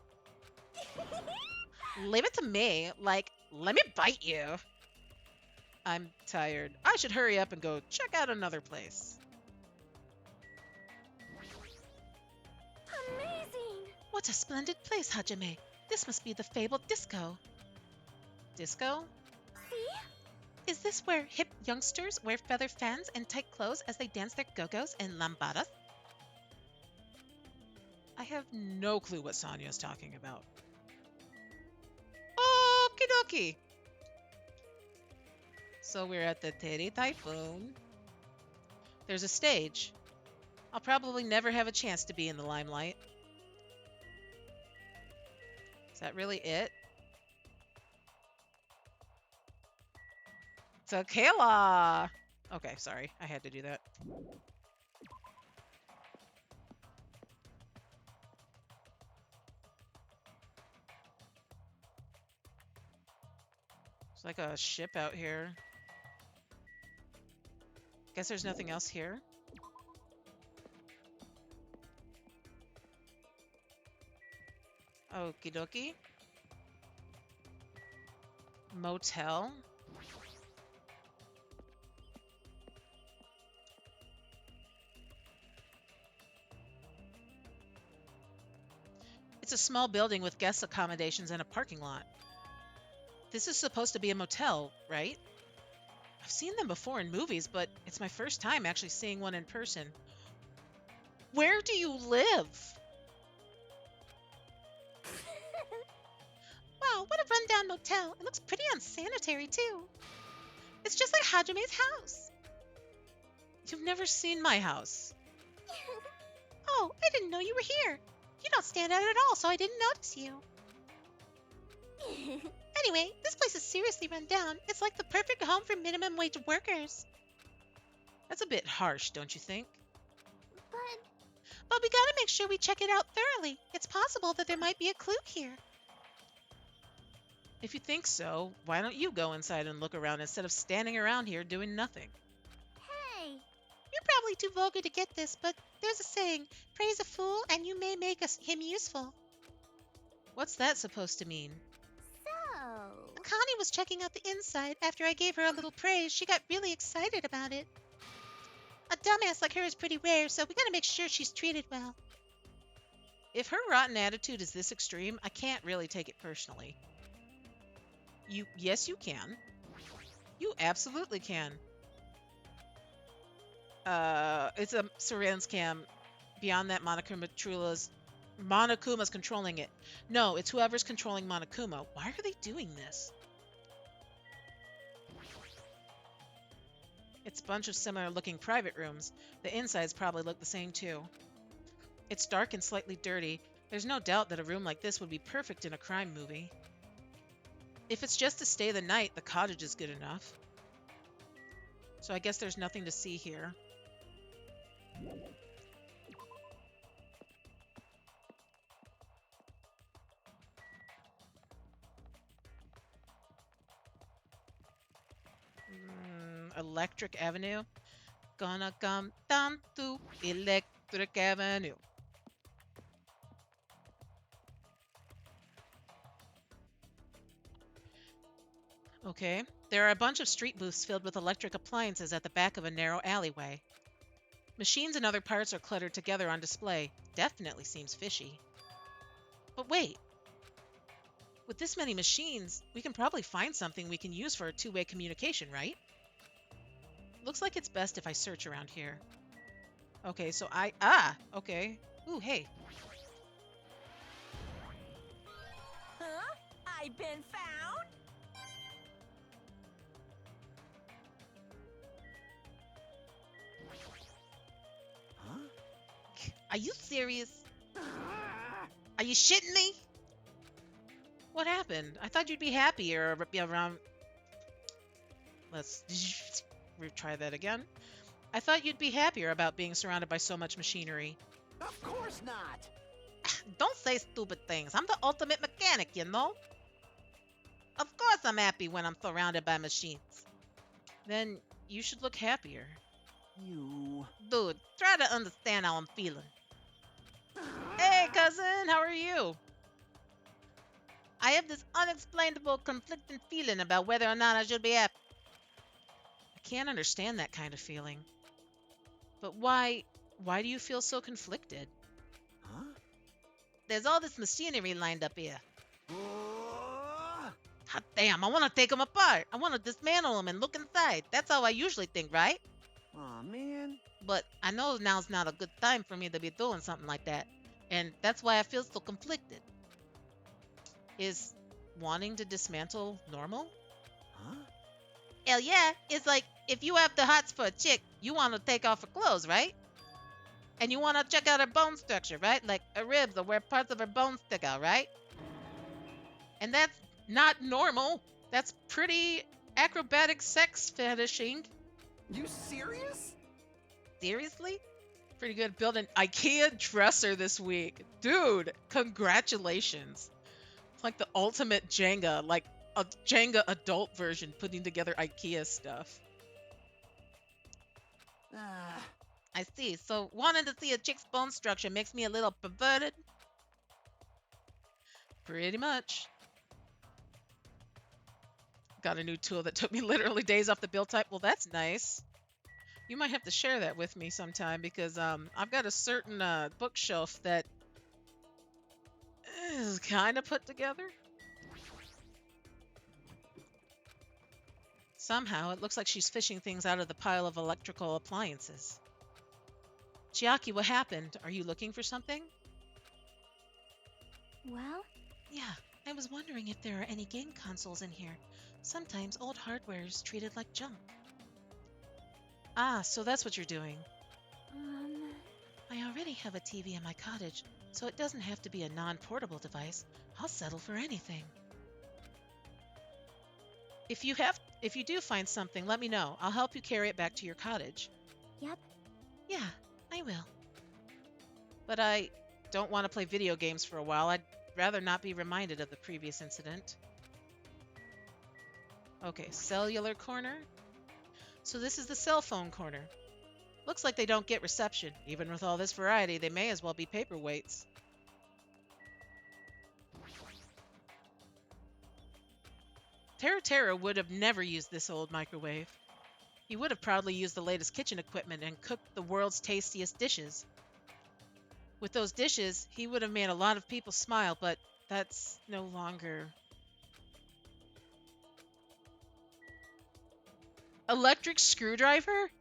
Leave it to me, like, let me bite you. I'm tired. I should hurry up and go check out another place. Amazing! What a splendid place, Hajime. This must be the fabled disco. Disco? See? Is this where hip youngsters wear feather fans and tight clothes as they dance their go-go's and lambadas? I have no clue what Sonya is talking about. Okie dokie. So we're at the Teri Typhoon. There's a stage. I'll probably never have a chance to be in the limelight. Is that really it? Tequila! Okay, sorry. I had to do that. It's like a ship out here. Guess there's nothing else here. Okie dokie. Motel. It's a small building with guest accommodations and a parking lot. This is supposed to be a motel, right? I've seen them before in movies, but it's my first time actually seeing one in person. Where do you live? Wow, what a rundown motel. It looks pretty unsanitary, too. It's just like Hajime's house. You've never seen my house. Oh, I didn't know you were here. You don't stand out at all, so I didn't notice you. Anyway, this place is seriously run down. It's like the perfect home for minimum wage workers. That's a bit harsh, don't you think? But we gotta make sure we check it out thoroughly. It's possible that there might be a clue here. If you think so, why don't you go inside and look around instead of standing around here doing nothing? Hey! You're probably too vulgar to get this, but there's a saying, praise a fool and you may make him useful. What's that supposed to mean? So... Connie was checking out the inside. After I gave her a little praise, she got really excited about it. A dumbass like her is pretty rare, so we gotta make sure she's treated well. If her rotten attitude is this extreme, I can't really take it personally. Yes, you can. You absolutely can. It's a Saran's cam. Beyond that, Monokuma's controlling it. No, it's whoever's controlling Monokuma. Why are they doing this? It's a bunch of similar-looking private rooms. The insides probably look the same, too. It's dark and slightly dirty. There's no doubt that a room like this would be perfect in a crime movie. If it's just to stay the night, the cottage is good enough. So I guess there's nothing to see here. Electric Avenue. Gonna come down to Electric Avenue. Okay, there are a bunch of street booths filled with electric appliances at the back of a narrow alleyway. Machines and other parts are cluttered together on display. Definitely seems fishy. But wait. With this many machines, we can probably find something we can use for a two-way communication, right? Looks like it's best if I search around here. Okay, so okay. Ooh, hey. Huh? I've been found? Are you serious? Are you shitting me? What happened? I thought you'd be happier around... Let's retry that again. I thought you'd be happier about being surrounded by so much machinery. Of course not! Don't say stupid things. I'm the ultimate mechanic, you know? Of course I'm happy when I'm surrounded by machines. Then you should look happier. You... Dude, try to understand how I'm feeling. Hey, cousin, how are you? I have this unexplainable, conflicting feeling about whether or not I should be happy. I can't understand that kind of feeling. But why do you feel so conflicted? Huh? There's all this machinery lined up here. Hot damn, I want to take them apart. I want to dismantle them and look inside. That's how I usually think, right? Aw, man. But I know now's not a good time for me to be doing something like that. And that's why I feel so conflicted. Is wanting to dismantle normal? Huh? Hell yeah, it's like if you have the hots for a chick, you want to take off her clothes, right? And you want to check out her bone structure, right? Like her ribs or where parts of her bones stick out, right? And that's not normal. That's pretty acrobatic sex fetishing. You serious? Seriously? Pretty good. Build an IKEA dresser this week. Dude, congratulations. It's like the ultimate Jenga, like a Jenga adult version putting together IKEA stuff. I see. So wanting to see a chick's bone structure makes me a little perverted? Pretty much. Got a new tool that took me literally days off the build type. Well, that's nice. You might have to share that with me sometime because I've got a certain bookshelf that is kind of put together. Somehow, it looks like she's fishing things out of the pile of electrical appliances. Chiaki, what happened? Are you looking for something? Well? Yeah, I was wondering if there are any game consoles in here. Sometimes old hardware is treated like junk. Ah, so that's what you're doing. I already have a TV in my cottage, so it doesn't have to be a non-portable device. I'll settle for anything. If you do find something, let me know. I'll help you carry it back to your cottage. Yep. Yeah, I will. But I don't want to play video games for a while. I'd rather not be reminded of the previous incident. Okay, cellular corner. So this is the cell phone corner. Looks like they don't get reception. Even with all this variety, they may as well be paperweights. Terra would have never used this old microwave. He would have proudly used the latest kitchen equipment and cooked the world's tastiest dishes. With those dishes, he would have made a lot of people smile, but that's no longer. Electric screwdriver?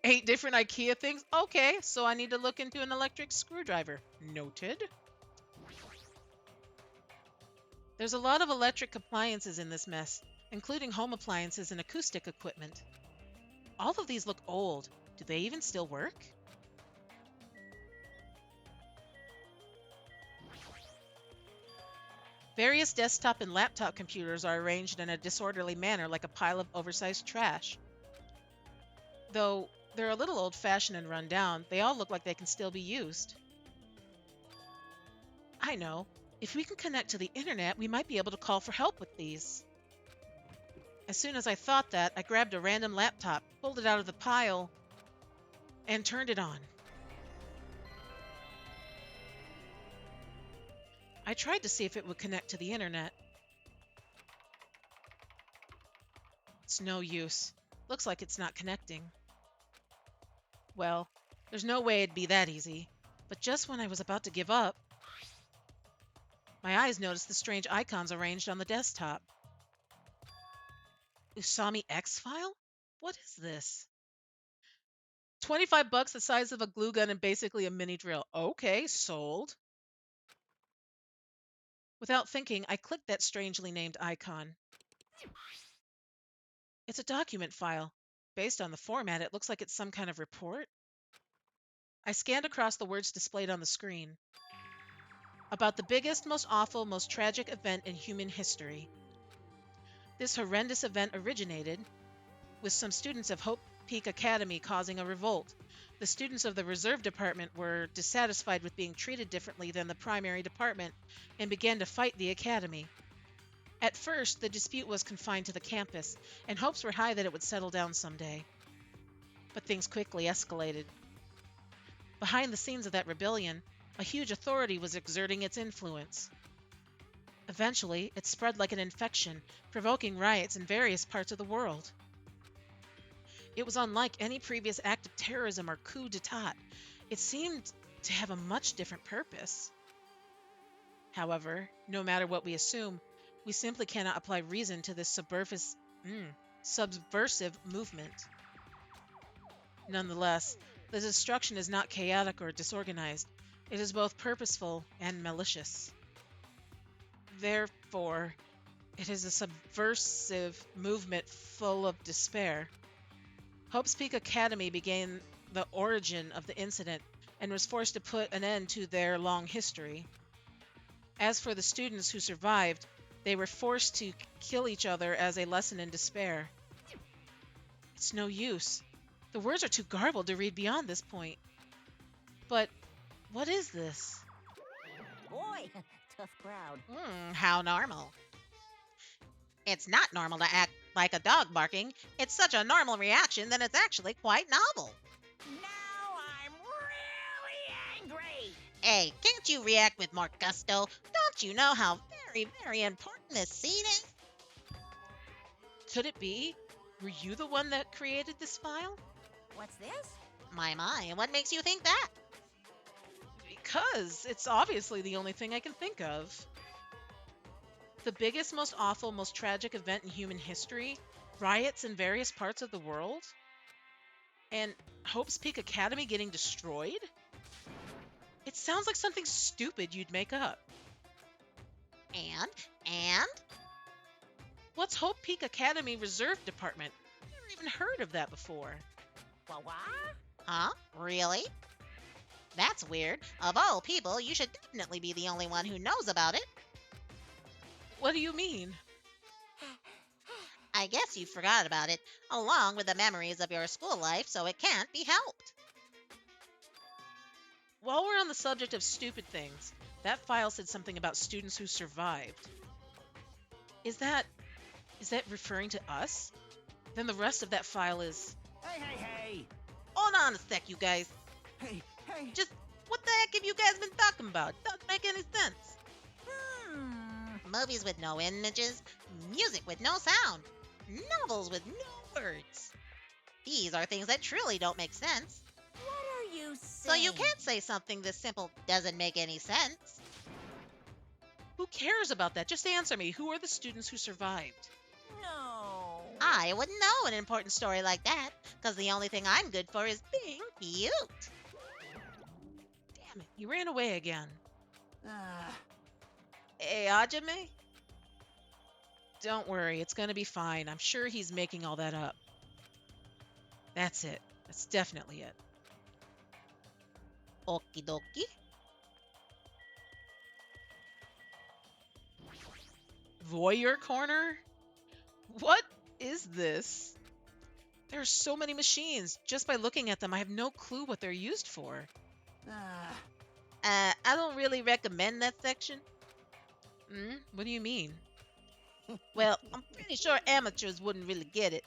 8 different IKEA things? Okay, so I need to look into an electric screwdriver. Noted. There's a lot of electric appliances in this mess, including home appliances and acoustic equipment. All of these look old. Do they even still work? Various desktop and laptop computers are arranged in a disorderly manner like a pile of oversized trash. Though they're a little old-fashioned and run down, they all look like they can still be used. I know. If we can connect to the internet, we might be able to call for help with these. As soon as I thought that, I grabbed a random laptop, pulled it out of the pile, and turned it on. I tried to see if it would connect to the internet. It's no use. Looks like it's not connecting. Well, there's no way it'd be that easy. But just when I was about to give up, my eyes noticed the strange icons arranged on the desktop. Usami X-File? What is this? $25, the size of a glue gun and basically a mini drill. Okay, sold. Without thinking, I clicked that strangely named icon. It's a document file. Based on the format, it looks like it's some kind of report. I scanned across the words displayed on the screen. About the biggest, most awful, most tragic event in human history. This horrendous event originated with some students of Hope Peak Academy causing a revolt. The students of the Reserve Department were dissatisfied with being treated differently than the primary department and began to fight the academy. At first, the dispute was confined to the campus, and hopes were high that it would settle down someday. But things quickly escalated. Behind the scenes of that rebellion, a huge authority was exerting its influence. Eventually, it spread like an infection, provoking riots in various parts of the world. It was unlike any previous act of terrorism or coup d'etat. It seemed to have a much different purpose. However, no matter what we assume, we simply cannot apply reason to this subversive movement. Nonetheless, the destruction is not chaotic or disorganized. It is both purposeful and malicious. Therefore, it is a subversive movement full of despair. Hope's Peak Academy began the origin of the incident and was forced to put an end to their long history. As for the students who survived, they were forced to kill each other as a lesson in despair. It's no use. The words are too garbled to read beyond this point. But what is this? Boy, tough crowd. How normal. It's not normal to act like a dog barking. It's such a normal reaction that it's actually quite novel. Now I'm really angry. Hey, can't you react with more gusto? Don't you know how very, very important this scene is? Could it be? Were you the one that created this file? What's this? My, what makes you think that? Because it's obviously the only thing I can think of. The biggest, most awful, most tragic event in human history, riots in various parts of the world, and Hope's Peak Academy getting destroyed? It sounds like something stupid you'd make up. And? What's Hope Peak Academy Reserve Department? Never even heard of that before. What? Huh? Really? That's weird. Of all people, you should definitely be the only one who knows about it. What do you mean? I guess you forgot about it, along with the memories of your school life, so it can't be helped. While we're on the subject of stupid things, that file said something about students who survived. Is that referring to us? Then the rest of that file is... Hey! Hold on a sec, you guys. Hey! Just what the heck have you guys been talking about? Doesn't make any sense. Movies with no images, music with no sound, novels with no words. These are things that truly don't make sense. What are you So saying? you can't say something this simple doesn't make any sense. Who cares about that? Just answer me. Who are the students who survived? No. I wouldn't know an important story like that, because the only thing I'm good for is being cute. Damn it, you ran away again. Hey, Ajime? Don't worry, it's gonna be fine. I'm sure he's making all that up. That's it. That's definitely it. Okie dokie. Voyeur corner? What is this? There are so many machines. Just by looking at them, I have no clue what they're used for. I don't really recommend that section. What do you mean? Well, I'm pretty sure amateurs wouldn't really get it.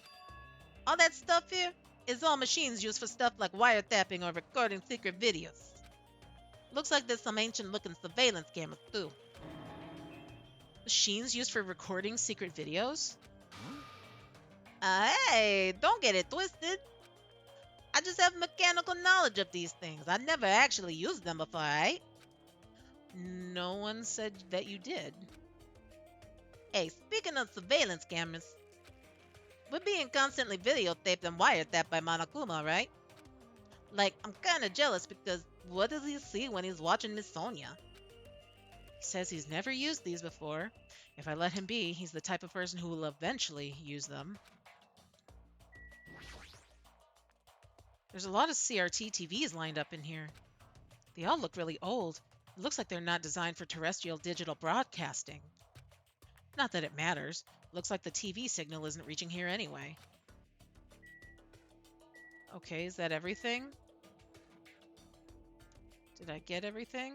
All that stuff here is all machines used for stuff like wiretapping or recording secret videos. Looks like there's some ancient-looking surveillance cameras, too. Machines used for recording secret videos? Hey, don't get it twisted. I just have mechanical knowledge of these things. I never actually used them before, right? No one said that you did. Hey, speaking of surveillance cameras, we're being constantly videotaped and wiretapped by Monokuma, right? Like, I'm kinda jealous because what does he see when he's watching Miss Sonia? He says he's never used these before. If I let him be, he's the type of person who will eventually use them. There's a lot of CRT TVs lined up in here. They all look really old. It looks like they're not designed for terrestrial digital broadcasting. Not that it matters. Looks like the TV signal isn't reaching here anyway. Okay, is that everything? Did I get everything?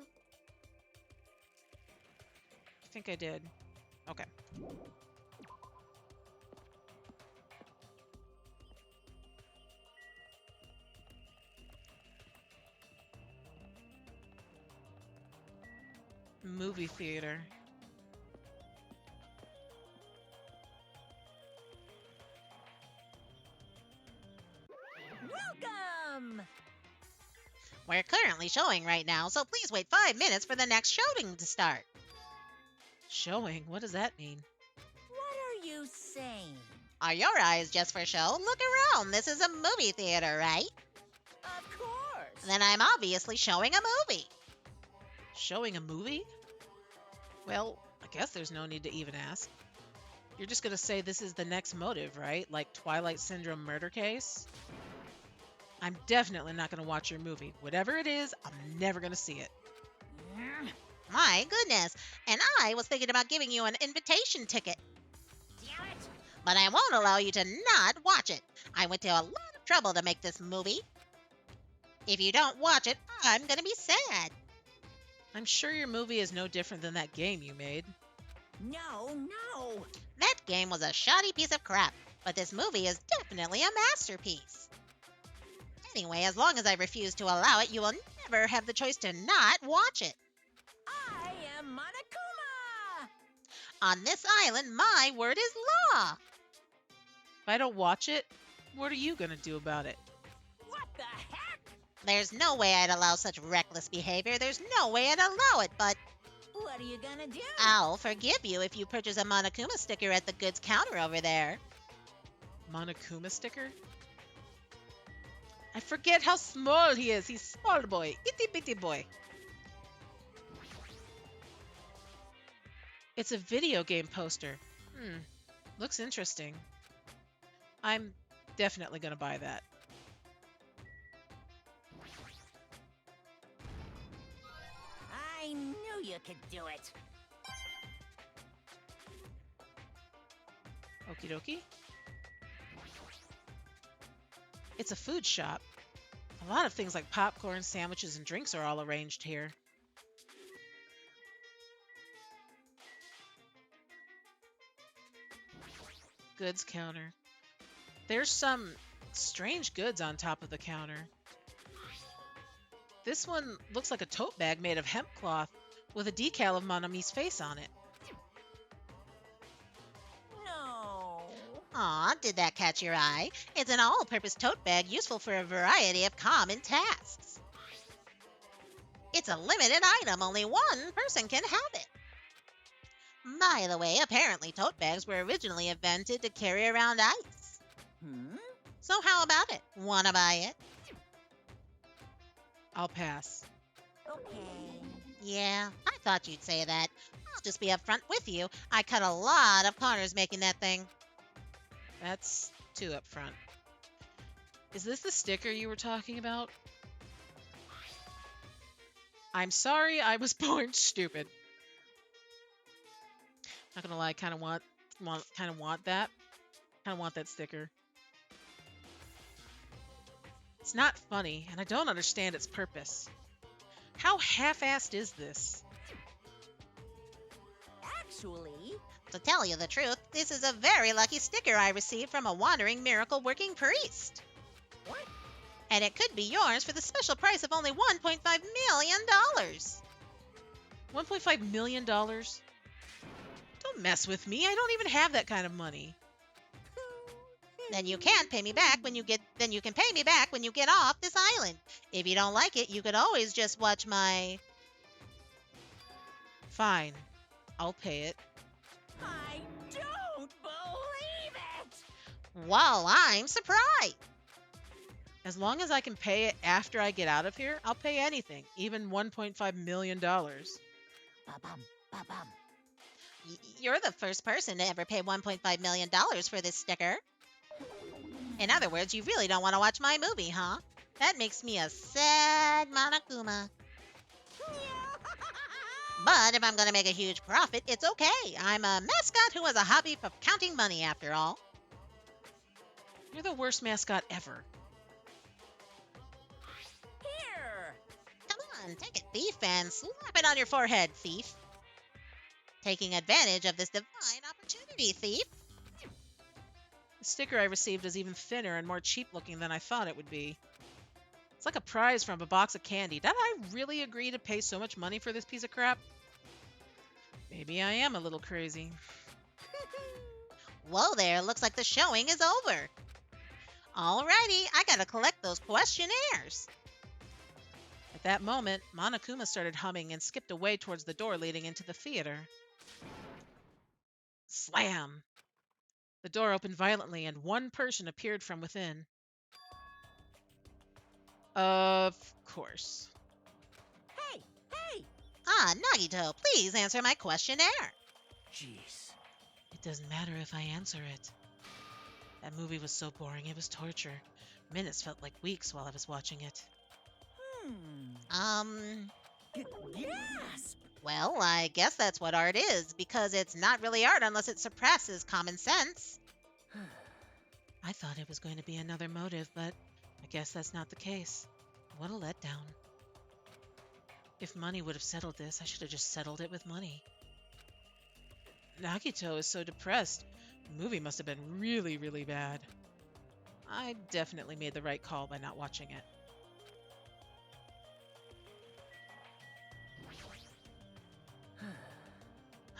I think I did. Okay. Movie theater. Welcome! We're currently showing right now, so please wait 5 minutes for the next showing to start. Showing? What does that mean? What are you saying? Are your eyes just for show? Look around. This is a movie theater, right? Of course. Then I'm obviously showing a movie. Showing a movie? Well, I guess there's no need to even ask. You're just gonna say this is the next motive, right? Like Twilight Syndrome murder case? I'm definitely not gonna watch your movie. Whatever it is, I'm never gonna see it. My goodness. And I was thinking about giving you an invitation ticket. Damn it! But I won't allow you to not watch it. I went to a lot of trouble to make this movie. If you don't watch it, I'm gonna be sad. I'm sure your movie is no different than that game you made. No. That game was a shoddy piece of crap, but this movie is definitely a masterpiece. Anyway, as long as I refuse to allow it, you will never have the choice to not watch it. I am Monokuma! On this island, my word is law. If I don't watch it, what are you gonna do about it? What the heck? There's no way I'd allow such reckless behavior. There's no way I'd allow it, but What are you gonna do? I'll forgive you if you purchase a Monokuma sticker at the goods counter over there. Monokuma sticker? I forget how small he is. He's small boy. Itty bitty boy. It's a video game poster. Looks interesting. I'm definitely gonna buy that. I knew you could do it. Okie dokie. It's a food shop. A lot of things like popcorn, sandwiches, and drinks are all arranged here. Goods counter. There's some strange goods on top of the counter. This one looks like a tote bag made of hemp cloth with a decal of Monami's face on it. No. Aw, did that catch your eye? It's an all-purpose tote bag useful for a variety of common tasks. It's a limited item. Only one person can have it. By the way, apparently tote bags were originally invented to carry around ice. So how about it? Wanna buy it? I'll pass. Okay. Yeah, I thought you'd say that. I'll just be upfront with you. I cut a lot of corners making that thing. That's too upfront. Is this the sticker you were talking about? I'm sorry I was born stupid. Not gonna lie, I kind of want that. Kind of want that sticker. It's not funny, and I don't understand its purpose. How half-assed is this? Actually, To tell you the truth, this is a very lucky sticker I received from a wandering miracle-working priest. what? And it could be yours for the special price of only $1.5 million. $1.5 million? Don't mess with me. I don't even have that kind of money. Then you can pay me back when you get off this island. If you don't like it, you could always just watch my... Fine. I'll pay it. I don't believe it! Well, I'm surprised. As long as I can pay it after I get out of here, I'll pay anything, even $1.5 million. Ba-bum, ba-bum. You're the first person to ever pay $1.5 million for this sticker. In other words, you really don't want to watch my movie, huh? That makes me a sad Monokuma. But if I'm going to make a huge profit, it's okay. I'm a mascot who has a hobby for counting money, after all. You're the worst mascot ever. Here! Come on, take it, thief, and slap it on your forehead, thief. Taking advantage of this divine opportunity, thief. The sticker I received is even thinner and more cheap-looking than I thought it would be. It's like a prize from a box of candy. Did I really agree to pay so much money for this piece of crap? Maybe I am a little crazy. Whoa there, looks like the showing is over. Alrighty, I gotta collect those questionnaires. At that moment, Monokuma started humming and skipped away towards the door leading into the theater. Slam! The door opened violently and one person appeared from within. Of course. Hey! Hey! Ah, Nagito, please answer my questionnaire. Jeez. It doesn't matter if I answer it. That movie was so boring, it was torture. Minutes felt like weeks while I was watching it. Gasp! Well, I guess that's what art is, because it's not really art unless it surpasses common sense. I thought it was going to be another motive, but I guess that's not the case. What a letdown. If money would have settled this, I should have just settled it with money. Nagito is so depressed. The movie must have been really, really bad. I definitely made the right call by not watching it.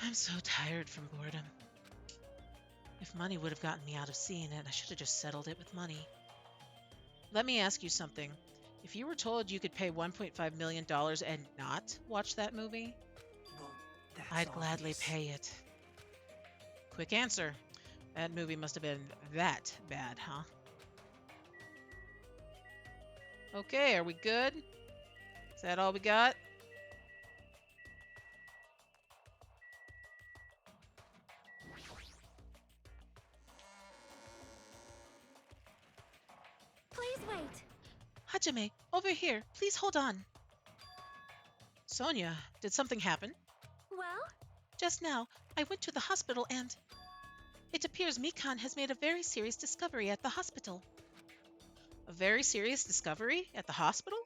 I'm so tired from boredom. If money would have gotten me out of seeing it, I should have just settled it with money. Let me ask you something. If you were told you could pay $1.5 million and not watch that movie, Well, that's I'd gladly obvious. pay it. Quick answer. That movie must have been that bad, huh? Okay, are we good? Is that all we got? Please wait. Hajime, over here. Please hold on. Sonia, did something happen? Well, Just now, I went to the hospital and... It appears Mikan has made a very serious discovery at the hospital. A very serious discovery at the hospital?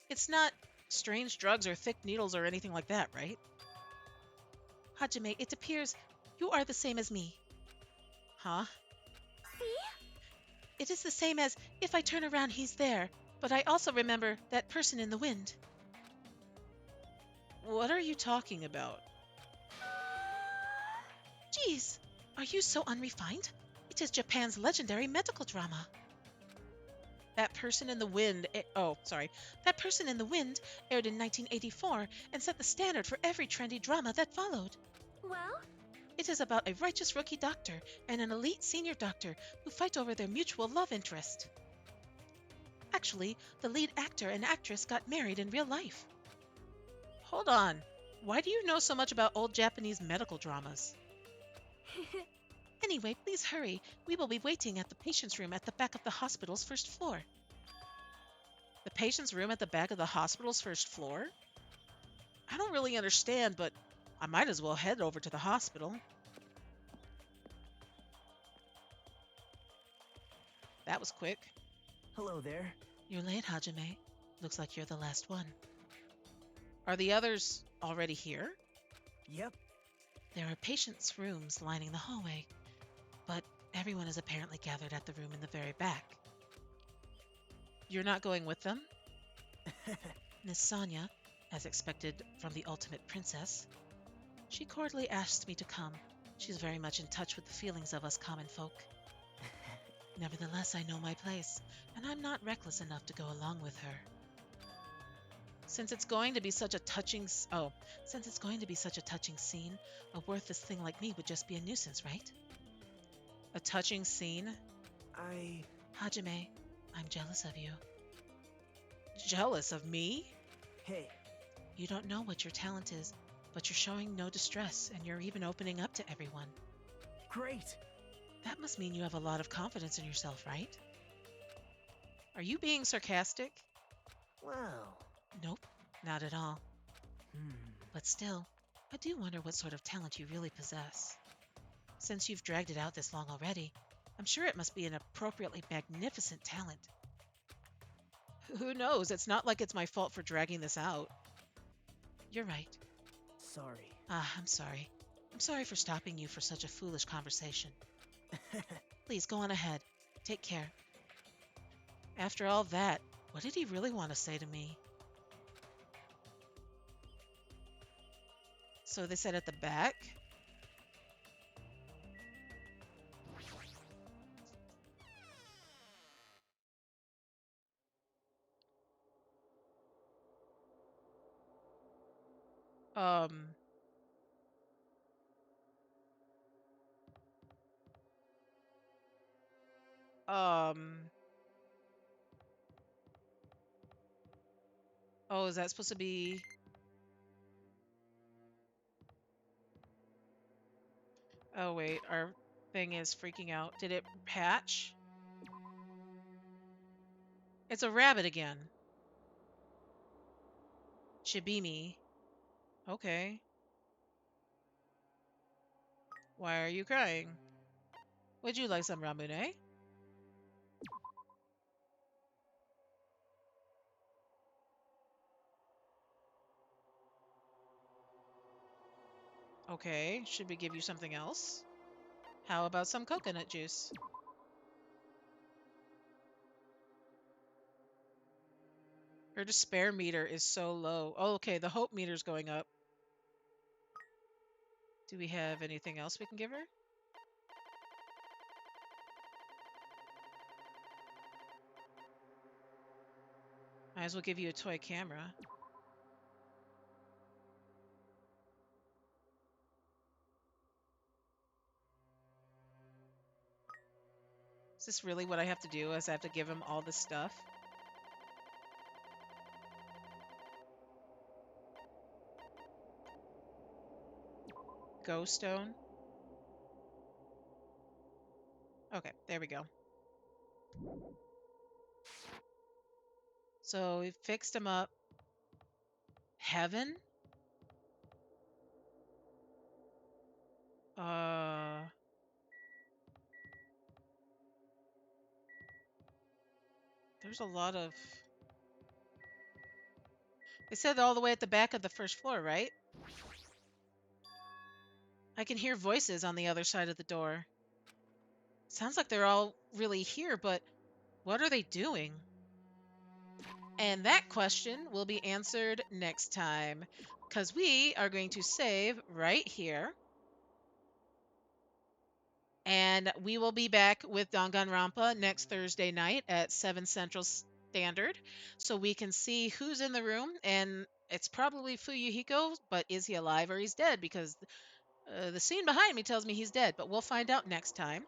It's not strange drugs or thick needles or anything like that, right? Hajime, it appears you are the same as me. Huh? See? It is the same as if I turn around, he's there. But I also remember that person in the wind. What are you talking about? Geez, are you so unrefined? It is Japan's legendary medical drama. That Person in the Wind. That Person in the Wind aired in 1984 and set the standard for every trendy drama that followed. Well? It is about a righteous rookie doctor and an elite senior doctor who fight over their mutual love interest. Actually, the lead actor and actress got married in real life. Hold on. Why do you know so much about old Japanese medical dramas? Anyway, please hurry. We will be waiting at the patient's room at the back of the hospital's first floor. The patient's room at the back of the hospital's first floor? I don't really understand, but I might as well head over to the hospital. That was quick. Hello there. You're late, Hajime. Looks like you're the last one. Are the others already here? Yep. There are patients' rooms lining the hallway, but everyone is apparently gathered at the room in the very back. You're not going with them? Miss Sonia, as expected from the ultimate princess, she cordially asked me to come. She's very much in touch with the feelings of us common folk. Nevertheless, I know my place, and I'm not reckless enough to go along with her. Since it's going to be such a touching scene, a worthless thing like me would just be a nuisance, right? A touching scene? Hajime, I'm jealous of you. Jealous of me? Hey. You don't know what your talent is, but you're showing no distress, and you're even opening up to everyone. Great. That must mean you have a lot of confidence in yourself, right? Are you being sarcastic? Well. Nope, not at all. But still, I do wonder what sort of talent you really possess. Since you've dragged it out this long already, I'm sure it must be an appropriately magnificent talent. Who knows? It's not like it's my fault for dragging this out. You're right. Sorry. I'm sorry. I'm sorry for stopping you for such a foolish conversation. Please go on ahead. Take care. After all that, what did he really want to say to me? So they said at the back? Oh, is that supposed to be... Oh, wait, our thing is freaking out. Did it hatch? It's a rabbit again. Shibimi. Okay. Why are you crying? Would you like some ramune? Okay, should we give you something else? How about some coconut juice? Her despair meter is so low. Oh, okay, the hope meter's going up. Do we have anything else we can give her? Might as well give you a toy camera. Is this really what I have to do? Is I have to give him all this stuff? Ghost stone? Okay, there we go. So we fixed him up. Heaven? There's a lot of... They said all the way at the back of the first floor, right? I can hear voices on the other side of the door. Sounds like they're all really here, but what are they doing? And that question will be answered next time, because we are going to save right here. And we will be back with Danganronpa next Thursday night at 7 Central Standard, so we can see who's in the room. And it's probably Fuyuhiko, but is he alive or he's dead? Because the scene behind me tells me he's dead, but we'll find out next time.